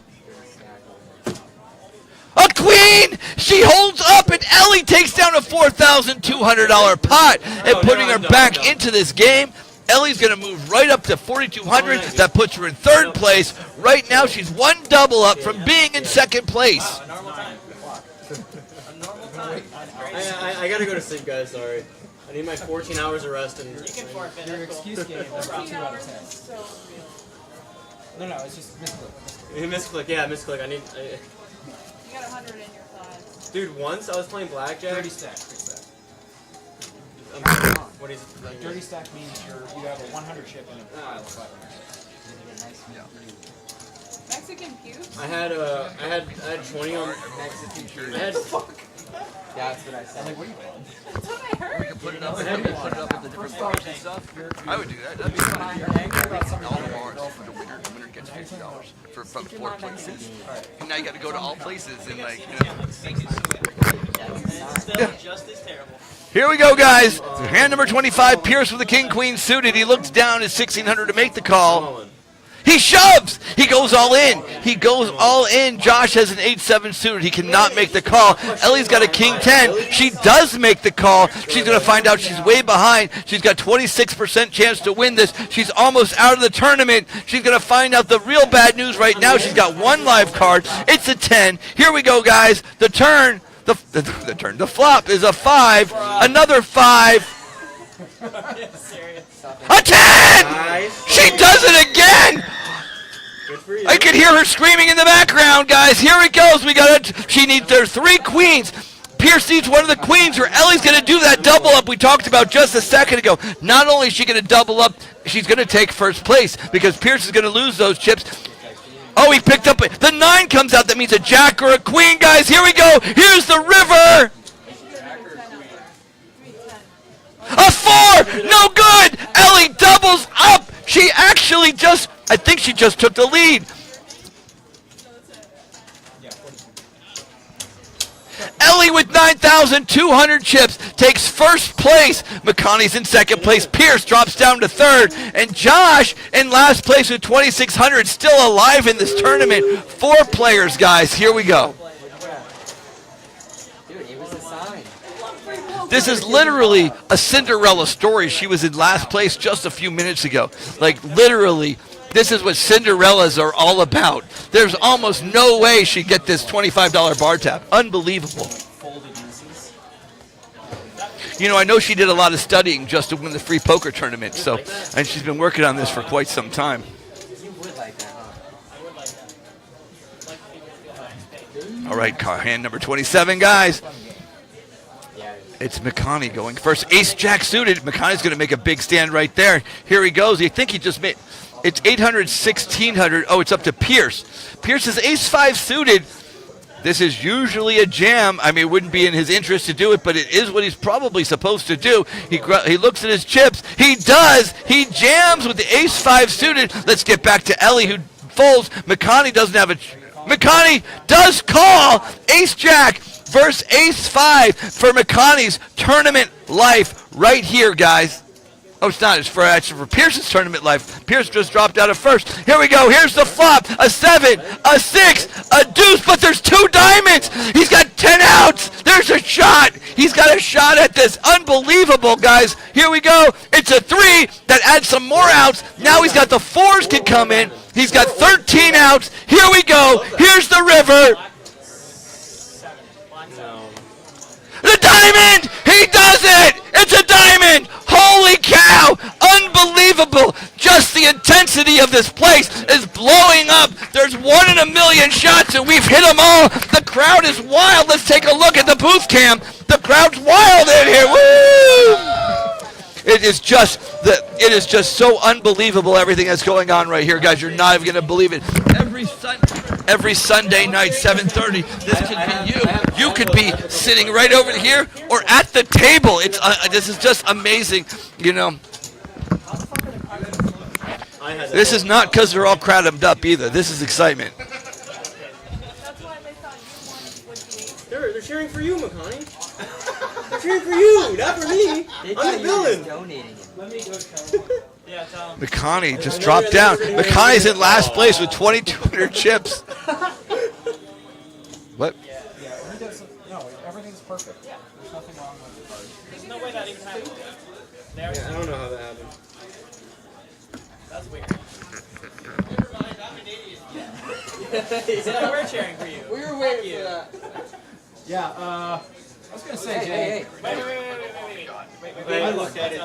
A queen! She holds up, and Ellie takes down a $4,200 pot and putting her back into this game. Ellie's going to move right up to 4,200. That puts her in third place. Right now, she's one double up from being in second place. I got to go to sleep, guys. Sorry. I need my 14 hours of rest. And your excuse game is 2 out of 10. No, it's just misclick. Misclick, yeah, misclick. You got 100 in your thighs. Dude, once I was playing blackjack. 30 stack. What is it? Dirty stack means you have a 100 chip in a pile of 500. Mexican pubes? I had 20 on Mexican pubes. I had Yeah, that's what I said. Like, what are you doing? That's what I heard. We could put it up with the different bars and stuff. I would do that. That'd be fun. All the bars for the winner. The winner gets $50 from 4 places. And now you got to go to all places and like. Still just as terrible. Here we go, guys. Hand number 25, Pierce with the king queen suited. He looks down at 1,600 to make the call. He shoves. He goes all in. He goes all in. Josh has an 8-7 suited. He cannot make the call. Ellie's got a king 10. She does make the call. She's going to find out she's way behind. She's got 26% chance to win this. She's almost out of the tournament. She's going to find out the real bad news right now. She's got 1 live card. It's a 10. Here we go, guys. The turn. The flop is a 5. Another 5. A 10! She does it again! I could hear her screaming in the background, guys. Here it goes. She needs their 3 queens. Pierce needs one of the queens, or Ellie's going to do that double up we talked about just a second ago. Not only is she going to double up, she's going to take first place because Pierce is going to lose those chips. Oh, he picked up the 9 comes out. That means a jack or a queen, guys. Here we go. Here's the river. A 4. No good. Ellie doubles up. She actually I think she just took the lead. Ellie with 9,200 chips takes first place. McConaughey's in second place. Pierce drops down to third. And Josh in last place with 2,600. Still alive in this tournament. 4 players, guys. Here we go. This is literally a Cinderella story. She was in last place just a few minutes ago. Like, literally, this is what Cinderellas are all about. There's almost no way she'd get this $25 bar tab. Unbelievable. You know, I know she did a lot of studying just to win the free poker tournament, and she's been working on this for quite some time. All right, hand number 27, guys. It's McConaughey going first. Ace-Jack suited. McConaughey's going to make a big stand right there. Here he goes. You think he just made... It's 800, 1,600. Oh, it's up to Pierce. Pierce is Ace-5 suited. This is usually a jam. I mean, it wouldn't be in his interest to do it, but it is what he's probably supposed to do. He looks at his chips. He does. He jams with the ace-5 suited. Let's get back to Ellie, who folds. Makani doesn't have a... Makani does call ace-jack versus ace-5 for Makani's tournament life right here, guys. Oh, it's not. It's actually for Pierce's tournament life. Pierce just dropped out of first. Here we go. Here's the flop. A 7, a 6, a deuce, but there's 2 diamonds. He's got 10 outs. There's a shot. He's got a shot at this. Unbelievable, guys. Here we go. It's a 3 that adds some more outs. Now he's got the 4s can come in. He's got 13 outs. Here we go. Here's the river. The diamond! He does it! It's a diamond! Holy cow! Unbelievable! Just the intensity of this place is blowing up. There's 1 in a million shots and we've hit them all. The crowd is wild. Let's take a look at the booth cam. The crowd's wild in here. Woo! It is just so unbelievable everything that's going on right here, guys. You're not even going to believe it. Every Sunday night, 7:30. This could be you. You could be sitting right over here or at the table. This is just amazing, you know. This is not because they're all crowded up either. This is excitement. They're cheering for you, Makani. They're cheering for you, not for me. I'm the villain. Donating it. Let me go tell Yeah, tell him. Makani just dropped down. Makani's in last place with 2,200 chips. What? Yeah, no, everything's perfect. Yeah. There's nothing wrong with the card. There's no way that even happened. Yeah, I don't know how that happened. That's weird. Never mind, I'm an idiot. Yeah, we're cheering for you. We were waiting for that. Yeah, I was going to say, Jay. Wait. I looked at it.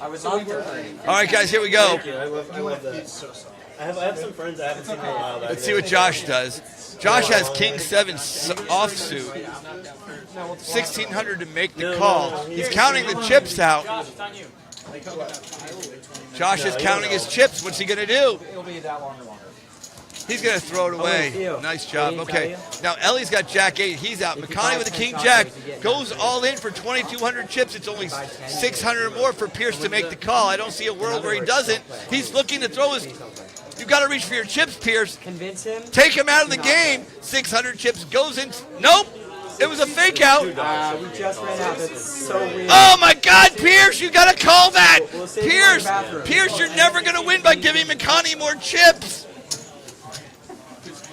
I would love to. All right, guys, here we go. Thank you. I love that. I have some friends I haven't seen in a while. Let's see what Josh does. Josh has King 7 offsuit. 1,600 to make the call. He's counting the chips out. Josh is counting his chips. What's he going to do? It'll be that longer. He's going to throw it away. Nice job. Okay. Now, Ellie's got Jack 8. He's out. Makani with the King Jack goes all in for 2,200 chips. It's only 600 more for Pierce to make the call. I don't see a world where he doesn't. He's looking to throw his... You've got to reach for your chips, Pierce. Convince him. Take him out of the game. 600 chips goes in. Nope. It was a fake out. We just ran out. That's so weird. Oh, my God, Pierce. You got to call that. Pierce, you're never going to win by giving Makani more chips.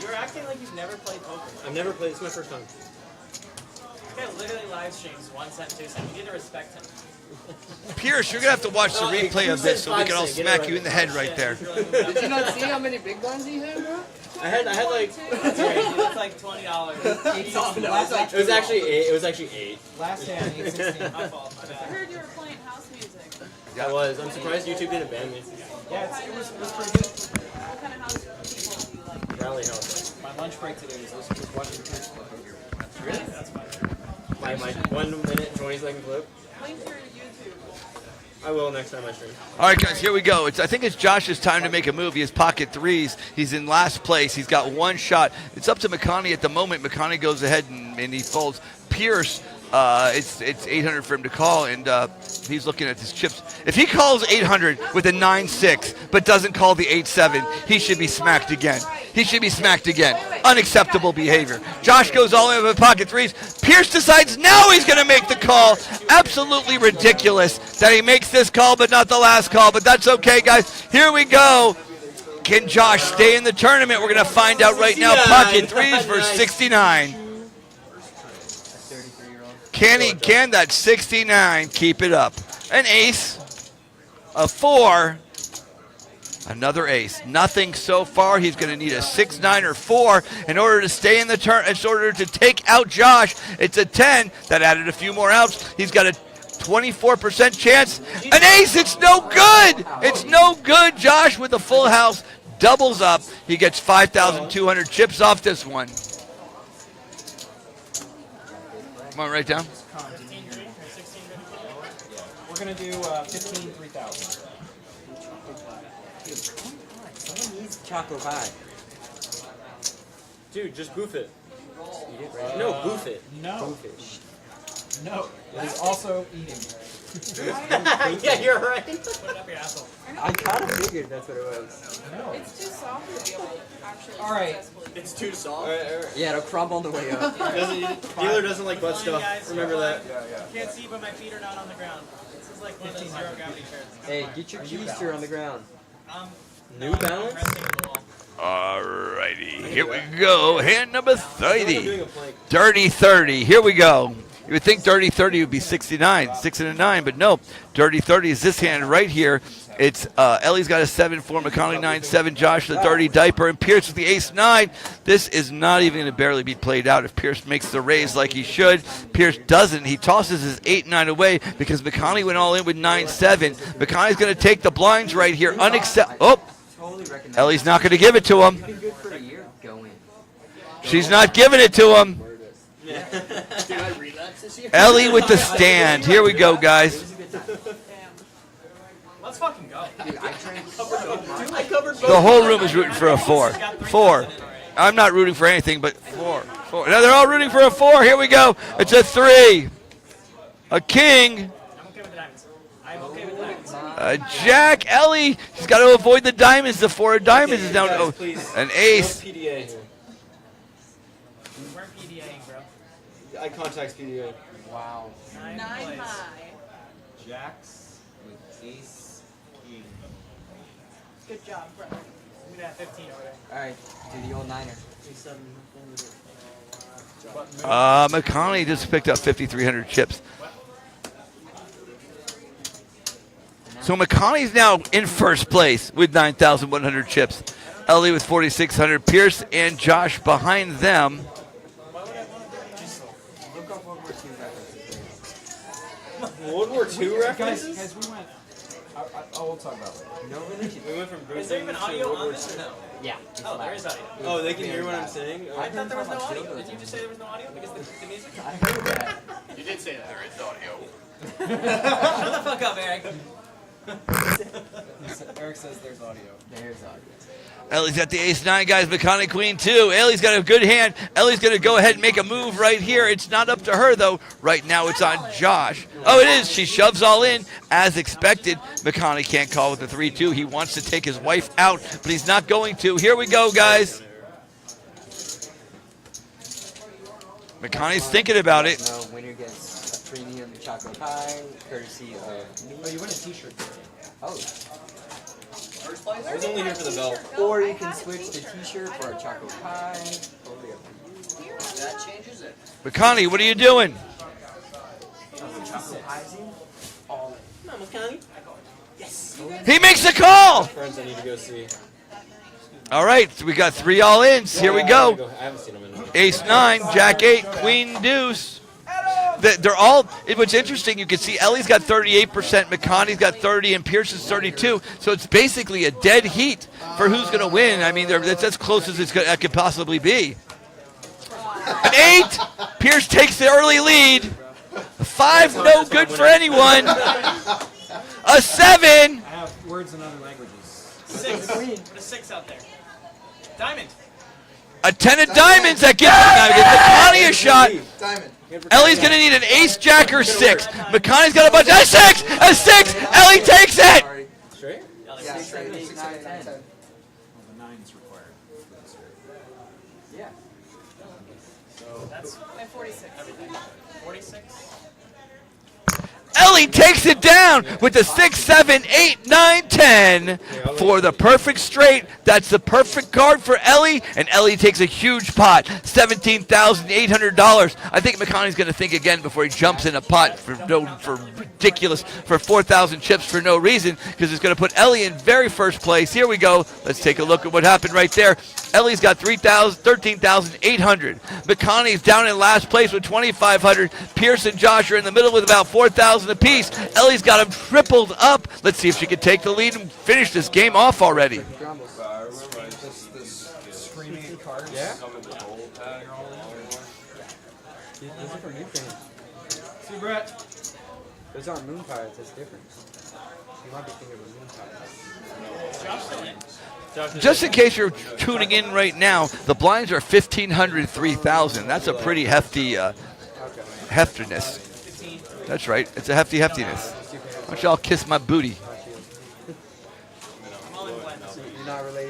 You're acting like you've never played poker. I've never played. It's my first time. This guy literally live streams 1 cent, 2 cents. You need to respect him. Pierce, you're going to have to watch the replay of this so we can all smack you in the head right there. Did you not see how many big blinds he had, bro? I had like... It's like $20. It was actually 8. It was actually 8. Last hand, 816. My fault. My I bad. heard you were playing house music. I was. I'm surprised YouTube didn't ban me. Yeah, it was pretty good. What kind of house people do you like? Rally house. My lunch break today was watching Pierce flip over here. Really? That's fine. My 1 minute 20-second clip. Link your YouTube. I will next time I stream. All right, guys, here we go. I think it's Josh's time to make a move. He has pocket 3s. He's in last place. He's got 1 shot. It's up to Makani at the moment. Makani goes ahead and he folds. Pierce, it's 800 for him to call, and he's looking at his chips. If he calls 800 with a 9-6 but doesn't call the 8-7, he should be smacked again. He should be smacked again. Unacceptable behavior. Josh goes all in with pocket 3s. Pierce decides now he's going to make the call. Absolutely ridiculous that he makes this call but not the last call, but that's okay, guys. Here we go. Can Josh stay in the tournament? We're going to find out right now. Pocket 3s for 69. Can that 69 keep it up? An ace, a 4, another ace. Nothing so far. He's going to need a 6, 9, or 4 in order to stay in the turn. In order to take out Josh, it's a 10 that added a few more outs. He's got a 24% chance. An ace. It's no good. It's no good. Josh with a full house doubles up. He gets 5,200 chips off this one. Come on, write down. We're going to do 15, 3,000. Someone needs chocolate pie. Dude, just boof it. No, boof it. No. Boof it. No. He's also eating. Yeah, you're right. Put it up your asshole. I kind of figured that's what it was. No. It's too soft to be able to actually All right. successfully. It's too soft. Yeah, it'll crumble on the way up. Dealer doesn't like butt stuff. Guys, Remember that. You can't see, but my feet are not on the ground. This is like one of those zero gravity shirts. Hey, get your keister on the ground. New I'm Balance? resting on the wall. Alrighty, here we go. Hand number I'm 30. doing a plank. Dirty 30. Here we go. You would think Dirty 30 would be 69, 6 and a 9, but no. Dirty 30 is this hand right here. It's Ellie's got a 7-4, McConnelly 9-7, Josh the dirty diaper, and Pierce with the ace-9. This is not even going to barely be played out if Pierce makes the raise like he should. Pierce doesn't. He tosses his 8-9 away because McConnelly went all in with 9-7. McConnelly's going to take the blinds right here. Oh, Ellie's not going to give it to him. She's not giving it to him. Did I relapse this year? Ellie with the stand. Here we go, guys. Let's fucking go. I covered both. The whole room is rooting for a 4. 4. I'm not rooting for anything but 4. 4. Now they're all rooting for a 4. Here we go. It's a 3. A king. I'm okay with the diamonds. I'm okay with diamonds. A jack. Ellie. She's got to avoid the diamonds. The 4 of diamonds is down. Oh, an ace. PDA. We're PDAing, bro. Eye contact's PDA. Wow. 9 plays. high. Jacks with ace king. Good job, bro. We got 15 over there. Alright, do the old niner. McConnelly just picked up 5,300 chips. So McConnelly's now in first place with 9,100 chips. Ellie with 4,600. Pierce and Josh behind them. World War II references? Guys, we went. We'll talk about it later. No relation. We went from Bruce Is there even to audio World on War this or II. no? Yeah. Oh, there is audio. Oh, they can hear what I'm saying? I thought there was no audio. Did you just say there was no audio because the music? I heard that. You did say that there is audio. Shut the fuck up, Eric. Eric says there's audio. There's audio. Ellie's got the ace-9, guys. McConnelly queen 2. Ellie's got a good hand. Ellie's going to go ahead and make a move right here. It's not up to her, though. Right now it's on Josh. Oh, it is. She shoves all in, as expected. McConnelly can't call with the 3-2. He wants to take his wife out, but he's not going to. Here we go, guys. McConnelly's thinking about it. No, winner gets a premium chocolate pie, courtesy of me. Oh, you win a t-shirt. Oh. First place? I was only here for the belt. Or you can switch the t-shirt for a chocolate pie. Totally up to you. That changes it. McConnelly, what are you doing? Chocolate pies in? All in. Come on, McConnelly. Yes. He makes a call. Friends I need to go see. All right, so we got 3 all-ins. Here we go. I haven't seen them in Ace-9, Jack-8, Queen Deuce. They're all. What's interesting, you can see Ellie's got 38%, McConnelly's got 30, and Pierce is 32. So it's basically a dead heat for who's going to win. I mean, that's as close as it could possibly be. An 8. Pierce takes the early lead. A 5, no good for anyone. A 7. I have words in other languages. 6. Put a 6 out there. Diamond. A 10 of diamonds that gives McConnelly a shot. Diamond. Ellie's going to need an ace, jack, or 6. McConnelly's got a bunch. A 6! A 6! Ellie takes it! Straight? Yeah, 6, 8, 9, 10. Well, the 9 is required. Yeah. So that's My 46. everything. 46. Ellie takes it down with the 6, 7, 8, 9, 10 for the perfect straight. That's the perfect card for Ellie, and Ellie takes a huge pot, $17,800. I think McConnelly's going to think again before he jumps in a pot for ridiculous, for 4,000 chips for no reason, because it's going to put Ellie in very first place. Here we go. Let's take a look at what happened right there. Ellie's got 13,800. McConnelly's down in last place with 2,500. Pierce and Josh are in the middle with about 4,000 apiece. Ellie's got them tripled up. Let's see if she can take the lead and finish this game off already. This screaming at cards. Yeah? Those are from Ukraine. See, Brett. Those aren't moon pirates, that's different. Just in case you're tuning in right now, the blinds are 1,500, 3,000. That's a pretty hefty heftiness. That's right. It's a hefty heftiness. Why don't y'all kiss my booty?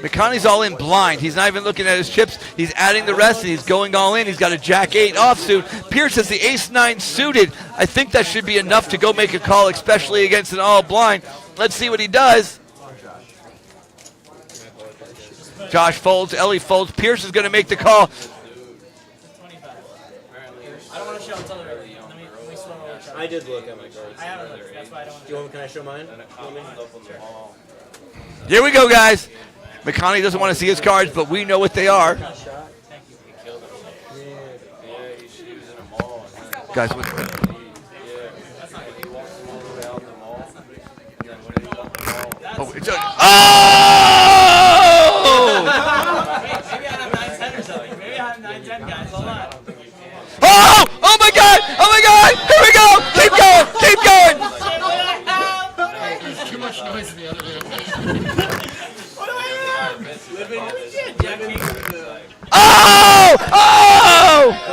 McConaughey's all in blind. He's not even looking at his chips. He's adding the rest, and he's going all in. He's got a Jack-8 offsuit. Pierce has the Ace-9 suited. I think that should be enough to go make a call, especially against an all-blind. Let's see what he does. Josh folds. Ellie folds. Pierce is going to make the call. I don't want to show until they're ready. Let me slow roll each other. I did look at my cards. I haven't looked. That's why I don't want to. Do you want? Can I show mine? Here we go, guys. McConaughey doesn't want to see his cards, but we know what they are. Guys, what? Oh! It's a, Maybe I have 9-10 or something. Maybe I have 9-10 guys. Hold on. Oh! Oh my God! Oh my God! Here we go! Keep going! Keep going! There's too much noise in the other room. Oh! Oh!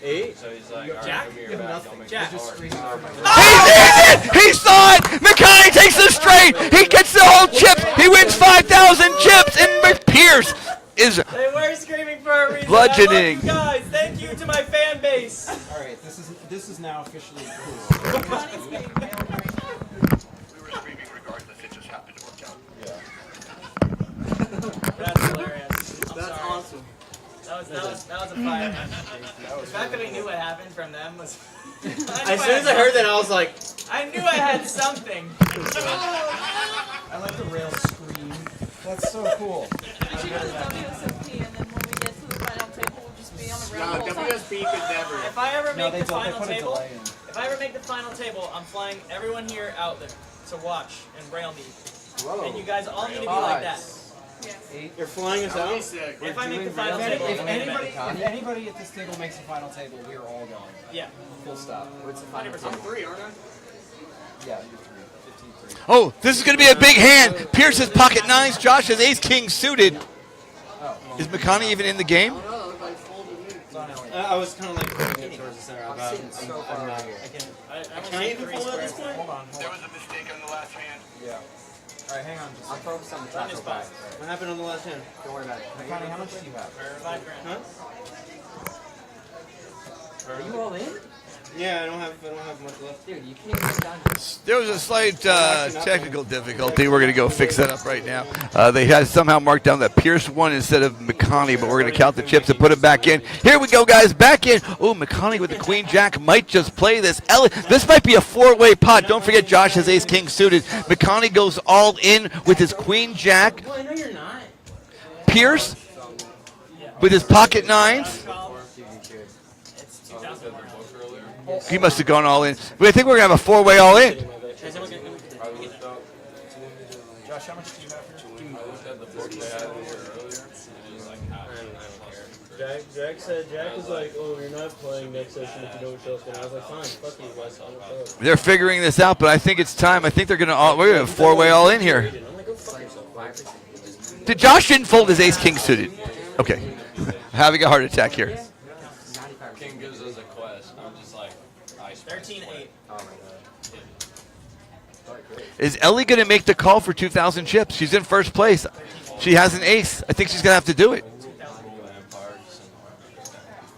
8? Jack? Jack. He saw it! McConaughey takes the straight! He gets the whole chips! He wins 5,000 chips! And Pierce is They were screaming for a reason. bludgeoning. I love you guys. Thank you to my fan base. All right, this is now officially cool. That's hilarious. That's awesome. That was a fire. The fact that we knew what happened from them was. As soon as I heard that, I was like, I knew I had something. I like the rail scream. That's so cool. We should just WSFP, and then when we get to the final table, we'll just be on the rail. the whole time. WSP could never. If I ever make they the don't. They final put a table, delay in. if I ever make the final table, I'm flying everyone here out there to watch and rail me. And you guys all need to be like that. Yes. you're flying us out? If I make the final table, If I'm in anybody, it. if anybody at this table makes the final table, we are all going. Yeah. Full stop. What's the final 100%. table? 3, aren't I? Yeah, you're 3. 15-3. Oh, this is going to be a big hand. Pierce has pocket nines. Josh has ace king suited. Is McConaughey even in the game? I was kind of like pushing it towards the center. I'm not here. Can I even fold at this point? Hold on. There was a mistake on the last hand. Yeah. All right, hang on. I'm focused on the taco pie. What happened on the last hand? Don't worry about it. McConaughey, how much do you have? $5 grand. Huh? Are you all in? Yeah, I don't have much left. Dude, you can't get done. There was a slight technical difficulty. We're going to go fix that up right now. They had somehow marked down that Pierce won instead of McConaughey, but we're going to count the chips and put it back in. Here we go, guys. Back in. Oh, McConaughey with the queen jack might just play this. This might be a four-way pot. Don't forget Josh has ace king suited. McConaughey goes all in with his queen jack. Well, I know you're not. Pierce with his pocket nines. It's 2,000. He must have gone all in. But I think we're going to have a four-way all in. Josh, how much do you have here? Jack was like, oh, you're not playing next session if you don't show up. And I was like, fine, fuck you, Wes, I'll show up. They're figuring this out, but I think it's time. I think they're going to we're going to have a four-way all in here. I'm like, go fuck yourself. Did Josh didn't fold his ace king suited? Okay. Having a heart attack here. King gives us a quest. I'm just like, 13-8. Is Ellie going to make the call for 2,000 chips? She's in first place. She has an ace. I think she's going to have to do it.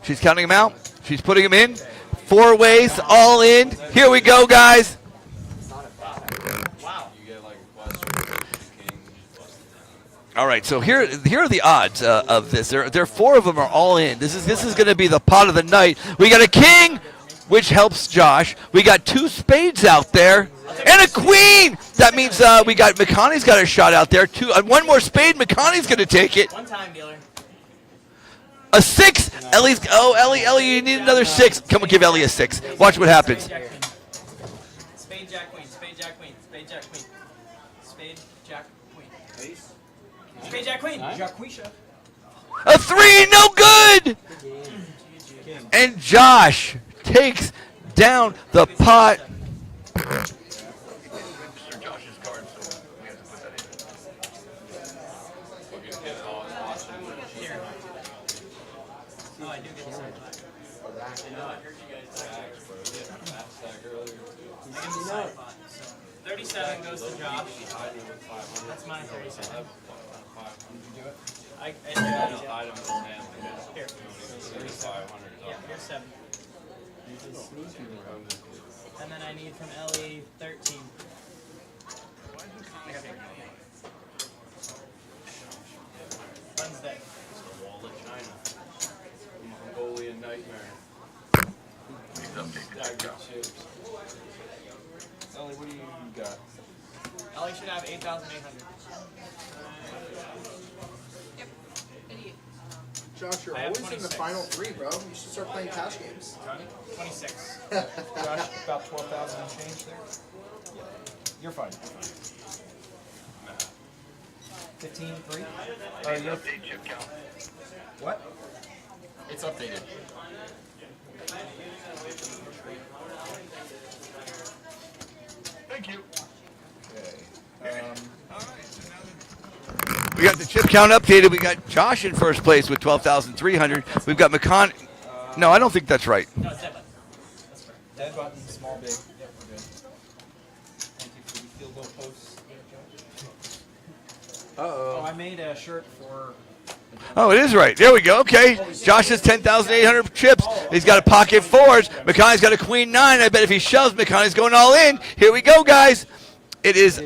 She's counting them out. She's putting them in. Four ways, all in. Here we go, guys. Wow. All right, so here are the odds of this. There four of them are all in. This is going to be the pot of the night. We got a king, which helps Josh. We got two spades out there, and a queen. That means we got McConaughey's got a shot out there. One more spade. McConaughey's going to take it. One time, dealer. A six. Ellie, you need another six. Come on, give Ellie a six. Watch what happens. Spade, jack, queen. Spade, jack, queen. Spade, jack, queen. Spade, jack, queen. Spade, jack, queen. Jacquisha. A three, no good. And Josh takes down the pot. I do get the side pot. I get the side pot. So 37 goes to Josh. That's my 37. Did you do it? I Item in his hand. Here. 3,500. Yeah, here's 7. And then I need from Ellie 13. Wednesday. Wall of China. Mongolian nightmare. Ellie, what do you got? Ellie should have 8,800. Yep. Idiot. Josh, you're I have always in the 26. final 3, bro. You should start playing cash games. 26. Josh, about 12,000 and change there? Yeah. You're fine. 15-3? What? It's updated. Thank you. We got the chip count updated. We got Josh in first place with 12,300. We've got McCon. No, I don't think that's right. No, it's dead button. That's correct. Dead button, small, big. Yep, we're good. Thank you for the field goal posts. Oh, I made a shirt for... Oh, it is right. There we go. Okay. Josh has 10,800 chips. He's got a pocket 4s. McConaughey's got a queen 9. I bet if he shoves, McConaughey's going all in. Here we go, guys. It is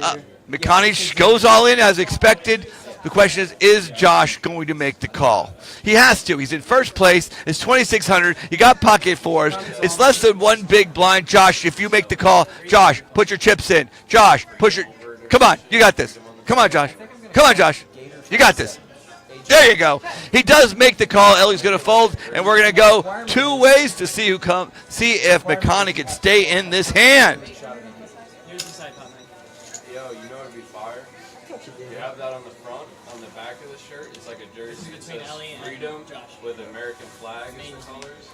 McConaughey goes all in as expected. The question is Josh going to make the call? He has to. He's in first place. It's 2,600. You got pocket 4s. It's less than one big blind. Josh, if you make the call, Josh, put your chips in. Josh, push your... Come on. You got this. Come on, Josh. Come on, Josh. You got this. There you go. He does make the call. Ellie's going to fold, and we're going to go 2 ways to see see if McConaughey can stay in this hand. Here's the side pot, Mike. Yo, you know what'd be fire? You have that on the front, on the back of the shirt. It's like a jersey. It Between says Ellie and freedom Josh. with American flag as the colors,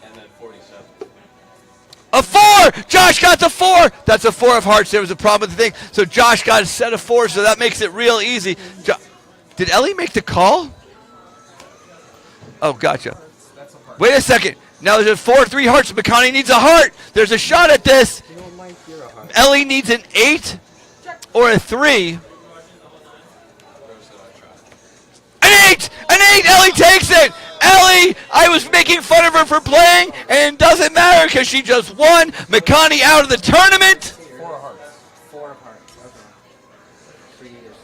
and then 47. A 4! Josh got the 4! That's a 4 of hearts. There was a problem with the thing. So Josh got a set of 4s, so that makes it real easy. Did Ellie make the call? Oh, gotcha. Wait a second. Now there's a 4-3 hearts. McConaughey needs a heart. There's a shot at this. Ellie needs an 8 or a 3. An 8! An 8! Ellie takes it! Ellie, I was making fun of her for playing, and it doesn't matter because she just won. McConaughey out of the tournament. 4 of hearts. 4 of hearts. Okay. Creative.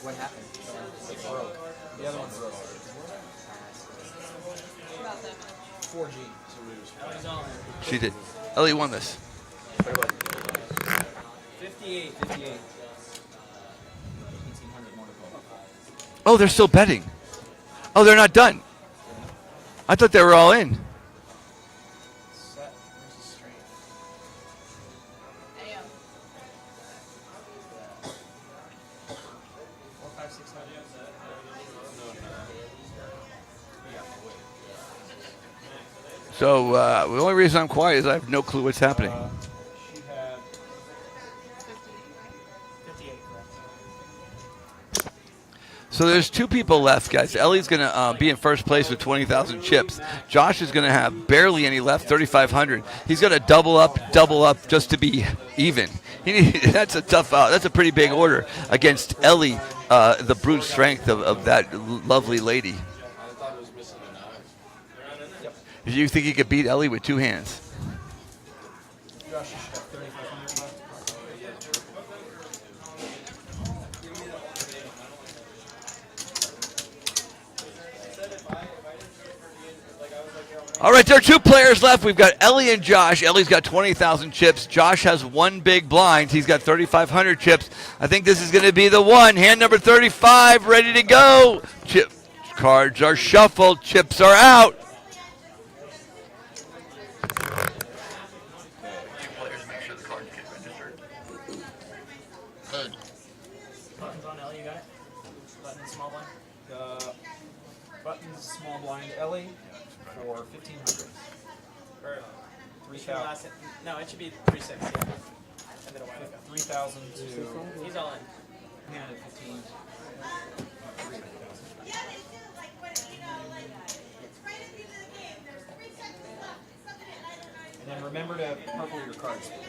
What happened? It broke. The other one broke. About that much. 4G. Ellie's on. She did. Ellie won this. 58. 58. 1,800 more to go. Oh, they're still betting. Oh, they're not done. I thought they were all in. Set versus straight. AM. 4, 5, 6, 7. So the only reason I'm quiet is I have no clue what's happening. She had 58, correct. So there's 2 people left, guys. Ellie's going to be in first place with 20,000 chips. Josh is going to have barely any left, 3,500. He's going to double up just to be even. That's a tough that's a pretty big order against Ellie, the brute strength of that lovely lady. I thought it was missing an eye. Do you think he could beat Ellie with 2 hands? Josh, you should have 3,500 left. All right, there are 2 players left. We've got Ellie and Josh. Ellie's got 20,000 chips. Josh has 1 big blind. He's got 3,500 chips. I think this is going to be the one. Hand number 35, ready to go. Chip cards are shuffled. Chips are out. Buttons on Ellie, you got it? Buttons, small blind? Buttons, small blind, Ellie for 1,500. Or 3,000. No, it should be 3-6. Yeah. I did a while ago. 3,000 to He's all in. hand at 15. 3,000. remember to purple your cards, please.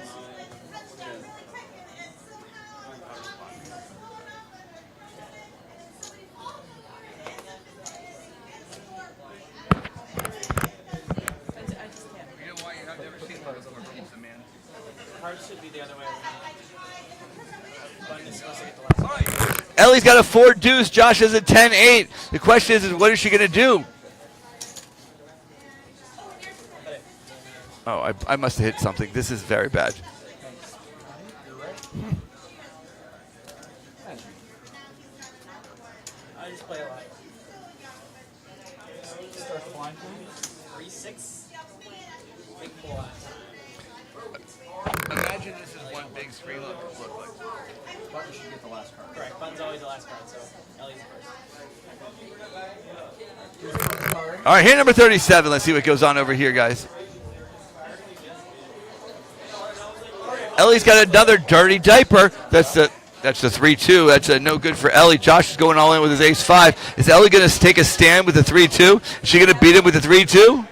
You know why I've never seen one of those pizza, man. Cards should be the other way around. Button is supposed to get the last one. Ellie's got a 4 deuce. Josh has a 10-8. The question is what is she going to do? Oh, I must have hit something. This is very bad. I just play a lot. Start the blind, 3-6. Big blind. Imagine this is one big screen look like. Button should get the last card. Correct. Button's always the last card, so Ellie's first. All right, hand number 37. Let's see what goes on over here, guys. Ellie's got another dirty diaper. That's the 3-2. That's no good for Ellie. Josh is going all in with his ace-5. Is Ellie going to take a stand with the 3-2? Is she going to beat him with the 3-2?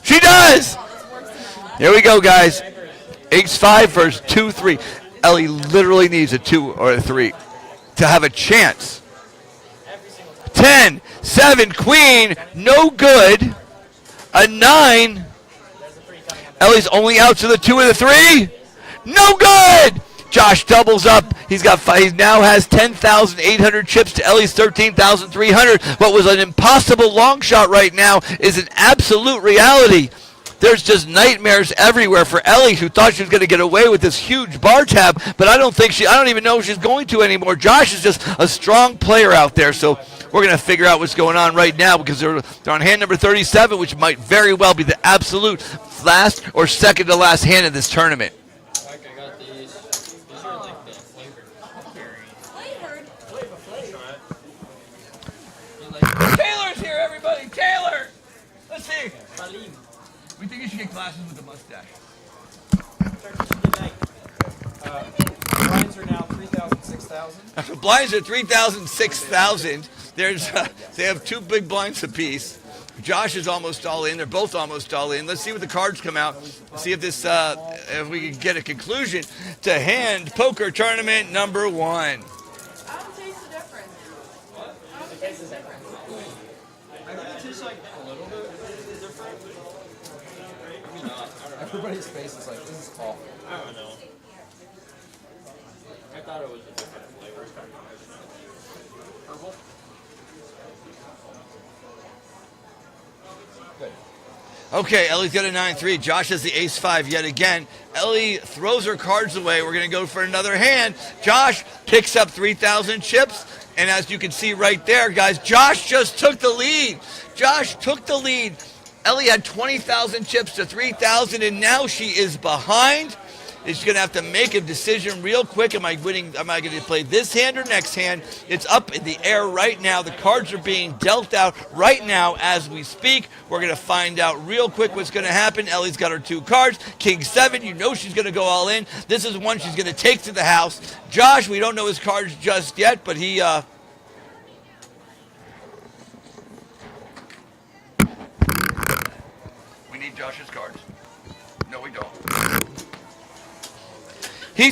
She does! Here we go, guys. Ace-5 versus 2-3. Ellie literally needs a 2 or a 3 to have a chance. 10, 7, queen, no good. A 9. Ellie's only out to the 2 and the 3. No good. Josh doubles up. He now has 10,800 chips to Ellie's 13,300. What was an impossible long shot right now is an absolute reality. There's just nightmares everywhere for Ellie, who thought she was going to get away with this huge bar tab, but I don't even know if she's going to anymore. Josh is just a strong player out there, so we're going to figure out what's going on right now because they're on hand number 37, which might very well be the absolute last or second to last hand in this tournament. I got these. These are like the Flavored. Taylor's here, everybody. Taylor. Let's see. We think you should get glasses with a mustache. Blinds are now 3,000, 6,000. Blinds are 3,000, 6,000. They have 2 big blinds apiece. Josh is almost all in. They're both almost all in. Let's see what the cards come out. See if this, if we can get a conclusion to hand poker tournament number 1. I don't taste the difference. I don't taste the difference. I think it tastes like a little bit different. Everybody's face is like, this is awful. I don't know. I thought it was a different flavor. Purple? Good. Okay, Ellie's got a 9-3. Josh has the ace-5 yet again. Ellie throws her cards away. We're going to go for another hand. Josh picks up 3,000 chips. And as you can see right there, guys, Josh just took the lead. Josh took the lead. Ellie had 20,000 chips to 3,000, and now she is behind. She's going to have to make a decision real quick. Am I winning? Am I going to play this hand or next hand? It's up in the air right now. The cards are being dealt out right now as we speak. We're going to find out real quick what's going to happen. Ellie's got her 2 cards. King 7, you know she's going to go all in. This is one she's going to take to the house. Josh, we don't know his cards just yet, but he... We need Josh's cards. No, we don't.